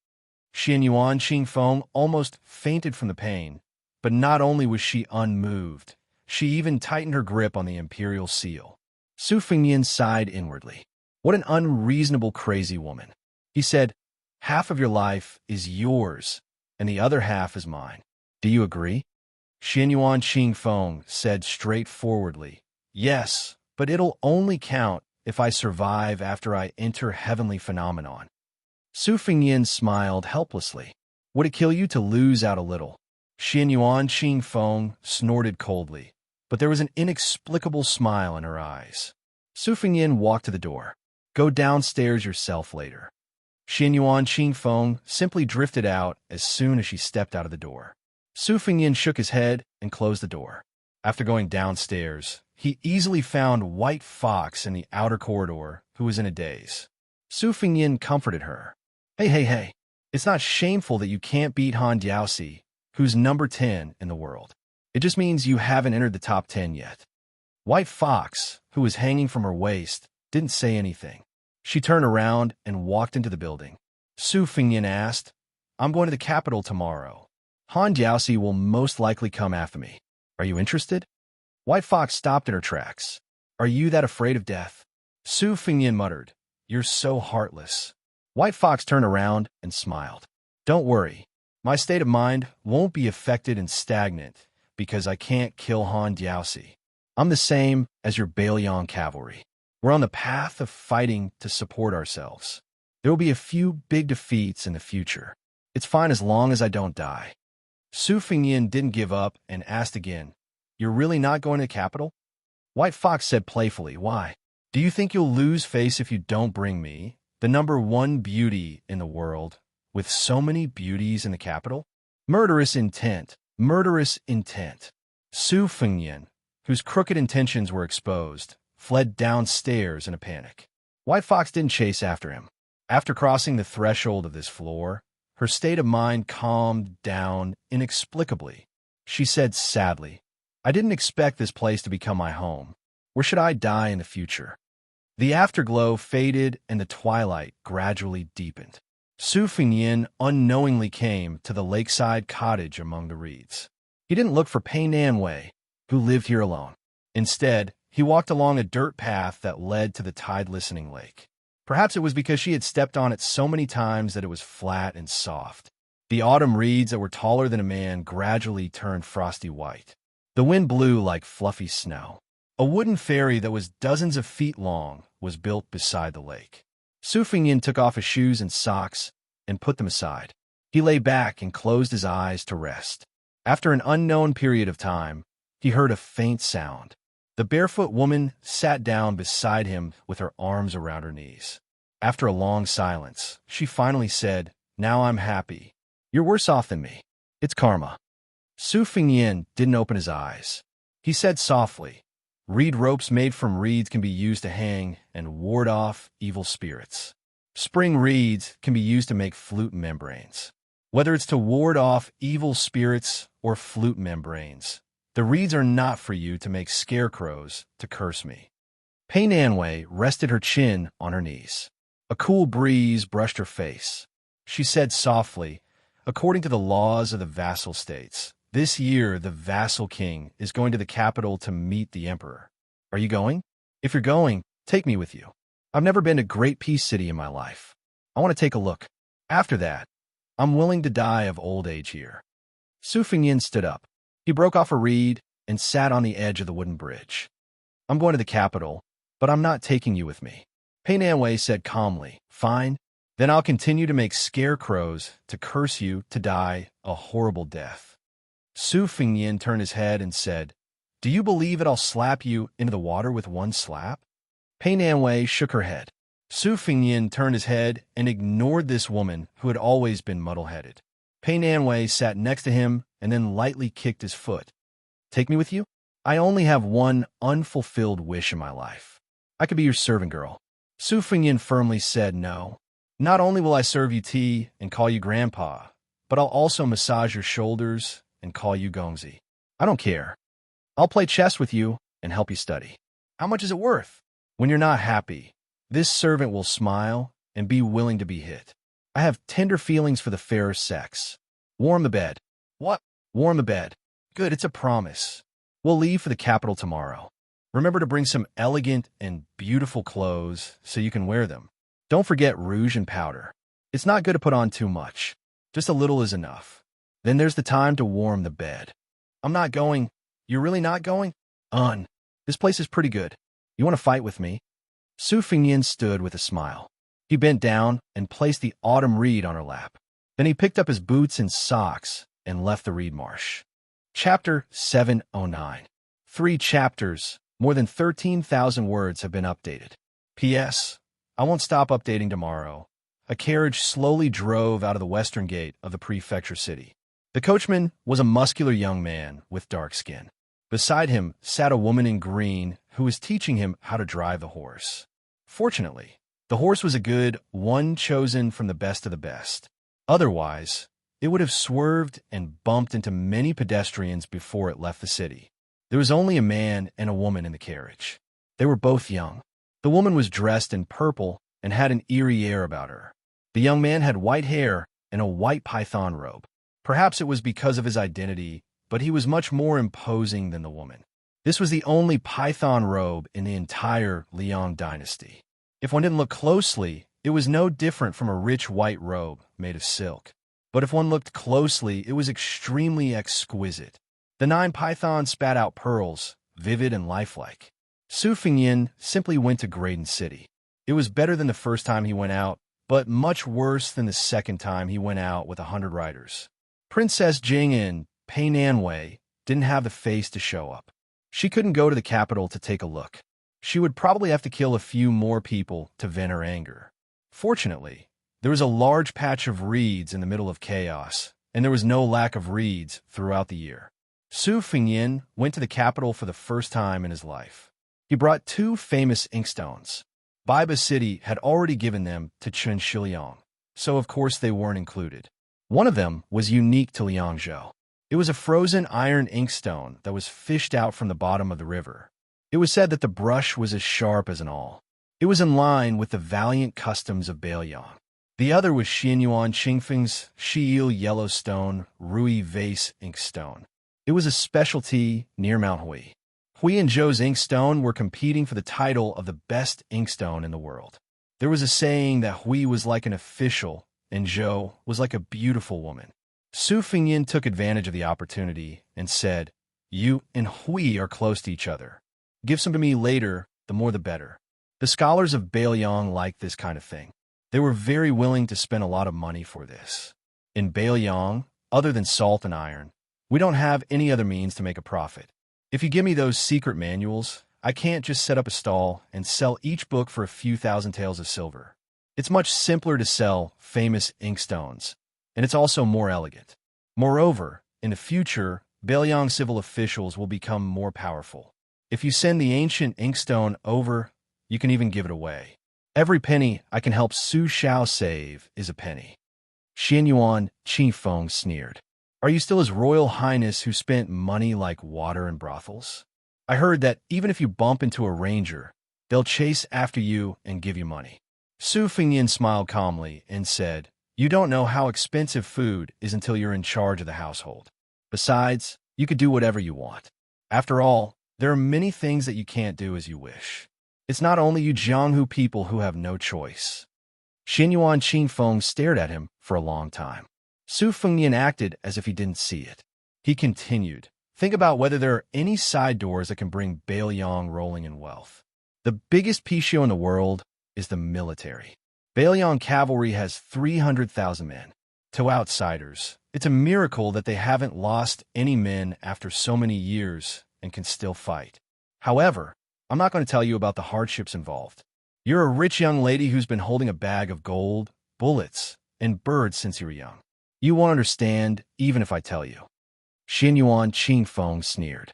Xianyuan Qingfeng almost fainted from the pain, but not only was she unmoved, she even tightened her grip on the imperial seal. Su Fengyan sighed inwardly. What an unreasonable, crazy woman. He said, "Half of your life is yours, and the other half is mine. Do you agree?" Xianyuan Qingfeng said straightforwardly, "Yes, but it'll only count if I survive after I enter heavenly phenomenon." Su Fengyan smiled helplessly. "Would it kill you to lose out a little?" Xianyuan Qingfeng snorted coldly, but there was an inexplicable smile in her eyes. Su Fengyan walked to the door. "Go downstairs yourself later." Xianyuan Qingfeng simply drifted out as soon as she stepped out of the door. Su Fengyan shook his head and closed the door. After going downstairs, he easily found White Fox in the outer corridor, who was in a daze. Su Fengyan comforted her. Hey, it's not shameful that you can't beat Han Diaosi, who's number 10 in the world. It just means you haven't entered the top 10 yet." White Fox, who was hanging from her waist, didn't say anything. She turned around and walked into the building. Su Fengyan asked, "I'm going to the capital tomorrow. Han Diaoxi will most likely come after me. Are you interested?" White Fox stopped in her tracks. "Are you that afraid of death?" Su Fengyan muttered, "You're so heartless." White Fox turned around and smiled. "Don't worry. My state of mind won't be affected and stagnant because I can't kill Han Diaoxi. I'm the same as your Bailiang cavalry. We're on the path of fighting to support ourselves. There will be a few big defeats in the future. It's fine as long as I don't die." Su Fengyan didn't give up and asked again, "You're really not going to the capital?" White Fox said playfully, "Why? Do you think you'll lose face if you don't bring me, the #1 beauty in the world, with so many beauties in the capital?" Murderous intent, murderous intent. Su Fengyan, whose crooked intentions were exposed, fled downstairs in a panic. White Fox didn't chase after him. After crossing the threshold of this floor, her state of mind calmed down inexplicably. She said sadly, "I didn't expect this place to become my home. Where should I die in the future?" The afterglow faded and the twilight gradually deepened. Su Fengyan unknowingly came to the lakeside cottage among the reeds. He didn't look for Pei Nanwei, who lived here alone. Instead, he walked along a dirt path that led to the tide-listening lake. Perhaps it was because she had stepped on it so many times that it was flat and soft. The autumn reeds that were taller than a man gradually turned frosty white. The wind blew like fluffy snow. A wooden ferry that was dozens of feet long was built beside the lake. Su Fengyan took off his shoes and socks and put them aside. He lay back and closed his eyes to rest. After an unknown period of time, he heard a faint sound. The barefoot woman sat down beside him with her arms around her knees. After a long silence, she finally said, "Now I'm happy. You're worse off than me. It's karma." Su Fengyan didn't open his eyes. He said softly, "Reed ropes made from reeds can be used to hang and ward off evil spirits. Spring reeds can be used to make flute membranes. Whether it's to ward off evil spirits or flute membranes, the reeds are not for you to make scarecrows to curse me." Pei Nanwei rested her chin on her knees. A cool breeze brushed her face. She said softly, "According to the laws of the vassal states, this year the vassal king is going to the capital to meet the emperor. Are you going? If you're going, take me with you. I've never been to Great Peace City in my life. I want to take a look. After that, I'm willing to die of old age here." Su Fengyan stood up. He broke off a reed and sat on the edge of the wooden bridge. "I'm going to the capital, but I'm not taking you with me." Pei Nanwei said calmly, "Fine, then I'll continue to make scarecrows to curse you to die a horrible death." Su Fengyan turned his head and said, "Do you believe that I'll slap you into the water with one slap?" Pei Nanwei shook her head. Su Fengyan turned his head and ignored this woman who had always been muddle-headed. Pei Nanwei sat next to him and then lightly kicked his foot. "Take me with you? I only have one unfulfilled wish in my life. I could be your servant girl." Su Fengyan firmly said no. "Not only will I serve you tea and call you grandpa, but I'll also massage your shoulders and call you Gongzi. I don't care. I'll play chess with you and help you study. How much is it worth? When you're not happy, this servant will smile and be willing to be hit. I have tender feelings for the fairer sex. Warm the bed." "What? Warm the bed. Good, it's a promise. We'll leave for the capital tomorrow. Remember to bring some elegant and beautiful clothes so you can wear them. Don't forget rouge and powder. It's not good to put on too much. Just a little is enough. Then there's the time to warm the bed." "I'm not going." "You're really not going?" This place is pretty good. You want to fight with me?" Su Fengyan stood with a smile. He bent down and placed the autumn reed on her lap. Then he picked up his boots and socks and left the reed marsh. Chapter 709. 3 chapters, more than 13,000 words have been updated. P.S. I won't stop updating tomorrow. A carriage slowly drove out of the western gate of the prefecture city. The coachman was a muscular young man with dark skin. Beside him sat a woman in green who was teaching him how to drive the horse. Fortunately, the horse was a good one chosen from the best of the best. Otherwise, it would have swerved and bumped into many pedestrians before it left the city. There was only a man and a woman in the carriage. They were both young. The woman was dressed in purple and had an eerie air about her. The young man had white hair and a white python robe. Perhaps it was because of his identity, but he was much more imposing than the woman. This was the only python robe in the entire Liang dynasty. If one didn't look closely, it was no different from a rich white robe made of silk. But if one looked closely, it was extremely exquisite. The 9 pythons spat out pearls, vivid and lifelike. Su Fengyin simply went to Graydon City. It was better than the first time he went out, but much worse than the second time he went out with 100 riders. Princess Jing in Painanwei didn't have the face to show up. She couldn't go to the capital to take a look. She would probably have to kill a few more people to vent her anger. Fortunately, there was a large patch of reeds in the middle of chaos, and there was no lack of reeds throughout the year. Su Fengyin went to the capital for the first time in his life. He brought 2 famous inkstones. Baiba City had already given them to Chen Shiliang, so of course they weren't included. One of them was unique to Liangzhou. It was a frozen iron inkstone that was fished out from the bottom of the river. It was said that the brush was as sharp as an awl. It was in line with the valiant customs of Baoyang. The other was Xianyuan Qingfeng's Shiil Yellowstone Rui Vase inkstone. It was a specialty near Mount Hui. Hui and Zhou's inkstone were competing for the title of the best inkstone in the world. There was a saying that Hui was like an official and Zhou was like a beautiful woman. Su Fengyin took advantage of the opportunity and said, "You and Hui are close to each other. Give some to me later, the more the better." The scholars of Baoyang liked this kind of thing. They were very willing to spend a lot of money for this. In Baoyang, other than salt and iron, we don't have any other means to make a profit. If you give me those secret manuals, I can't just set up a stall and sell each book for a few thousand taels of silver. It's much simpler to sell famous inkstones, and it's also more elegant. Moreover, in the future, Baoyang civil officials will become more powerful. If you send the ancient inkstone over, you can even give it away. Every penny I can help Su Xiao save is a penny. Xianyuan Qingfeng sneered. Are you still his royal highness who spent money like water in brothels? I heard that even if you bump into a ranger, they'll chase after you and give you money. Su Fengyin smiled calmly and said, "You don't know how expensive food is until you're in charge of the household. Besides, you could do whatever you want. After all, there are many things that you can't do as you wish. It's not only you Jianghu people who have no choice." Xianyuan Qingfeng stared at him for a long time. Su Fengyin acted as if he didn't see it. He continued, "Think about whether there are any side doors that can bring Baoyang rolling in wealth. The biggest Pishio in the world is the military. Baoyang cavalry has 300,000 men. To outsiders, it's a miracle that they haven't lost any men after so many years and can still fight. However, I'm not going to tell you about the hardships involved. You're a rich young lady who's been holding a bag of gold, bullets, and birds since you were young. You won't understand even if I tell you." Xianyuan Qingfeng sneered.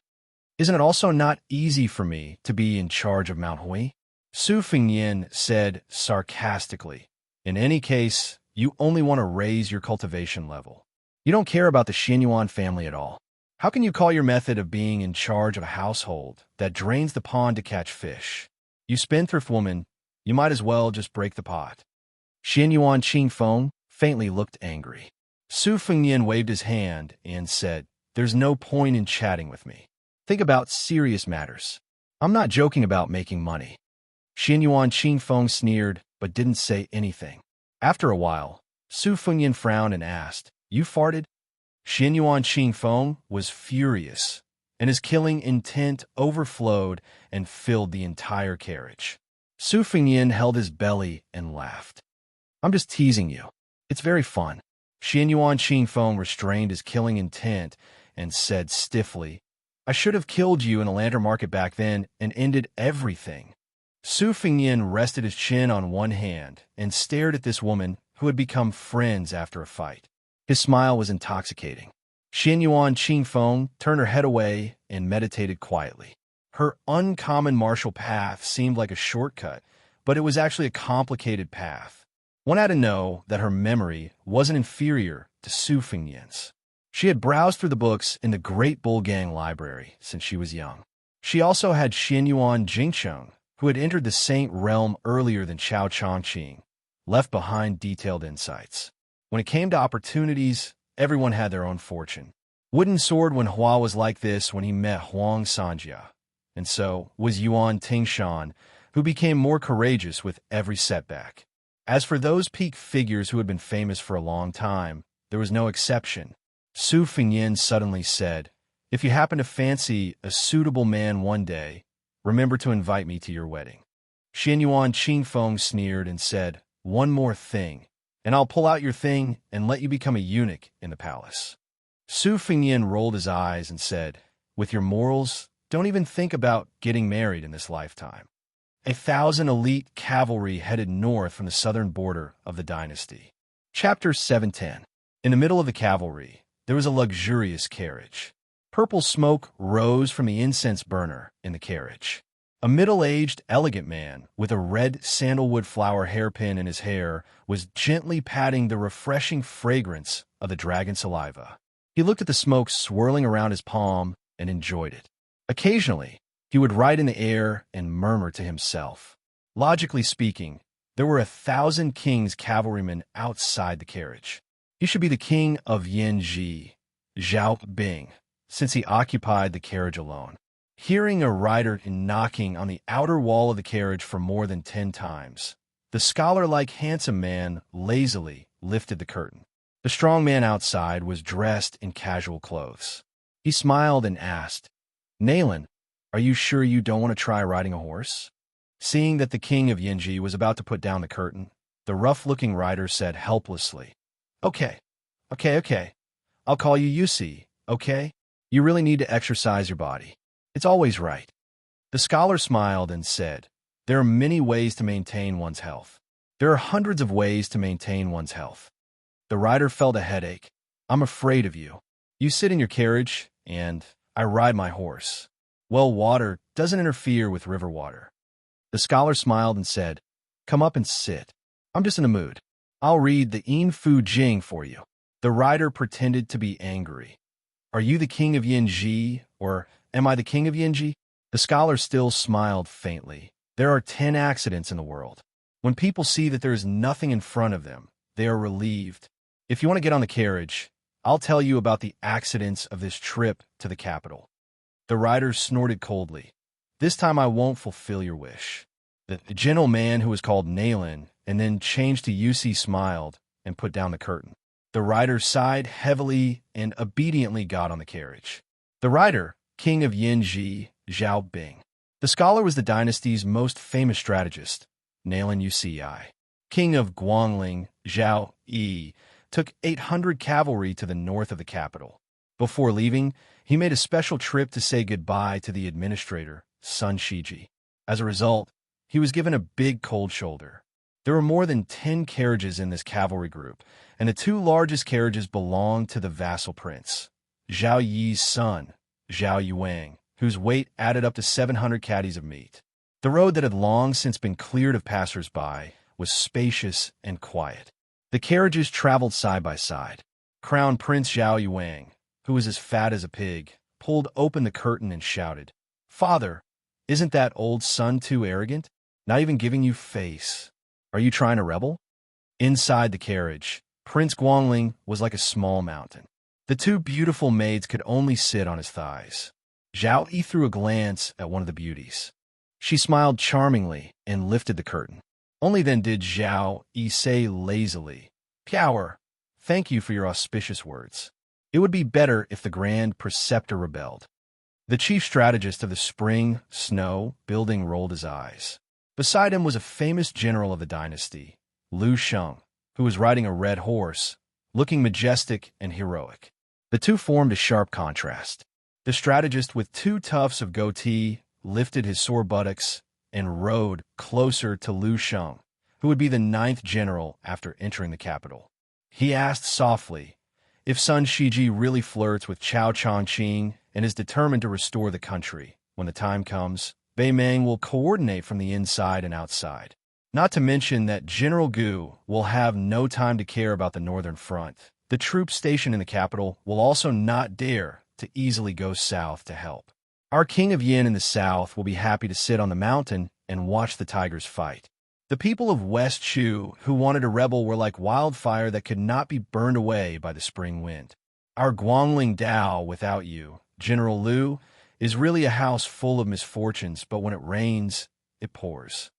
"Isn't it also not easy for me to be in charge of Mount Hui?" Su Fengyin said sarcastically, "In any case, you only want to raise your cultivation level. You don't care about the Xianyuan family at all. How can you call your method of being in charge of a household that drains the pond to catch fish? You spendthrift woman, you might as well just break the pot." Xianyuan Qingfeng faintly looked angry. Su Fengyin waved his hand and said, "There's no point in chatting with me. Think about serious matters. I'm not joking about making money." Xianyuan Qingfeng sneered, but didn't say anything. After a while, Su Fengyin frowned and asked, "You farted?" Xianyuan Qingfeng was furious, and his killing intent overflowed and filled the entire carriage. Su Fengyin held his belly and laughed. "I'm just teasing you. It's very fun." Xianyuan Qingfeng restrained his killing intent and said stiffly, "I should have killed you in a lantern market back then and ended everything." Su Fengyin rested his chin on one hand and stared at this woman who had become friends after a fight. His smile was intoxicating. Xianyuan Qingfeng turned her head away and meditated quietly. Her uncommon martial path seemed like a shortcut, but it was actually a complicated path. One had to know that her memory wasn't inferior to Su Fengyin's. She had browsed through the books in the Great Bull Gang library since she was young. She also had Xianyuan Jingcheng, who had entered the Saint realm earlier than Chao Chongqing, left behind detailed insights. When it came to opportunities, everyone had their own fortune. Wooden Sword when Hua was like this when he met Huang Sanjia, and so was Yuan Tingshan, who became more courageous with every setback. As for those peak figures who had been famous for a long time, there was no exception. Su Fengyin suddenly said, "If you happen to fancy a suitable man one day, remember to invite me to your wedding." Xianyuan Qingfeng sneered and said, "One more thing, and I'll pull out your thing and let you become a eunuch in the palace." Su Fengyin rolled his eyes and said, "With your morals, don't even think about getting married in this lifetime." 1,000 elite cavalry headed north from the southern border of the dynasty. Chapter 710. In the middle of the cavalry, there was a luxurious carriage. Purple smoke rose from the incense burner in the carriage. A middle-aged, elegant man with a red sandalwood flower hairpin in his hair was gently patting the refreshing fragrance of the dragon saliva. He looked at the smoke swirling around his palm and enjoyed it. Occasionally, he would ride in the air and murmur to himself. Logically speaking, there were 1,000 king's cavalrymen outside the carriage. He should be the king of Yanji, Zhao Bing, since he occupied the carriage alone. Hearing a rider knocking on the outer wall of the carriage for more than 10 times, the scholar-like handsome man lazily lifted the curtain. The strong man outside was dressed in casual clothes. He smiled and asked, "Naylan, are you sure you don't want to try riding a horse?" Seeing that the king of Yanji was about to put down the curtain, the rough-looking rider said helplessly, Okay. I'll call you UC, okay? You really need to exercise your body. It's always right." The scholar smiled and said, "There are many ways to maintain one's health. There are hundreds of ways to maintain one's health." The rider felt a headache. "I'm afraid of you. You sit in your carriage, and I ride my horse. Well water doesn't interfere with river water." The scholar smiled and said, "Come up and sit. I'm just in a mood. I'll read the Yin Fu Jing for you." The rider pretended to be angry. "Are you the king of Yanji, or am I the king of Yanji?" The scholar still smiled faintly. There are 10 accidents in the world. When people see that there is nothing in front of them, they are relieved. If you want to get on the carriage, I'll tell you about the accidents of this trip to the capital. The rider snorted coldly. "This time I won't fulfill your wish." The gentle man who was called Naylan and then changed to UC smiled and put down the curtain. The rider sighed heavily and obediently got on the carriage. The rider, king of Yanji, Zhao Bing. The scholar was the dynasty's most famous strategist, Naylan UCI. King of Guangling, Zhao Yi, took 800 cavalry to the north of the capital. Before leaving, he made a special trip to say goodbye to the administrator, Sun Shiji. As a result, he was given a big cold shoulder. There were more than 10 carriages in this cavalry group, and the 2 largest carriages belonged to the vassal prince, Zhao Yi's son, Zhao Yuang, whose weight added up to 700 caddies of meat. The road that had long since been cleared of passers-by was spacious and quiet. The carriages traveled side by side. Crown Prince Zhao Yuang, who was as fat as a pig, pulled open the curtain and shouted, "Father, isn't that old son too arrogant? Not even giving you face. Are you trying to rebel?" Inside the carriage, Prince Guangling was like a small mountain. The 2 beautiful maids could only sit on his thighs. Zhao Yi threw a glance at one of the beauties. She smiled charmingly and lifted the curtain. Only then did Zhao Yi say lazily, "Power, thank you for your auspicious words. It would be better if the Grand Preceptor rebelled." The chief strategist of the spring snow building rolled his eyes. Beside him was a famous general of the dynasty, Lu Sheng, who was riding a red horse, looking majestic and heroic. The 2 formed a sharp contrast. The strategist with 2 tufts of goatee lifted his sore buttocks and rode closer to Lu Sheng, who would be the 9th general after entering the capital. He asked softly, "If Sun Shiji really flirts with Chao Chongqing and is determined to restore the country, when the time comes, Bei Meng will coordinate from the inside and outside. Not to mention that General Gu will have no time to care about the northern front. The troops stationed in the capital will also not dare to easily go south to help. Our king of Yin in the south will be happy to sit on the mountain and watch the tigers fight. The people of West Shu who wanted to rebel were like wildfire that could not be burned away by the spring wind. Our Guangling Dao without you, General Liu, is really a house full of misfortunes, but when it rains, it pours.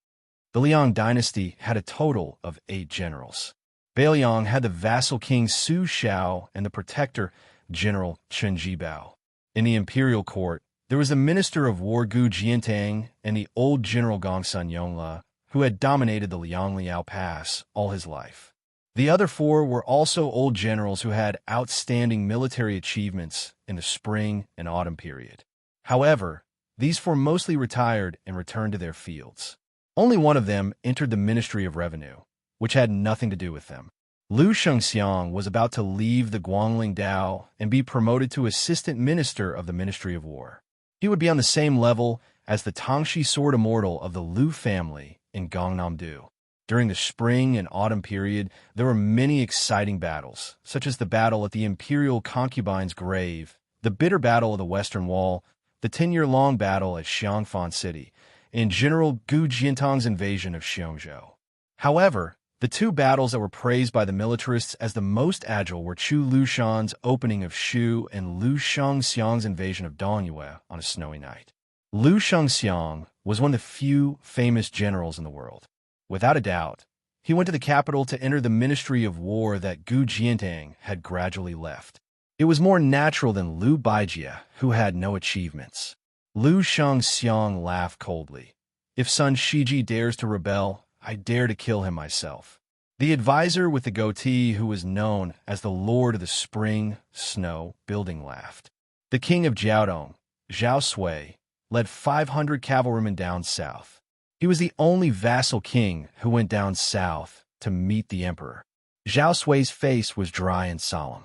The Liang dynasty had a total of 8 generals. Beiliang had the vassal king Su Xiao and the protector, General Chen Jibao. In the imperial court, there was the minister of war Gu Jiantang and the old general Gongsun Yongla, who had dominated the Liangliao Pass all his life. The other 4 were also old generals who had outstanding military achievements in the spring and autumn period. However, these 4 mostly retired and returned to their fields. Only one of them entered the Ministry of Revenue, which had nothing to do with them. Lu Xianxia was about to leave the Guangling Dao and be promoted to assistant minister of the Ministry of War. He would be on the same level as the Tangxi sword immortal of the Lu family in Gangnam-do. During the spring and autumn period, there were many exciting battles, such as the battle at the Imperial Concubine's Grave, the bitter battle of the Western Wall, the 10-year-long battle at Xiangfan City, and General Gu Jiantang's invasion of Xianxia. However, the 2 battles that were praised by the militarists as the most agile were Chu Lushan's opening of Shu and Lu Xiangxiang's invasion of Dongyue on a snowy night. Lu Xiangxiang was one of the few famous generals in the world. Without a doubt, he went to the capital to enter the Ministry of War that Gu Jiantang had gradually left. It was more natural than Liu Baijie, who had no achievements. Lu Xiangxiang laughed coldly. If son Shiji dares to rebel, I dare to kill him myself. The advisor with the goatee, who was known as the Lord of the Spring Snow Building, laughed. The king of Jiaodong, Zhao Sui, led 500 cavalrymen down south. He was the only vassal king who went down south to meet the emperor. Zhao Sui's face was dry and solemn.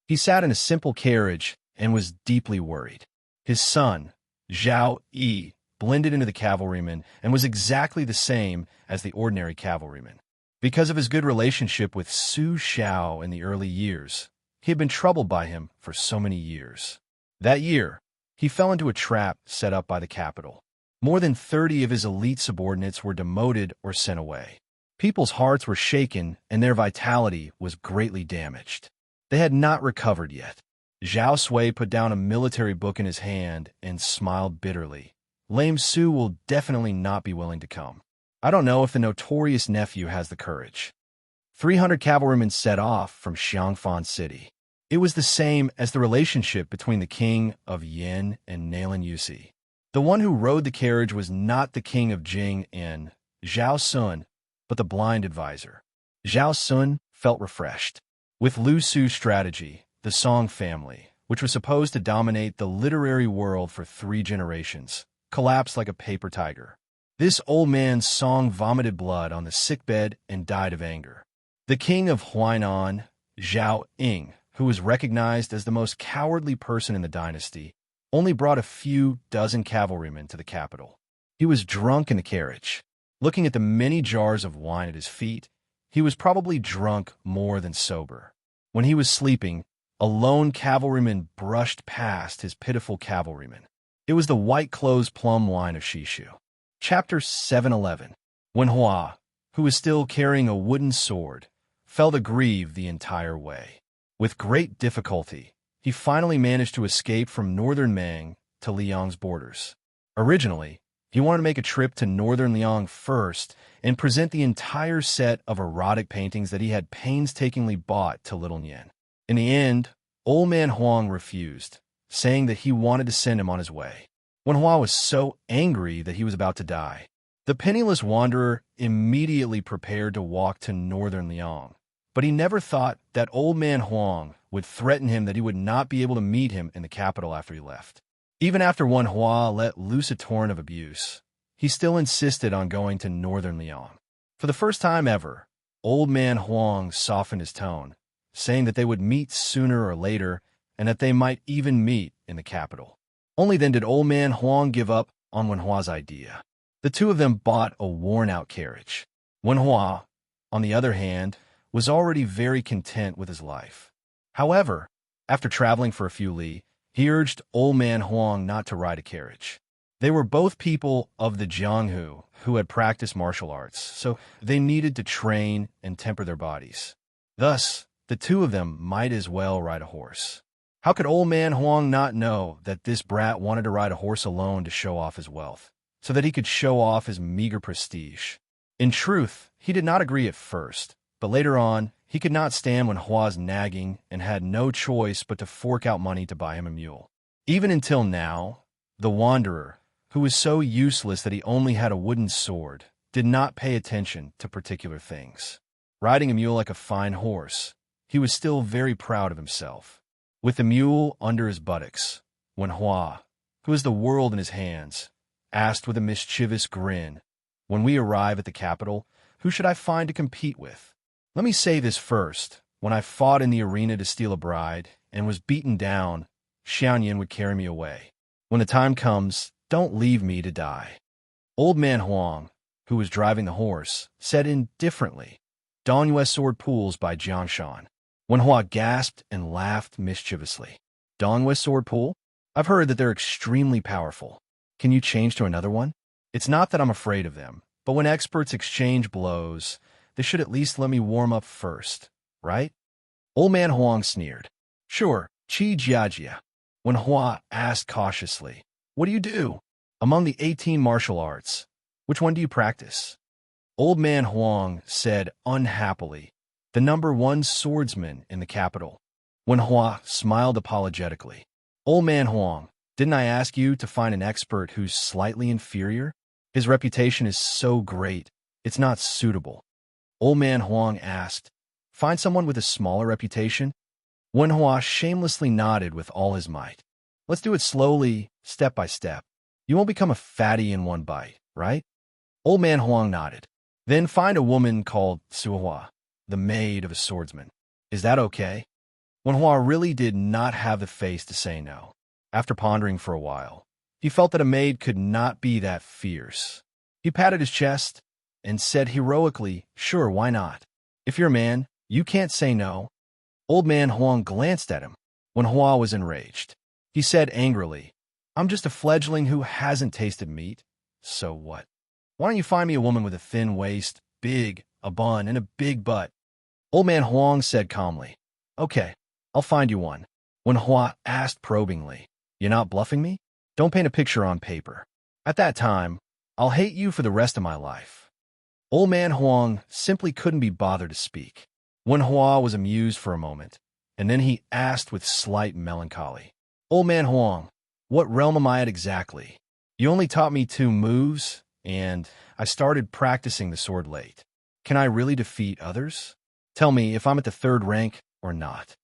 He sat in a simple carriage and was deeply worried. His son, Zhao Yi, blended into the cavalrymen and was exactly the same as the ordinary cavalrymen. Because of his good relationship with Su Xiao in the early years, he had been troubled by him for so many years. That year, he fell into a trap set up by the capital. More than 30 of his elite subordinates were demoted or sent away. People's hearts were shaken and their vitality was greatly damaged. They had not recovered yet. Zhao Sui put down a military book in his hand and smiled bitterly. Lame Su will definitely not be willing to come. I don't know if the notorious nephew has the courage. 300 cavalrymen set off from Xiangfan City. It was the same as the relationship between the king of Yin and Nalen Yusi. The one who rode the carriage was not the king of Jing in Zhao Sun, but the blind advisor. Zhao Sun felt refreshed. With Lu Su's strategy, the Song family, which was supposed to dominate the literary world for 3 generations, collapsed like a paper tiger. This old man's Song vomited blood on the sickbed and died of anger. The king of Huainan, Zhao Ying, who was recognized as the most cowardly person in the dynasty, only brought a few dozen cavalrymen to the capital. He was drunk in the carriage. Looking at the many jars of wine at his feet, he was probably drunk more than sober. When he was sleeping, a lone cavalryman brushed past his pitiful cavalryman. It was the white-clothes plumb wine of Shishu. Chapter 711. When Hua, who was still carrying a wooden sword, fell to grieve the entire way. With great difficulty, he finally managed to escape from northern Mang to Liang's borders. Originally, he wanted to make a trip to northern Liang first and present the entire set of erotic paintings that he had painstakingly bought to Little Nian. In the end, old man Huang refused, saying that he wanted to send him on his way. When Hua was so angry that he was about to die, the penniless wanderer immediately prepared to walk to northern Liang. But he never thought that old man Huang would threaten him that he would not be able to meet him in the capital after he left. Even after one Hua let loose a torrent of abuse, he still insisted on going to northern Liang. For the first time ever, old man Huang softened his tone, saying that they would meet sooner or later and that they might even meet in the capital. Only then did old man Huang give up on Wen Hua's idea. The two of them bought a worn-out carriage. Wen Hua, on the other hand, was already very content with his life. However, after traveling for a few li, He urged Old Man Huang not to ride a carriage. They were both people of the Jianghu who had practiced martial arts, so they needed to train and temper their bodies. Thus, the two of them might as well ride a horse. How could Old Man Huang not know that this brat wanted to ride a horse alone to show off his wealth, so that he could show off his meager prestige? In truth, he did not agree at first, but later on, he could not stand when Hua's nagging and had no choice but to fork out money to buy him a mule. Even until now, the wanderer, who was so useless that he only had a wooden sword, did not pay attention to particular things. Riding a mule like a fine horse, he was still very proud of himself. With the mule under his buttocks, when Hua, who has the world in his hands, asked with a mischievous grin, "When we arrive at the capital, who should I find to compete with?" Let me say this first. When I fought in the arena to steal a bride and was beaten down, Xianxia would carry me away. When the time comes, don't leave me to die. Old Man Huang, who was driving the horse, said indifferently, "Dongyue sword pools by Xianxia." When Hua gasped and laughed mischievously. "Dongyue sword pool? I've heard that they're extremely powerful. Can you change to another one? It's not that I'm afraid of them, but when experts exchange blows, they should at least let me warm up first, right?" Old Man Huang sneered. "Sure, Qi Jiajia." When Hua asked cautiously, "What do you do? Among the 18 martial arts, which one do you practice?" Old Man Huang said unhappily, "The #1 swordsman in the capital." When Hua smiled apologetically, "Old Man Huang, didn't I ask you to find an expert who's slightly inferior? His reputation is so great, it's not suitable." Old Man Huang asked, "Find someone with a smaller reputation?" When Hua shamelessly nodded with all his might. "Let's do it slowly, step by step. You won't become a fatty in one bite, right?" Old Man Huang nodded. "Then find a woman called Suhua, the maid of a swordsman. Is that okay?" When Hua really did not have the face to say no. After pondering for a while, he felt that a maid could not be that fierce. He patted his chest and said heroically, "Sure, why not? If you're a man, you can't say no." Old Man Huang glanced at him when Hua was enraged. He said angrily, "I'm just a fledgling who hasn't tasted meat. So what? Why don't you find me a woman with a thin waist, a bun, and a big butt?" Old Man Huang said calmly, "Okay, I'll find you one." When Hua asked probingly, "You're not bluffing me? Don't paint a picture on paper. At that time, I'll hate you for the rest of my life." Old Man Huang simply couldn't be bothered to speak. When Hua was amused for a moment, and then he asked with slight melancholy, "Old Man Huang, what realm am I at exactly? You only taught me 2 moves, and I started practicing the sword late. Can I really defeat others? Tell me if I'm at the 3rd rank or not."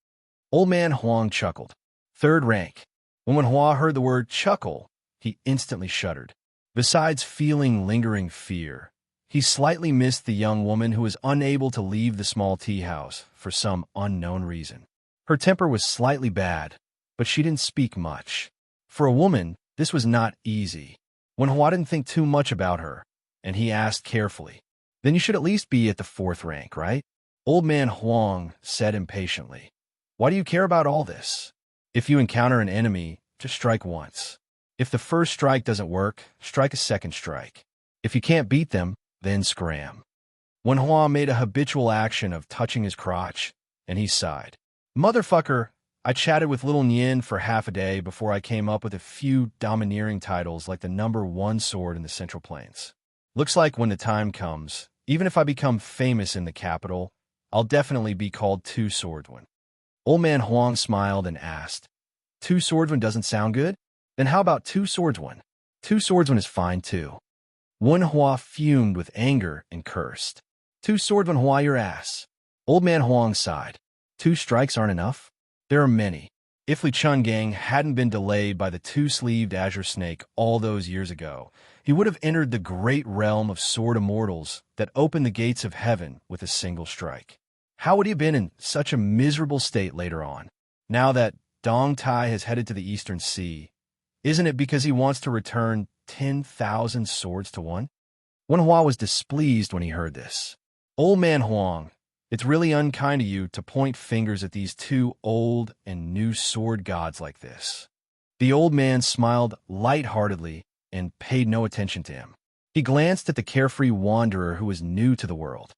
Old Man Huang chuckled. "3rd rank." When Hua heard the word chuckle, he instantly shuddered. Besides feeling lingering fear, he slightly missed the young woman who was unable to leave the small tea house for some unknown reason. Her temper was slightly bad, but she didn't speak much. For a woman, this was not easy. When Hua didn't think too much about her, and he asked carefully, "Then you should at least be at the 4th rank, right?" Old Man Huang said impatiently, "Why do you care about all this? If you encounter an enemy, just strike once. If the first strike doesn't work, strike a second strike. If you can't beat them, then scram." When Hua made a habitual action of touching his crotch, and he sighed. "Motherfucker, I chatted with little Nian for half a day before I came up with a few domineering titles like the #1 sword in the Central Plains. Looks like when the time comes, even if I become famous in the capital, I'll definitely be called 2 Swordsman." Old Man Huang smiled and asked, 2 Swordsman doesn't sound good? Then how about 2 Swordsman? 2 Swordsman is fine too." Wen Hua fumed with anger and cursed. 2 Swordsman Hua your ass." Old Man Huang sighed. 2 strikes aren't enough? There are many. If Li Chungang hadn't been delayed by the 2-sleeved azure snake all those years ago, he would have entered the great realm of sword immortals that opened the gates of heaven with a single strike. How would he have been in such a miserable state later on? Now that Dong Tai has headed to the Eastern Sea, isn't it because he wants to return 10,000 swords to one? Wen Hua was displeased when he heard this. "Old Man Huang, it's really unkind of you to point fingers at these 2 old and new sword gods like this. The old man smiled light-heartedly and paid no attention to him. He glanced at the carefree wanderer who was new to the world.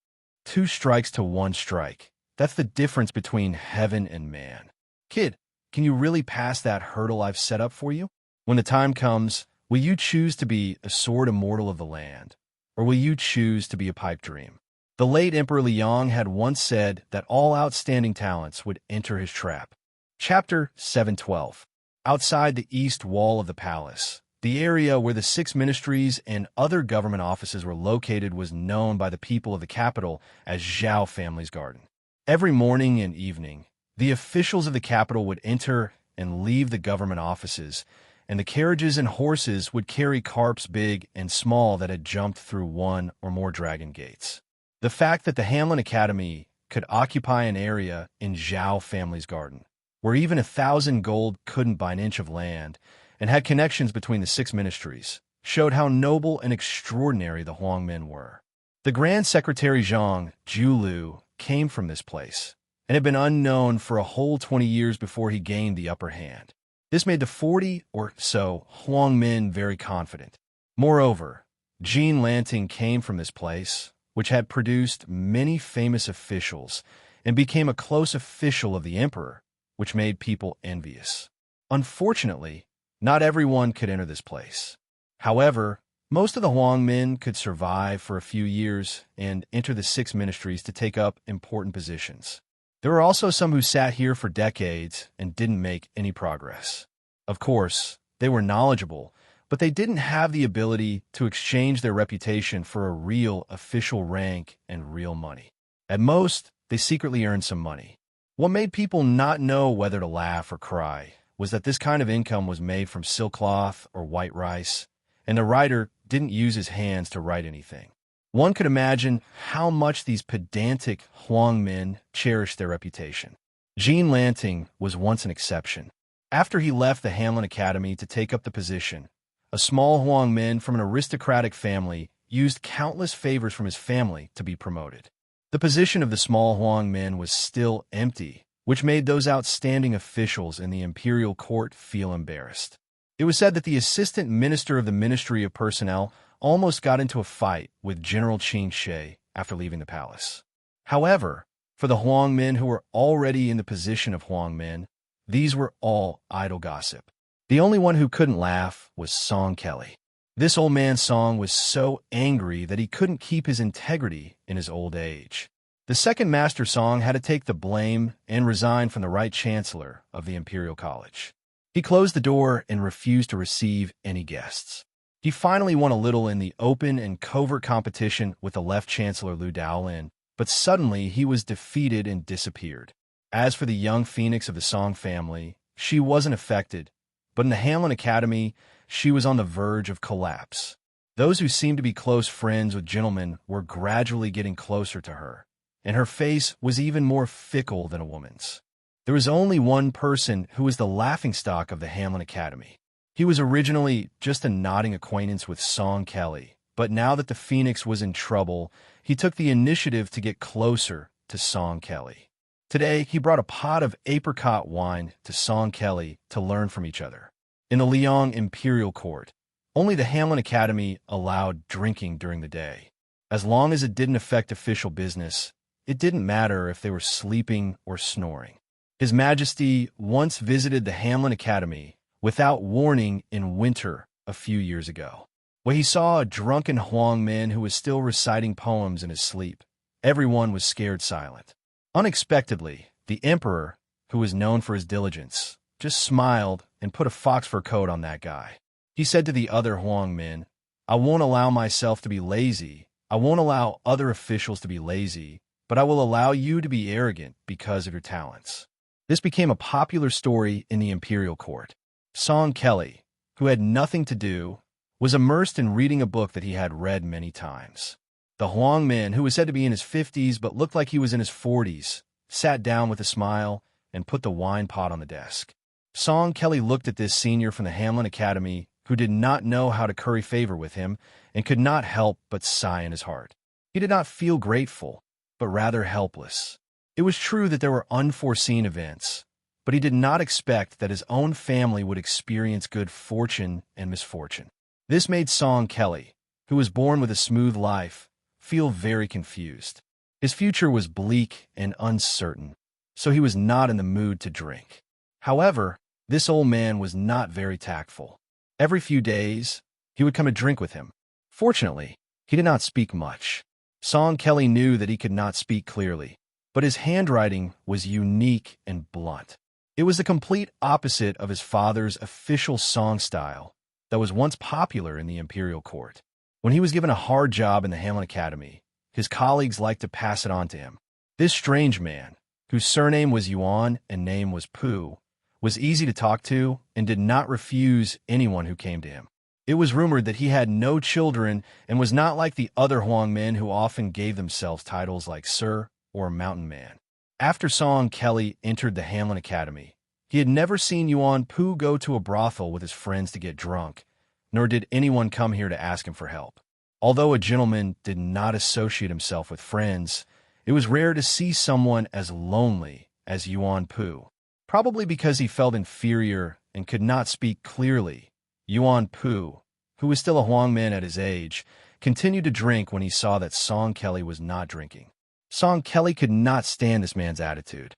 2 strikes to 1 strike. That's the difference between heaven and man. Kid, can you really pass that hurdle I've set up for you? When the time comes, will you choose to be a sword immortal of the land, or will you choose to be a pipe dream? The late Emperor Liang had once said that all outstanding talents would enter his trap. Chapter 712. Outside the east wall of the palace, the area where the 6 ministries and other government offices were located was known by the people of the capital as Zhao family's garden. Every morning and evening, the officials of the capital would enter and leave the government offices, and the carriages and horses would carry carts big and small that had jumped through 1 or more dragon gates. The fact that the Hanlin Academy could occupy an area in Zhao family's garden, where even 1,000 gold couldn't buy an inch of land, and had connections between the 6 ministries, showed how noble and extraordinary the Huangmen were. The Grand Secretary Zhang Julu came from this place, and had been unknown for a whole 20 years before he gained the upper hand. This made the 40 or so Huangmen very confident. Moreover, Jean Lanting came from this place, which had produced many famous officials, and became a close official of the emperor, which made people envious. Unfortunately, not everyone could enter this place. However, most of the Huangmen could survive for a few years and enter the 6 ministries to take up important positions. There were also some who sat here for decades and didn't make any progress. Of course, they were knowledgeable, but they didn't have the ability to exchange their reputation for a real official rank and real money. At most, they secretly earned some money. What made people not know whether to laugh or cry was that this kind of income was made from silk cloth or white rice, and the writer didn't use his hands to write anything. One could imagine how much these pedantic Huangmen cherished their reputation. Jean Lanting was once an exception. After he left the Hanlin Academy to take up the position, a small Huangmen from an aristocratic family used countless favors from his family to be promoted. The position of the small Huangmen was still empty, which made those outstanding officials in the imperial court feel embarrassed. It was said that the assistant minister of the Ministry of Personnel almost got into a fight with General Xianxia after leaving the palace. However, for the Huangmen who were already in the position of Huangmen, these were all idle gossip. The only one who couldn't laugh was Song Kelly. This old man Song was so angry that he couldn't keep his integrity in his old age. The second Master Song had to take the blame and resign from the Right Chancellor of the Imperial College. He closed the door and refused to receive any guests. He finally won a little in the open and covert competition with the Left Chancellor Lu Daolin, but suddenly he was defeated and disappeared. As for the young phoenix of the Song family, she wasn't affected, but in the Hanlin Academy, she was on the verge of collapse. Those who seemed to be close friends with gentlemen were gradually getting closer to her, and her face was even more fickle than a woman's. There was only one person who was the laughingstock of the Hanlin Academy. He was originally just a nodding acquaintance with Song Kelly, but now that the Phoenix was in trouble, he took the initiative to get closer to Song Kelly. Today, he brought a pot of apricot wine to Song Kelly to learn from each other. In the Liang Imperial Court, only the Hanlin Academy allowed drinking during the day. As long as it didn't affect official business, it didn't matter if they were sleeping or snoring. His Majesty once visited the Hanlin Academy without warning in winter a few years ago, where he saw a drunken Huangman who was still reciting poems in his sleep. Everyone was scared silent. Unexpectedly, the emperor, who was known for his diligence, just smiled and put a fox fur coat on that guy. He said to the other Huangmen, "I won't allow myself to be lazy. I won't allow other officials to be lazy, but I will allow you to be arrogant because of your talents." This became a popular story in the imperial court. Song Kelly, who had nothing to do, was immersed in reading a book that he had read many times. The Huangman, who was said to be in his 50s but looked like he was in his 40s, sat down with a smile and put the wine pot on the desk. Song Kelly looked at this senior from the Hanlin Academy who did not know how to curry favor with him and could not help but sigh in his heart. He did not feel grateful, but rather helpless. It was true that there were unforeseen events, but he did not expect that his own family would experience good fortune and misfortune. This made Song Kelly, who was born with a smooth life, feel very confused. His future was bleak and uncertain, so he was not in the mood to drink. However, this old man was not very tactful. Every few days, he would come to drink with him. Fortunately, he did not speak much. Song Kelly knew that he could not speak clearly, but his handwriting was unique and blunt. It was the complete opposite of his father's official song style that was once popular in the imperial court. When he was given a hard job in the Hamlin Academy, his colleagues liked to pass it on to him. This strange man, whose surname was Yuan and name was Pu, was easy to talk to and did not refuse anyone who came to him. It was rumored that he had no children and was not like the other Huang men who often gave themselves titles like Sir or Mountain Man. After Song Kelly entered the Hamlin Academy, he had never seen Yuan Pu go to a brothel with his friends to get drunk, nor did anyone come here to ask him for help. Although a gentleman did not associate himself with friends, it was rare to see someone as lonely as Yuan Pu. Probably because he felt inferior and could not speak clearly, Yuan Pu, who was still a Huang man at his age, continued to drink when he saw that Song Kelly was not drinking. Song Kelly could not stand this man's attitude.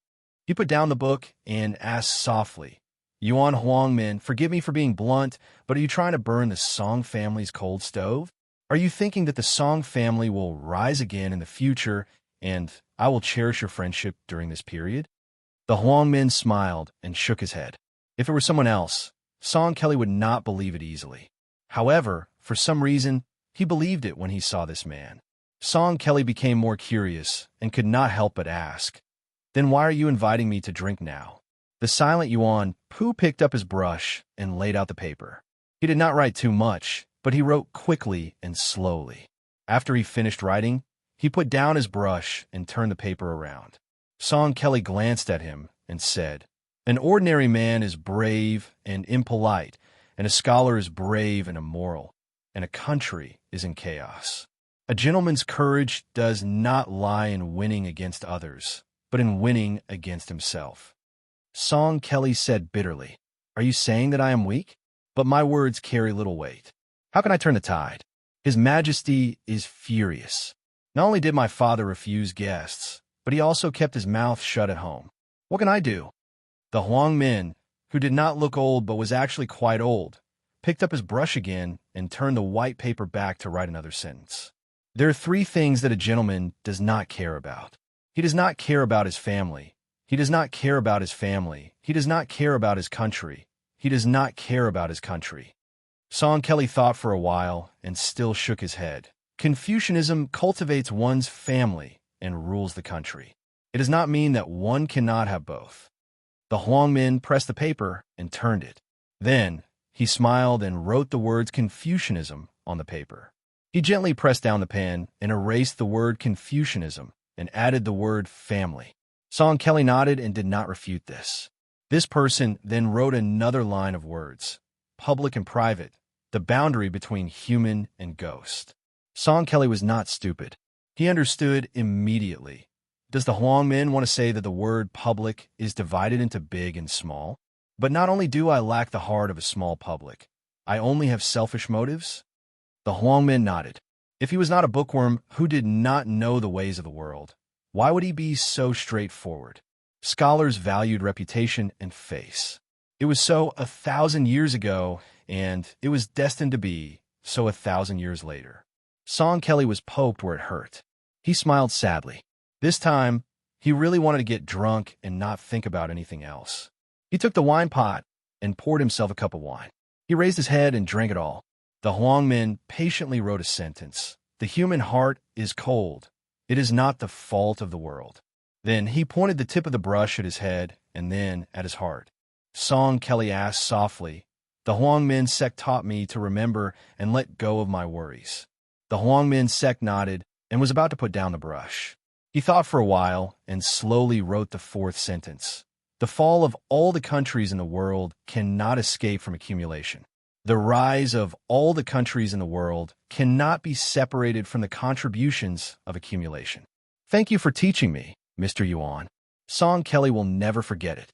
He put down the book and asked softly, "Yuan Huangmin, forgive me for being blunt, but are you trying to burn the Song family's cold stove? Are you thinking that the Song family will rise again in the future and I will cherish your friendship during this period?" The Huangmin smiled and shook his head. If it were someone else, Song Kelly would not believe it easily. However, for some reason, he believed it when he saw this man. Song Kelly became more curious and could not help but ask, "Then why are you inviting me to drink now?" The silent Yuan Pu picked up his brush and laid out the paper. He did not write too much, but he wrote quickly and slowly. After he finished writing, he put down his brush and turned the paper around. Song Kelly glanced at him and said, "An ordinary man is brave and impolite, and a scholar is brave and immoral, and a country is in chaos. A gentleman's courage does not lie in winning against others, but in winning against himself." Song Kelly said bitterly, "Are you saying that I am weak? But my words carry little weight. How can I turn the tide? His Majesty is furious. Not only did my father refuse guests, but he also kept his mouth shut at home. What can I do?" The Huang Min, who did not look old but was actually quite old, picked up his brush again and turned the white paper back to write another sentence. There are 3 things that a gentleman does not care about. He does not care about his family. He does not care about his family. He does not care about his country. He does not care about his country. Song Kelly thought for a while and still shook his head. Confucianism cultivates one's family and rules the country. It does not mean that one cannot have both. The Huang Min pressed the paper and turned it. Then he smiled and wrote the words Confucianism on the paper. He gently pressed down the pen and erased the word Confucianism and added the word family. Song Kelly nodded and did not refute this. This person then wrote another line of words, public and private, the boundary between human and ghost. Song Kelly was not stupid. He understood immediately. Does the Huang Min want to say that the word public is divided into big and small? But not only do I lack the heart of a small public, I only have selfish motives? The Huang Min nodded. If he was not a bookworm who did not know the ways of the world, why would he be so straightforward? Scholars valued reputation and face. It was so 1,000 years ago, and it was destined to be so 1,000 years later. Song Kelly was poked where it hurt. He smiled sadly. This time, he really wanted to get drunk and not think about anything else. He took the wine pot and poured himself a cup of wine. He raised his head and drank it all. The Huang Min patiently wrote a sentence. The human heart is cold. It is not the fault of the world. Then he pointed the tip of the brush at his head and then at his heart. Song Kelly asked softly, "The Huang Min sect taught me to remember and let go of my worries." The Huang Min sect nodded and was about to put down the brush. He thought for a while and slowly wrote the 4th sentence. The fall of all the countries in the world cannot escape from accumulation. The rise of all the countries in the world cannot be separated from the contributions of accumulation. Thank you for teaching me, Mr. Yuan. Song Kelly will never forget it.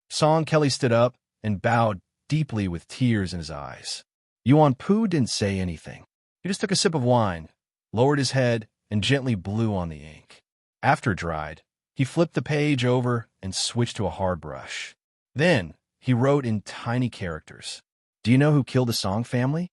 Song Kelly stood up and bowed deeply with tears in his eyes. Yuan Pu didn't say anything. He just took a sip of wine, lowered his head, and gently blew on the ink. After it dried, he flipped the page over and switched to a hard brush. Then, he wrote in tiny characters, "Do you know who killed the Song family?"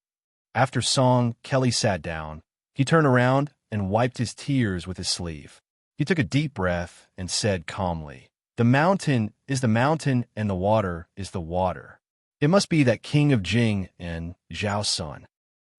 After Song Kelly sat down, he turned around and wiped his tears with his sleeve. He took a deep breath and said calmly, "The mountain is the mountain and the water is the water. It must be that king of Jing and Zhao's son."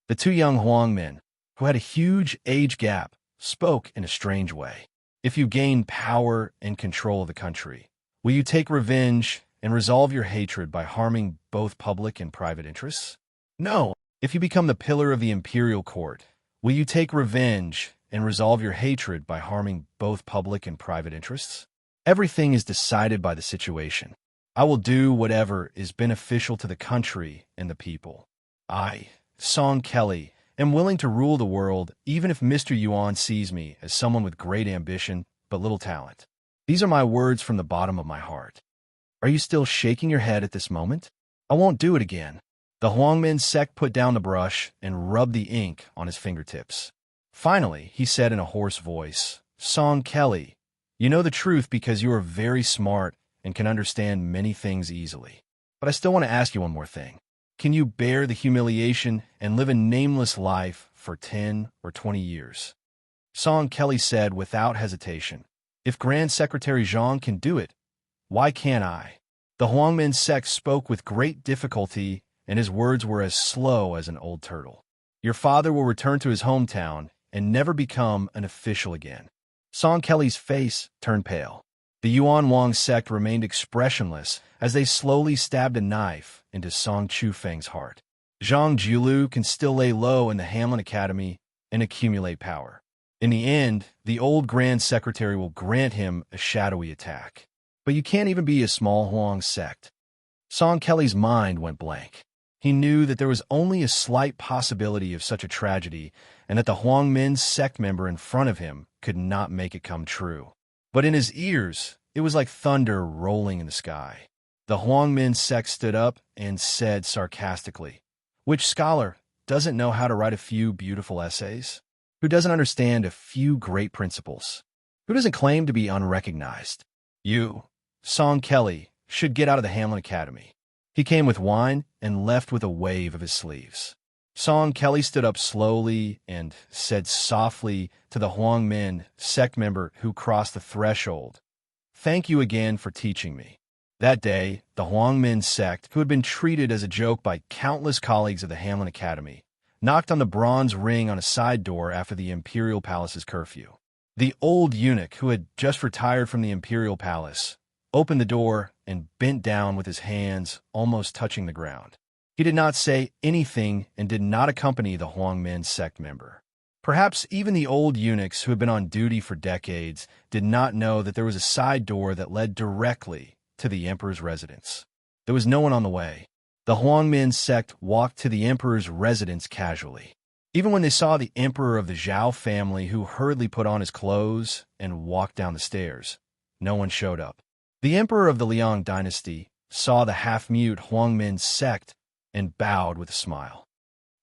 The two young Huang men, who had a huge age gap, spoke in a strange way. "If you gain power and control of the country, will you take revenge and resolve your hatred by harming both public and private interests? No. If you become the pillar of the imperial court, will you take revenge and resolve your hatred by harming both public and private interests? Everything is decided by the situation. I will do whatever is beneficial to the country and the people. I, Song Kelly, am willing to rule the world even if Mr. Yuan sees me as someone with great ambition but little talent. These are my words from the bottom of my heart." Are you still shaking your head at this moment? I won't do it again. The Huangmin sect put down the brush and rubbed the ink on his fingertips. Finally, he said in a hoarse voice, "Song Kelly, you know the truth because you are very smart and can understand many things easily. But I still want to ask you one more thing. Can you bear the humiliation and live a nameless life for 10 or 20 years? Song Kelly said without hesitation, "If Grand Secretary Zhang can do it, why can't I?" The Huangmin sect spoke with great difficulty, and his words were as slow as an old turtle. "Your father will return to his hometown and never become an official again." Song Kelly's face turned pale. The Yuan Wang sect remained expressionless as they slowly stabbed a knife into Song Chufeng's heart. Zhang Jiulu can still lay low in the Hamlin Academy and accumulate power. In the end, the old Grand Secretary will grant him a shadowy attack. But you can't even be a small Huang sect. Song Kelly's mind went blank. He knew that there was only a slight possibility of such a tragedy and that the Huangmin sect member in front of him could not make it come true. But in his ears, it was like thunder rolling in the sky. The Huangmin sect stood up and said sarcastically, "Which scholar doesn't know how to write a few beautiful essays? Who doesn't understand a few great principles? Who doesn't claim to be unrecognized? You, Song Kelly, should get out of the Hamlin Academy." He came with wine and left with a wave of his sleeves. Song Kelly stood up slowly and said softly to the Huangmin sect member who crossed the threshold, "Thank you again for teaching me." That day, the Huangmin sect, who had been treated as a joke by countless colleagues of the Hamlin Academy, knocked on the bronze ring on a side door after the Imperial Palace's curfew. The old eunuch, who had just retired from the Imperial Palace, opened the door and bent down with his hands almost touching the ground. He did not say anything and did not accompany the Huangmin sect member. Perhaps even the old eunuchs who had been on duty for decades did not know that there was a side door that led directly to the emperor's residence. There was no one on the way. The Huangmin sect walked to the emperor's residence casually. Even when they saw the emperor of the Zhao family, who hurriedly put on his clothes and walked down the stairs, no one showed up. The emperor of the Liang dynasty saw the half-mute Huangmin sect and bowed with a smile.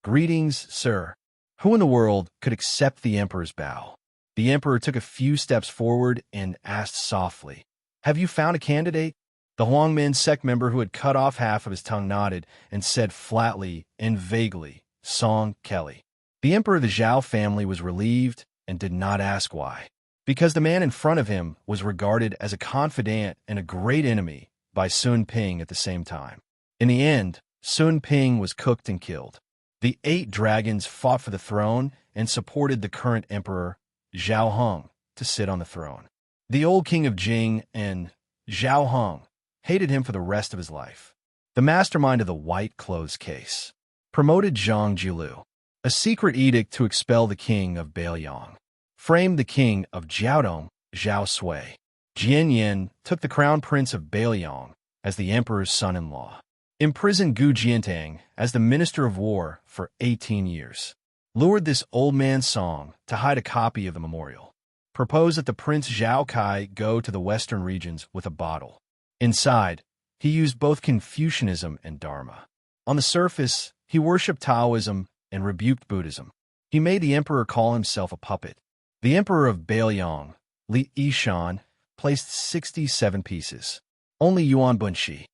"Greetings, sir." Who in the world could accept the emperor's bow? The emperor took a few steps forward and asked softly, "Have you found a candidate?" The Huangmin sect member who had cut off half of his tongue nodded and said flatly and vaguely, "Song Kelly." The emperor of the Zhao family was relieved and did not ask why, because the man in front of him was regarded as a confidant and a great enemy by Sun Ping at the same time. In the end, Sun Ping was cooked and killed. The 8 dragons fought for the throne and supported the current emperor, Zhao Hong, to sit on the throne. The old king of Jing and Zhao Hong hated him for the rest of his life. The mastermind of the white clothes case promoted Zhang Jiulu. A secret edict to expel the king of Beiliang framed the king of Jiaodong, Zhao Sui. Jian Yin took the crown prince of Beiliang as the emperor's son-in-law. Imprisoned Gu Jiantang as the minister of war for 18 years. Lured this old man Song to hide a copy of the memorial. Proposed that the Prince Zhao Kai go to the western regions with a bottle. Inside, He used both Confucianism and Dharma. On the surface, he worshipped Taoism and rebuked Buddhism. He made the emperor call himself a puppet. The emperor of Bailiang, Li Yishan, placed 67 pieces. Only Yuan Bunshi.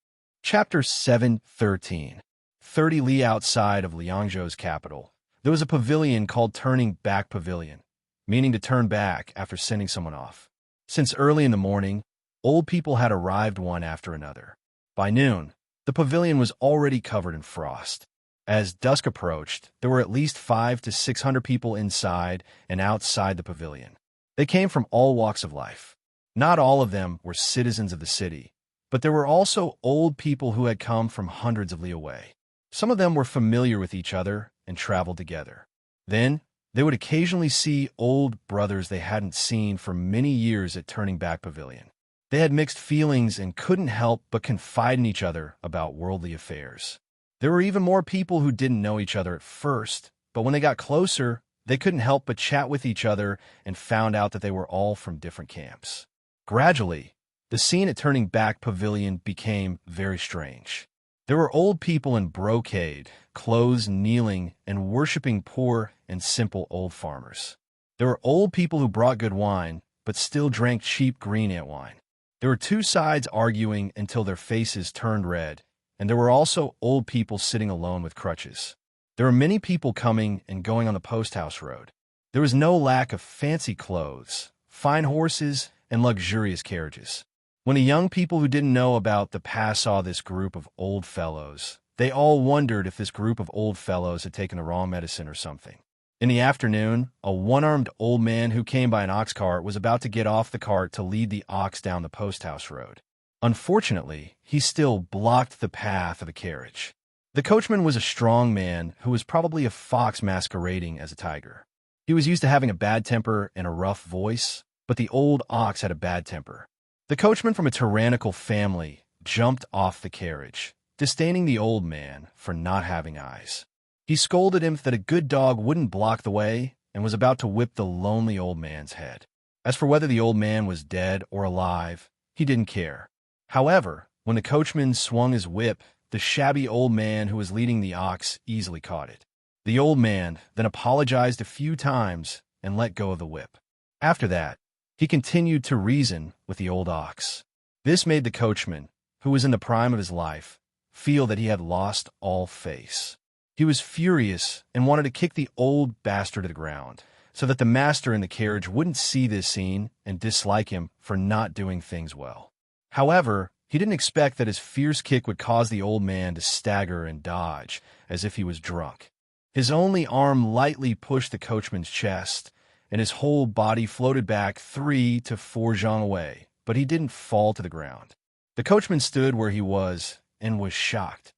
Chapter 7:13. 30 li outside of Liangzhou's capital, there was a pavilion called Turning Back Pavilion, meaning to turn back after sending someone off. Since early in the morning, old people had arrived one after another. By noon, the pavilion was already covered in frost. As dusk approached, there were at least 500 to 600 people inside and outside the pavilion. They came from all walks of life. Not all of them were citizens of the city, but there were also old people who had come from hundreds of li away. Some of them were familiar with each other and traveled together. Then, they would occasionally see old brothers they hadn't seen for many years at Turning Back Pavilion. They had mixed feelings and couldn't help but confide in each other about worldly affairs. There were even more people who didn't know each other at first, but when they got closer, they couldn't help but chat with each other and found out that they were all from different camps. Gradually, the scene at Turning Back Pavilion became very strange. There were old people in brocade, clothes kneeling and worshipping poor and simple old farmers. There were old people who brought good wine, but still drank cheap green ant wine. There were two sides arguing until their faces turned red, and there were also old people sitting alone with crutches. There were many people coming and going on the post house road. There was no lack of fancy clothes, fine horses, and luxurious carriages. When the young people who didn't know about the pass saw this group of old fellows, they all wondered if this group of old fellows had taken the wrong medicine or something. In the afternoon, a one-armed old man who came by an ox cart was about to get off the cart to lead the ox down the post house road. Unfortunately, he still blocked the path of a carriage. The coachman was a strong man who was probably a fox masquerading as a tiger. He was used to having a bad temper and a rough voice, but the old ox had a bad temper. The coachman from a tyrannical family jumped off the carriage, disdaining the old man for not having eyes. He scolded him that a good dog wouldn't block the way and was about to whip the lonely old man's head. As for whether the old man was dead or alive, he didn't care. However, when the coachman swung his whip, the shabby old man who was leading the ox easily caught it. The old man then apologized a few times and let go of the whip. After that, he continued to reason with the old ox. This made the coachman, who was in the prime of his life, feel that he had lost all face. He was furious and wanted to kick the old bastard to the ground, so that the master in the carriage wouldn't see this scene and dislike him for not doing things well. However, he didn't expect that his fierce kick would cause the old man to stagger and dodge, as if he was drunk. His only arm lightly pushed the coachman's chest, and his whole body floated back 3 to 4 zhang away, but he didn't fall to the ground. The coachman stood where he was and was shocked.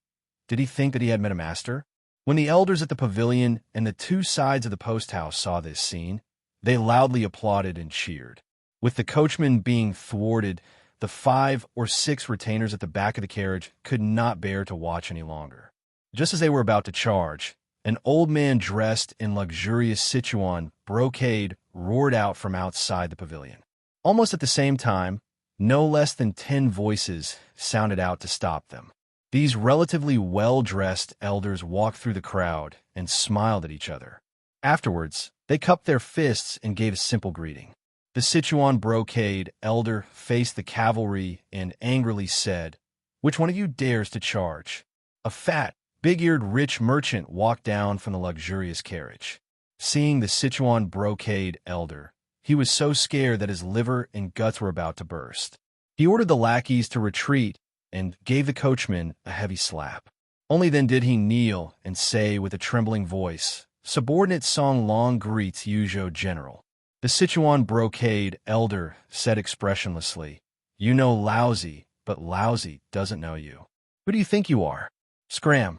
Did he think that he had met a master? When the elders at the pavilion and the two sides of the post house saw this scene, they loudly applauded and cheered. With the coachman being thwarted, the 5 or 6 retainers at the back of the carriage could not bear to watch any longer. Just as they were about to charge, an old man dressed in luxurious Sichuan brocade roared out from outside the pavilion. Almost at the same time, no less than 10 voices sounded out to stop them. These relatively well-dressed elders walked through the crowd and smiled at each other. Afterwards, they cupped their fists and gave a simple greeting. The Sichuan brocade elder faced the cavalry and angrily said, "Which one of you dares to charge?" A fat, big-eared rich merchant walked down from the luxurious carriage. Seeing the Sichuan brocade elder, he was so scared that his liver and guts were about to burst. He ordered the lackeys to retreat and gave the coachman a heavy slap. Only then did he kneel and say with a trembling voice, "Subordinate Song Long greets Yuzhou General." The Sichuan brocade elder said expressionlessly, "You know lousy, but lousy doesn't know you. Who do you think you are?" Scram.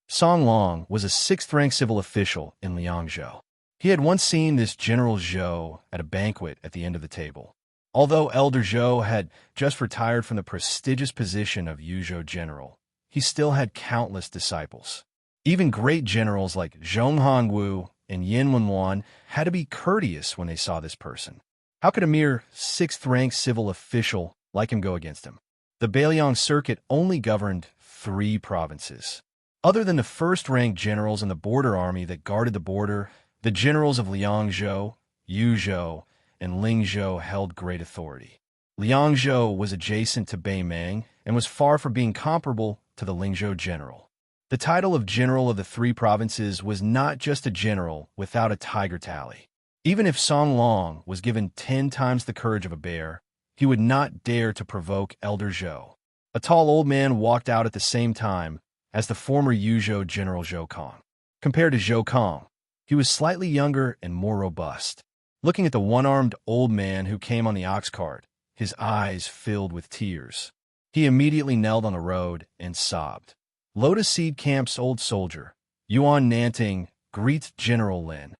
Song Long was a 6th-rank civil official in Liangzhou. He had once seen this General Zhou at a banquet at the end of the table. Although Elder Zhou had just retired from the prestigious position of Yuzhou General, he still had countless disciples. Even great generals like Zhong Hongwu and Yin Wenwan had to be courteous when they saw this person. How could a mere 6th-rank civil official like him go against him? The Bailiang Circuit only governed 3 provinces. Other than the first-ranked generals in the border army that guarded the border, the generals of Liangzhou, Yuzhou, and Lingzhou held great authority. Liangzhou was adjacent to Beimang and was far from being comparable to the Lingzhou general. The title of general of the 3 provinces was not just a general without a tiger tally. Even if Song Long was given 10 times the courage of a bear, he would not dare to provoke Elder Zhou. A tall old man walked out at the same time as the former Yuzhou general Zhou Kong. Compared to Zhou Kong, he was slightly younger and more robust. Looking at the one-armed old man who came on the ox cart, his eyes filled with tears. He immediately knelt on the road and sobbed. Lotus Seed Camp's old soldier, Yuan Nanting, greets General Lin.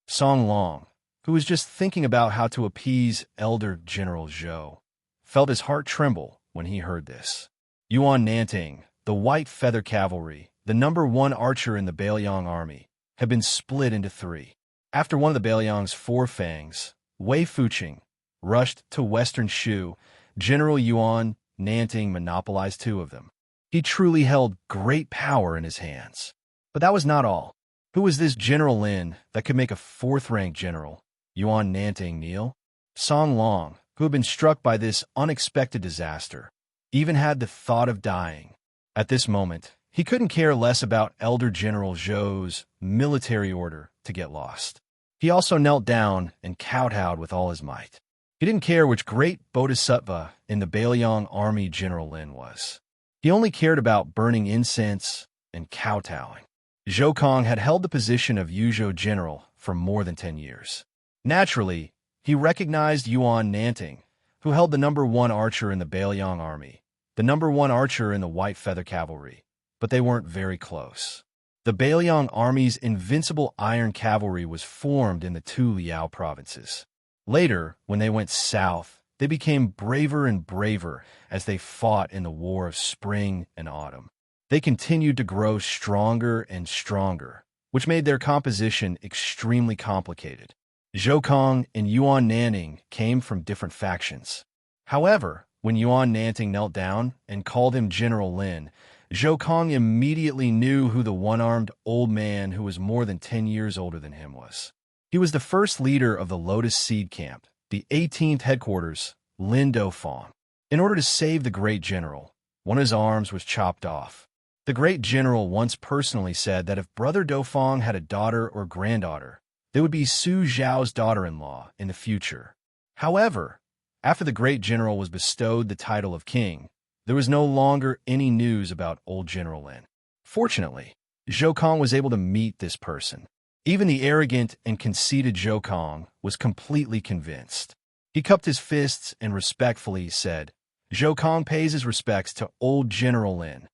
Song Long, who was just thinking about how to appease Elder General Zhou, felt his heart tremble when he heard this. Yuan Nanting, the White Feather Cavalry, the #1 archer in the Bailiang army, had been split into 3. After one of the Bailiang's 4 fangs, Wei Fuqing, rushed to western Shu, General Yuan Nanting monopolized 2 of them. He truly held great power in his hands. But that was not all. Who was this General Lin that could make a 4th-ranked general, Yuan Nanting, kneel? Song Long, who had been struck by this unexpected disaster, even had the thought of dying. At this moment, he couldn't care less about Elder General Zhou's military order to get lost. He also knelt down and kowtowed with all his might. He didn't care which great bodhisattva in the Bailiang army General Lin was. He only cared about burning incense and kowtowing. Zhou Kong had held the position of Yuzhou general for more than 10 years. Naturally, he recognized Yuan Nanting, who held the #1 archer in the Bailiang army, the #1 archer in the White Feather Cavalry, but they weren't very close. The Bailiang army's invincible iron cavalry was formed in the 2 Liao provinces. Later, when they went south, they became braver and braver as they fought in the War of Spring and Autumn. They continued to grow stronger and stronger, which made their composition extremely complicated. Zhou Kong and Yuan Nanting came from different factions. However, when Yuan Nanting knelt down and called him General Lin, Zhou Kong immediately knew who the one-armed old man who was more than 10 years older than him was. He was the first leader of the Lotus Seed Camp, the 18th headquarters, Lin Dofang. In order to save the great general, one of his arms was chopped off. The great general once personally said that if Brother Dofang had a daughter or granddaughter, they would be Su Zhao's daughter-in-law in the future. However, after the great general was bestowed the title of king, there was no longer any news about old General Lin. Fortunately, Zhou Kong was able to meet this person. Even the arrogant and conceited Zhou Kong was completely convinced. He cupped his fists and respectfully said, "Zhou Kong pays his respects to old General Lin."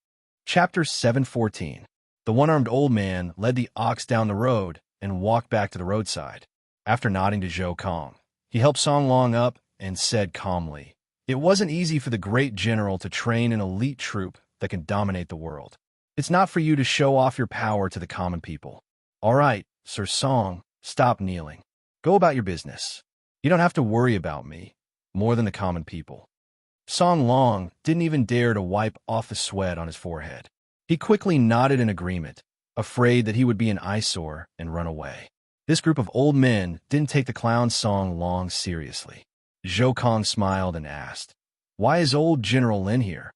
Chapter 714. The one-armed old man led the ox down the road and walked back to the roadside. After nodding to Zhou Kong, he helped Song Long up and said calmly, "It wasn't easy for the great general to train an elite troop that can dominate the world. It's not for you to show off your power to the common people. All right, Sir Song, stop kneeling. Go about your business. You don't have to worry about me, more than the common people." Song Long didn't even dare to wipe off the sweat on his forehead. He quickly nodded in agreement, afraid that he would be an eyesore and run away. This group of old men didn't take the clown Song Long seriously. Zhou Kong smiled and asked, "Why is old General Lin here?"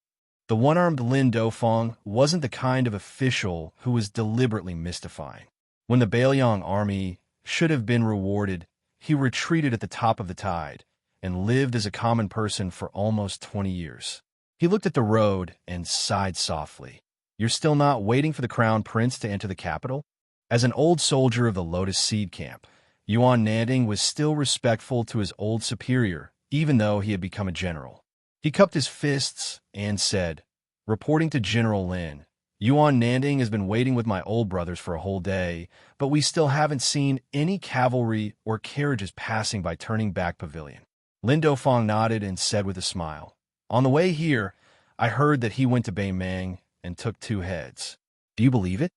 The one-armed Lin Dofang wasn't the kind of official who was deliberately mystifying. When the Bailiang army should have been rewarded, he retreated at the top of the tide and lived as a common person for almost 20 years. He looked at the road and sighed softly. "You're still not waiting for the crown prince to enter the capital?" As an old soldier of the Lotus Seed Camp, Yuan Nanting was still respectful to his old superior, even though he had become a general. He cupped his fists and said, "Reporting to General Lin, Yuan Nanting has been waiting with my old brothers for a whole day, but we still haven't seen any cavalry or carriages passing by Turning Back Pavilion." Lin Dofang nodded and said with a smile, "On the way here, I heard that he went to Beimang and took 2 heads. Do you believe it?"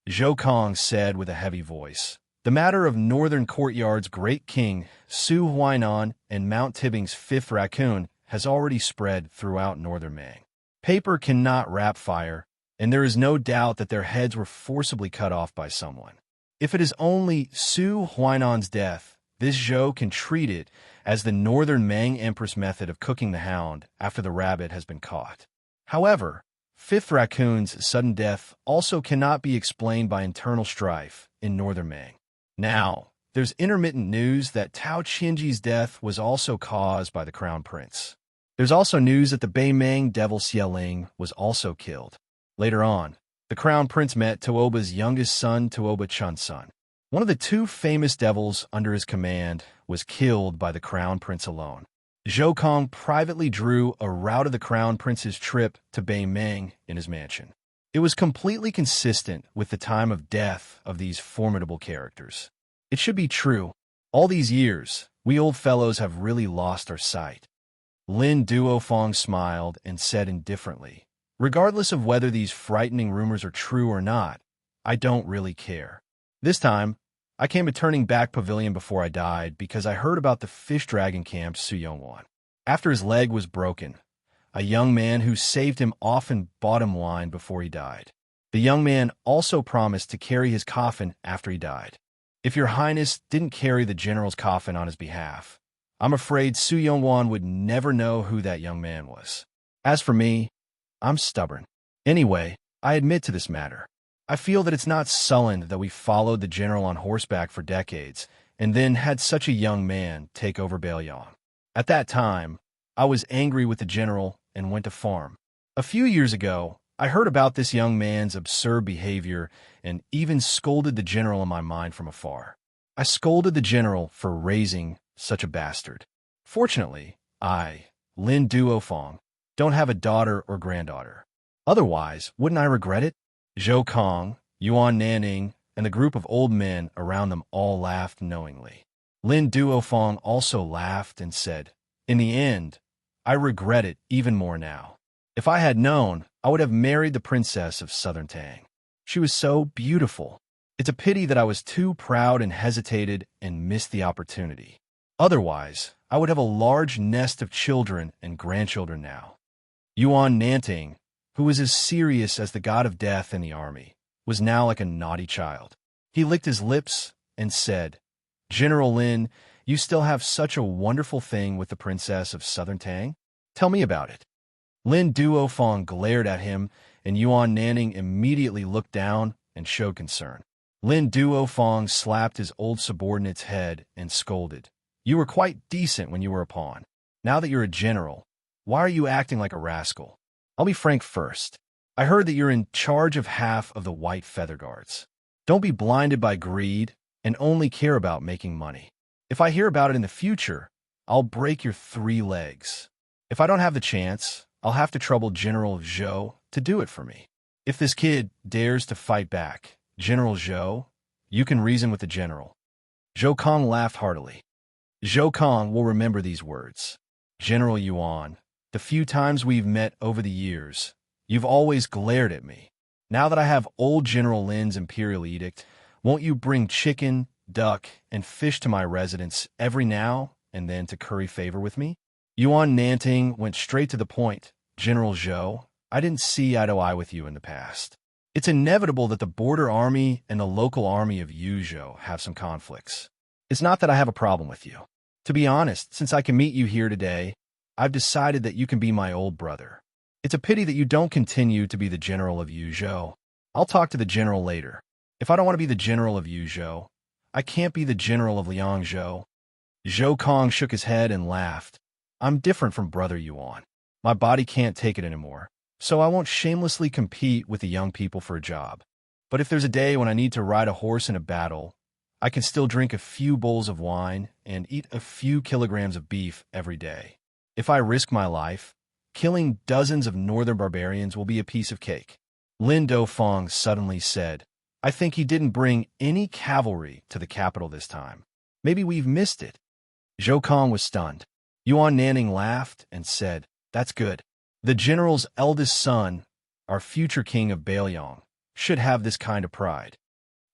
Zhou Kong said with a heavy voice, "The matter of Northern Courtyard's great king, Su Huainan, and Mount Tibbing's 5th raccoon has already spread throughout northern Mang. Paper cannot wrap fire, and there is no doubt that their heads were forcibly cut off by someone. If it is only Su Huainan's death, this Zhou can treat it as the northern Mang Empress method of cooking the hound after the rabbit has been caught. However, Fifth Raccoon's sudden death also cannot be explained by internal strife in northern Mang. Now, there's intermittent news that Tao Qinji's death was also caused by the crown prince. There's also news that the Beimang devil Xialing was also killed. Later on, the crown prince met Tuoba's youngest son, Tuoba Chunsun. One of the two famous devils under his command was killed by the crown prince alone. Zhou Kong privately drew a route of the crown prince's trip to Beimang in his mansion. It was completely consistent with the time of death of these formidable characters. It should be true. All these years, we old fellows have really lost our sight. Lin Duofeng smiled and said indifferently, regardless of whether these frightening rumors are true or not, I don't really care. This time, I came to Turning Back Pavilion before I died because I heard about the fish dragon camp Su Yongwan. After his leg was broken, a young man who saved him often bought him wine before he died. The young man also promised to carry his coffin after he died. If your highness didn't carry the general's coffin on his behalf, I'm afraid Su Yongwan would never know who that young man was. As for me, I'm stubborn. Anyway, I admit to this matter. I feel that it's not sullen that we followed the general on horseback for decades and then had such a young man take over Bailiang. At that time, I was angry with the general and went to farm. A few years ago, I heard about this young man's absurd behavior and even scolded the general in my mind from afar. I scolded the general for raising such a bastard. Fortunately, I, Lin Duofeng, don't have a daughter or granddaughter. Otherwise, wouldn't I regret it? Zhou Kong, Yuan Nanning, and the group of old men around them all laughed knowingly. Lin Duofeng also laughed and said, in the end, I regret it even more now. If I had known, I would have married the princess of Southern Tang. She was so beautiful. It's a pity that I was too proud and hesitated and missed the opportunity. Otherwise, I would have a large nest of children and grandchildren now. Yuan Nanting, who was as serious as the god of death in the army, was now like a naughty child. He licked his lips and said, General Lin, you still have such a wonderful thing with the princess of Southern Tang? Tell me about it. Lin Duofeng glared at him, and Yuan Nanning immediately looked down and showed concern. Lin Duofeng slapped his old subordinate's head and scolded, You were quite decent when you were a pawn. Now that you're a general, why are you acting like a rascal? I'll be frank first. I heard that you're in charge of half of the White Feather Guards. Don't be blinded by greed and only care about making money. If I hear about it in the future, I'll break your 3 legs. If I don't have the chance, I'll have to trouble General Zhou to do it for me. If this kid dares to fight back, General Zhou, you can reason with the general. Zhou Kong laughed heartily. Zhou Kong will remember these words. General Yuan, the few times we've met over the years, you've always glared at me. Now that I have old General Lin's imperial edict, won't you bring chicken, duck, and fish to my residence every now and then to curry favor with me? Yuan Nanting went straight to the point. General Zhou, I didn't see eye to eye with you in the past. It's inevitable that the border army and the local army of Yuzhou have some conflicts. It's not that I have a problem with you. To be honest, since I can meet you here today, I've decided that you can be my old brother. It's a pity that you don't continue to be the general of Yuzhou. I'll talk to the general later. If I don't want to be the general of Yuzhou, I can't be the general of Liangzhou. Zhou Kong shook his head and laughed. I'm different from Brother Yuan. My body can't take it anymore, so I won't shamelessly compete with the young people for a job. But if there's a day when I need to ride a horse in a battle, I can still drink a few bowls of wine and eat a few kilograms of beef every day. If I risk my life, killing dozens of northern barbarians will be a piece of cake. Lin Duofeng suddenly said, I think he didn't bring any cavalry to the capital this time. Maybe we've missed it. Zhou Kong was stunned. Yuan Nanning laughed and said, That's good. The general's eldest son, our future king of Bailiang, should have this kind of pride.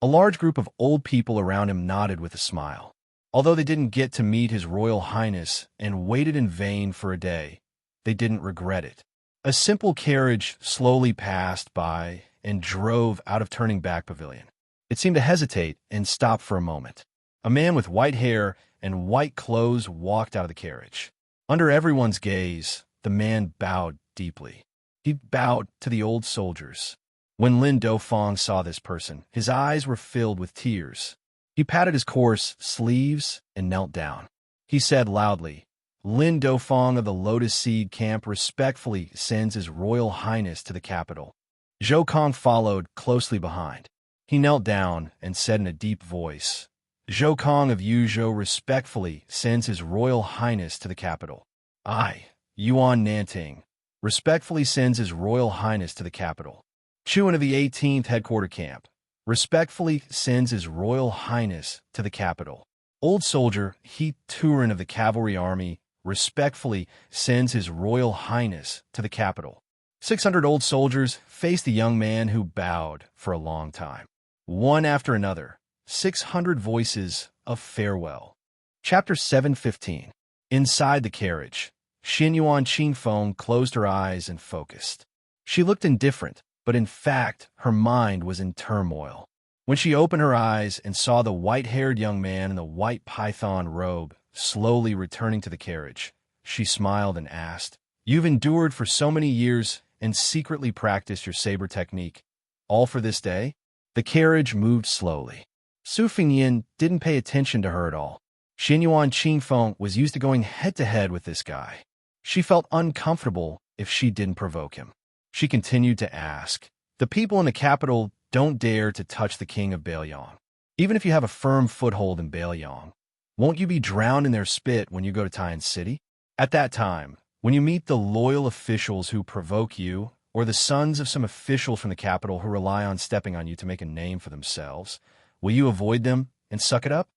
A large group of old people around him nodded with a smile. Although they didn't get to meet His Royal Highness and waited in vain for a day, they didn't regret it. A simple carriage slowly passed by and drove out of Turning Back Pavilion. It seemed to hesitate and stop for a moment. A man with white hair and white clothes walked out of the carriage. Under everyone's gaze, the man bowed deeply. He bowed to the old soldiers. When Lin Dofeng saw this person, his eyes were filled with tears. He patted his coarse sleeves and knelt down. He said loudly, "Lin Dofeng of the Lotus Seed Camp respectfully sends His Royal Highness to the capital." Zhou Kong followed closely behind. He knelt down and said in a deep voice, "Zhou Kong of Yuzhou respectfully sends His Royal Highness to the capital. I, Yuan Nanting, respectfully sends His Royal Highness to the capital. Chuan of the 18th Headquarter Camp respectfully sends His Royal Highness to the capital. Old Soldier He Turin of the Cavalry Army respectfully sends His Royal Highness to the capital." 600 old soldiers faced the young man who bowed for a long time. One after another, 600 voices of farewell. Chapter 7:15. Inside the carriage, Xianyuan Qingfeng closed her eyes and focused. She looked indifferent, but in fact, her mind was in turmoil. When she opened her eyes and saw the white-haired young man in the white python robe slowly returning to the carriage, she smiled and asked, "You've endured for so many years and secretly practiced your saber technique, all for this day?" The carriage moved slowly. Su Fengyin didn't pay attention to her at all. Xianyuan Qingfeng was used to going head-to-head with this guy. She felt uncomfortable if she didn't provoke him. She continued to ask, "The people in the capital don't dare to touch the king of Bailiang. Even if you have a firm foothold in Bailiang, won't you be drowned in their spit when you go to Tian City? At that time, when you meet the loyal officials who provoke you, or the sons of some official from the capital who rely on stepping on you to make a name for themselves, will you avoid them and suck it up?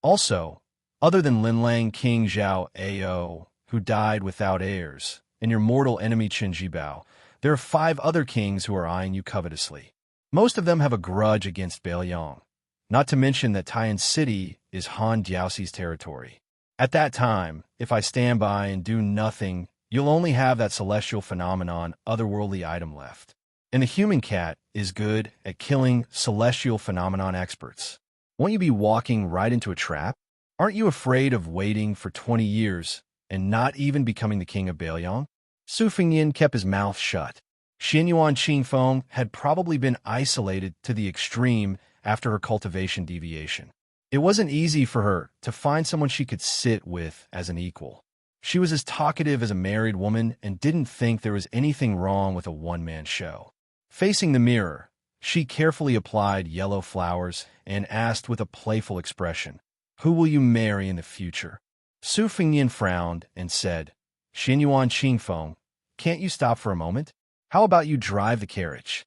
Also, other than Linlang King Zhao Ao, who died without heirs, and your mortal enemy Qin Jibao, there are 5 other kings who are eyeing you covetously. Most of them have a grudge against Bailiang, not to mention that Tian City is Han Diaoxi's territory. At that time, if I stand by and do nothing, you'll only have that celestial phenomenon otherworldly item left. And the human cat is good at killing celestial phenomenon experts. Won't you be walking right into a trap? Aren't you afraid of waiting for 20 years and not even becoming the king of Bailiang?" Su Fengyin kept his mouth shut. Xianyuan Qingfeng had probably been isolated to the extreme after her cultivation deviation. It wasn't easy for her to find someone she could sit with as an equal. She was as talkative as a married woman and didn't think there was anything wrong with a one-man show. Facing the mirror, she carefully applied yellow flowers and asked with a playful expression, "Who will you marry in the future?" Su Fengyin frowned and said, "Xianyuan Qingfeng, can't you stop for a moment? How about you drive the carriage?"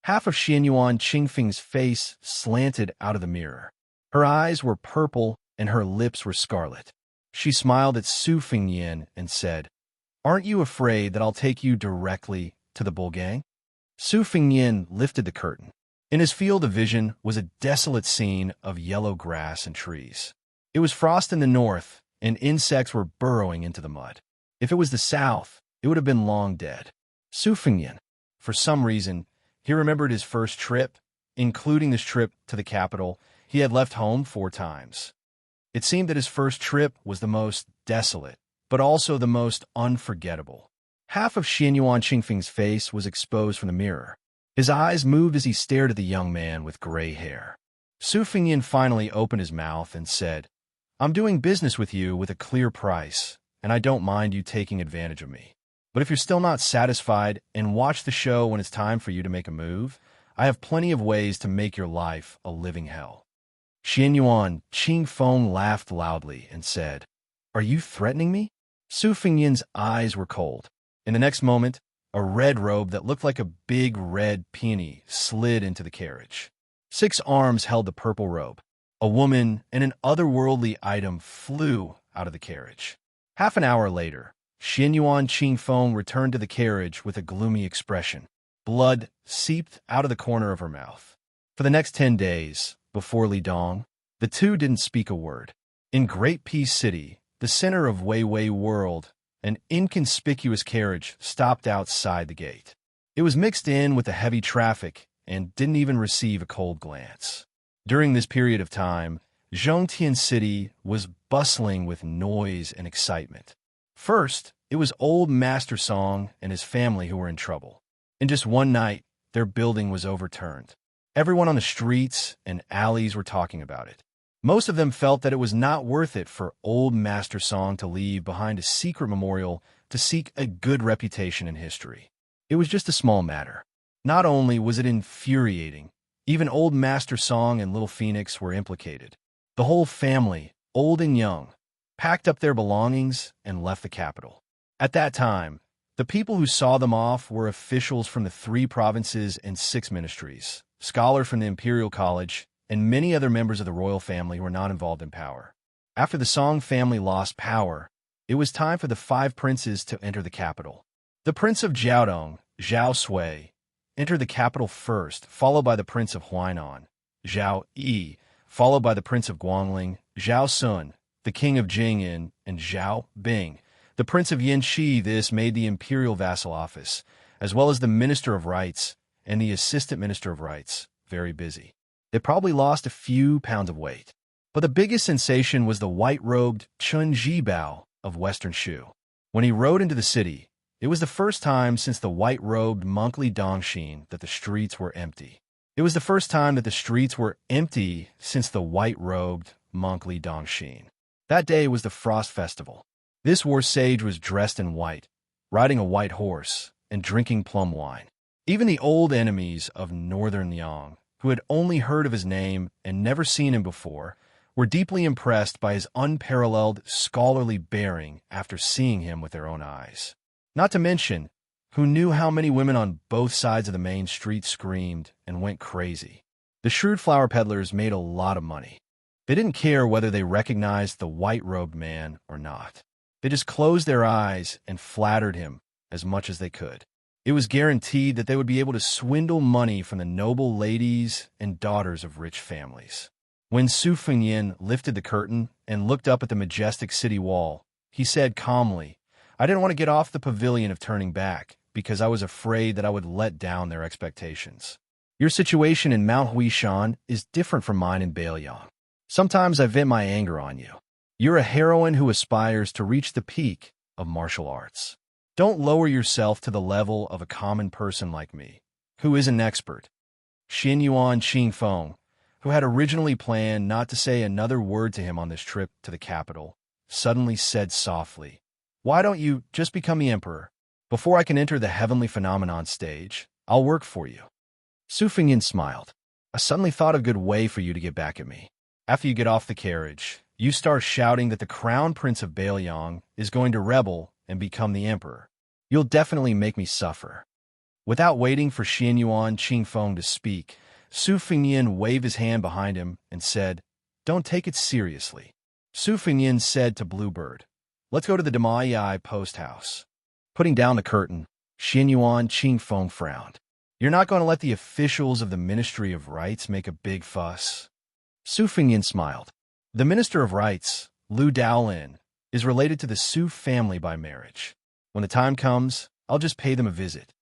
Half of Xianyuan Qingfeng's face slanted out of the mirror. Her eyes were purple and her lips were scarlet. She smiled at Su Fengyin and said, "Aren't you afraid that I'll take you directly to the Bulgang?" Su Fengyin lifted the curtain. In his field of vision was a desolate scene of yellow grass and trees. It was frost in the north, and insects were burrowing into the mud. If it was the south, it would have been long dead. Su Fengyin, for some reason, he remembered his first trip, including this trip to the capital. He had left home 4 times. It seemed that his first trip was the most desolate, but also the most unforgettable. Half of Xianyuan Qingfeng's face was exposed from the mirror. His eyes moved as he stared at the young man with gray hair. Su Fengyin finally opened his mouth and said, "I'm doing business with you with a clear price, and I don't mind you taking advantage of me. But if you're still not satisfied and watch the show when it's time for you to make a move, I have plenty of ways to make your life a living hell." Xianyuan Qingfeng laughed loudly and said, "Are you threatening me?" Su Fengyin's eyes were cold. In the next moment, a red robe that looked like a big red peony slid into the carriage. 6 arms held the purple robe. A woman and an otherworldly item flew out of the carriage. Half an hour later, Xianyuan Qingfeng returned to the carriage with a gloomy expression. Blood seeped out of the corner of her mouth. For the next 10 days, before Lidong, the two didn't speak a word. In Great Peace City, the center of Wei Wei World, an inconspicuous carriage stopped outside the gate. It was mixed in with the heavy traffic and didn't even receive a cold glance. During this period of time, Xianxia City was bustling with noise and excitement. First, it was old Master Song and his family who were in trouble. In just one night, their building was overturned. Everyone on the streets and alleys were talking about it. Most of them felt that it was not worth it for old Master Song to leave behind a secret memorial to seek a good reputation in history. It was just a small matter. Not only was it infuriating, even old Master Song and Little Phoenix were implicated. The whole family, old and young, packed up their belongings and left the capital. At that time, the people who saw them off were officials from the 3 provinces and 6 ministries, scholars from the Imperial College, and many other members of the royal family who were not involved in power. After the Song family lost power, it was time for the 5 princes to enter the capital. The Prince of Jiaodong, Zhao Sui, entered the capital first, followed by the Prince of Huainan, Zhao Yi, followed by the Prince of Guangling, Zhao Sun, the King of Jing'an, and Zhao Bing, the Prince of Yanxi. This made the imperial vassal office, as well as the Minister of Rights and the Assistant Minister of Rights, very busy. They probably lost a few pounds of weight. But the biggest sensation was the white-robed Chun Zhibao of Western Shu. When he rode into the city, it was the first time since the white-robed monthly Dongxin that the streets were empty. It was the first time that the streets were empty since the white-robed monthly Dongxin. That day was the Frost Festival. This war sage was dressed in white, riding a white horse, and drinking plum wine. Even the old enemies of Northern Liang, who had only heard of his name and never seen him before, were deeply impressed by his unparalleled scholarly bearing after seeing him with their own eyes. Not to mention, who knew how many women on both sides of the main street screamed and went crazy. The shrewd flower peddlers made a lot of money. They didn't care whether they recognized the white-robed man or not. They just closed their eyes and flattered him as much as they could. It was guaranteed that they would be able to swindle money from the noble ladies and daughters of rich families. When Su Fengyin lifted the curtain and looked up at the majestic city wall, he said calmly, "I didn't want to get off the pavilion of turning back because I was afraid that I would let down their expectations. Your situation in Mount Huishan is different from mine in Bailiang. Sometimes I vent my anger on you. You're a heroine who aspires to reach the peak of martial arts. Don't lower yourself to the level of a common person like me, who is an expert." Xianyuan Qingfeng, who had originally planned not to say another word to him on this trip to the capital, suddenly said softly, "Why don't you just become the emperor? Before I can enter the heavenly phenomenon stage, I'll work for you." Su Fengyin smiled. "I suddenly thought of a good way for you to get back at me. After you get off the carriage, you start shouting that the crown prince of Bailiang is going to rebel and become the emperor. You'll definitely make me suffer." Without waiting for Xianyuan Qingfeng to speak, Su Fengyin waved his hand behind him and said, "Don't take it seriously." Su Fengyin said to Bluebird, "Let's go to the Damayai post house." Putting down the curtain, Xianyuan Qingfeng frowned. "You're not going to let the officials of the Ministry of Rights make a big fuss?" Su Fengyin smiled. "The Minister of Rights, Lu Daolin, is related to the Su family by marriage. When the time comes, I'll just pay them a visit."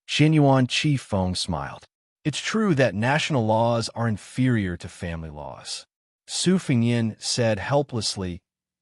Xianyuan Qingfeng smiled. "It's true that national laws are inferior to family laws." Su Fengyin said helplessly,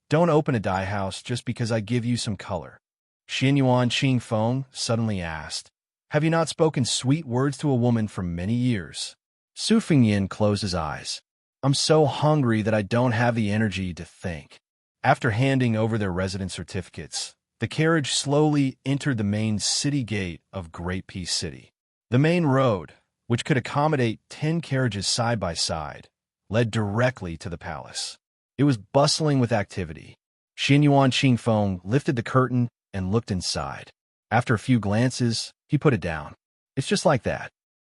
"Don't open a dye house just because I give you some color." Xianyuan Qingfeng suddenly asked, "Have you not spoken sweet words to a woman for many years?" Su Fengyin closed his eyes. "I'm so hungry that I don't have the energy to think." After handing over their residence certificates, the carriage slowly entered the main city gate of Great Peace City. The main road, which could accommodate 10 carriages side by side, led directly to the palace. It was bustling with activity. Xianyuan Qingfeng lifted the curtain and looked inside. After a few glances, he put it down. "It's just like that.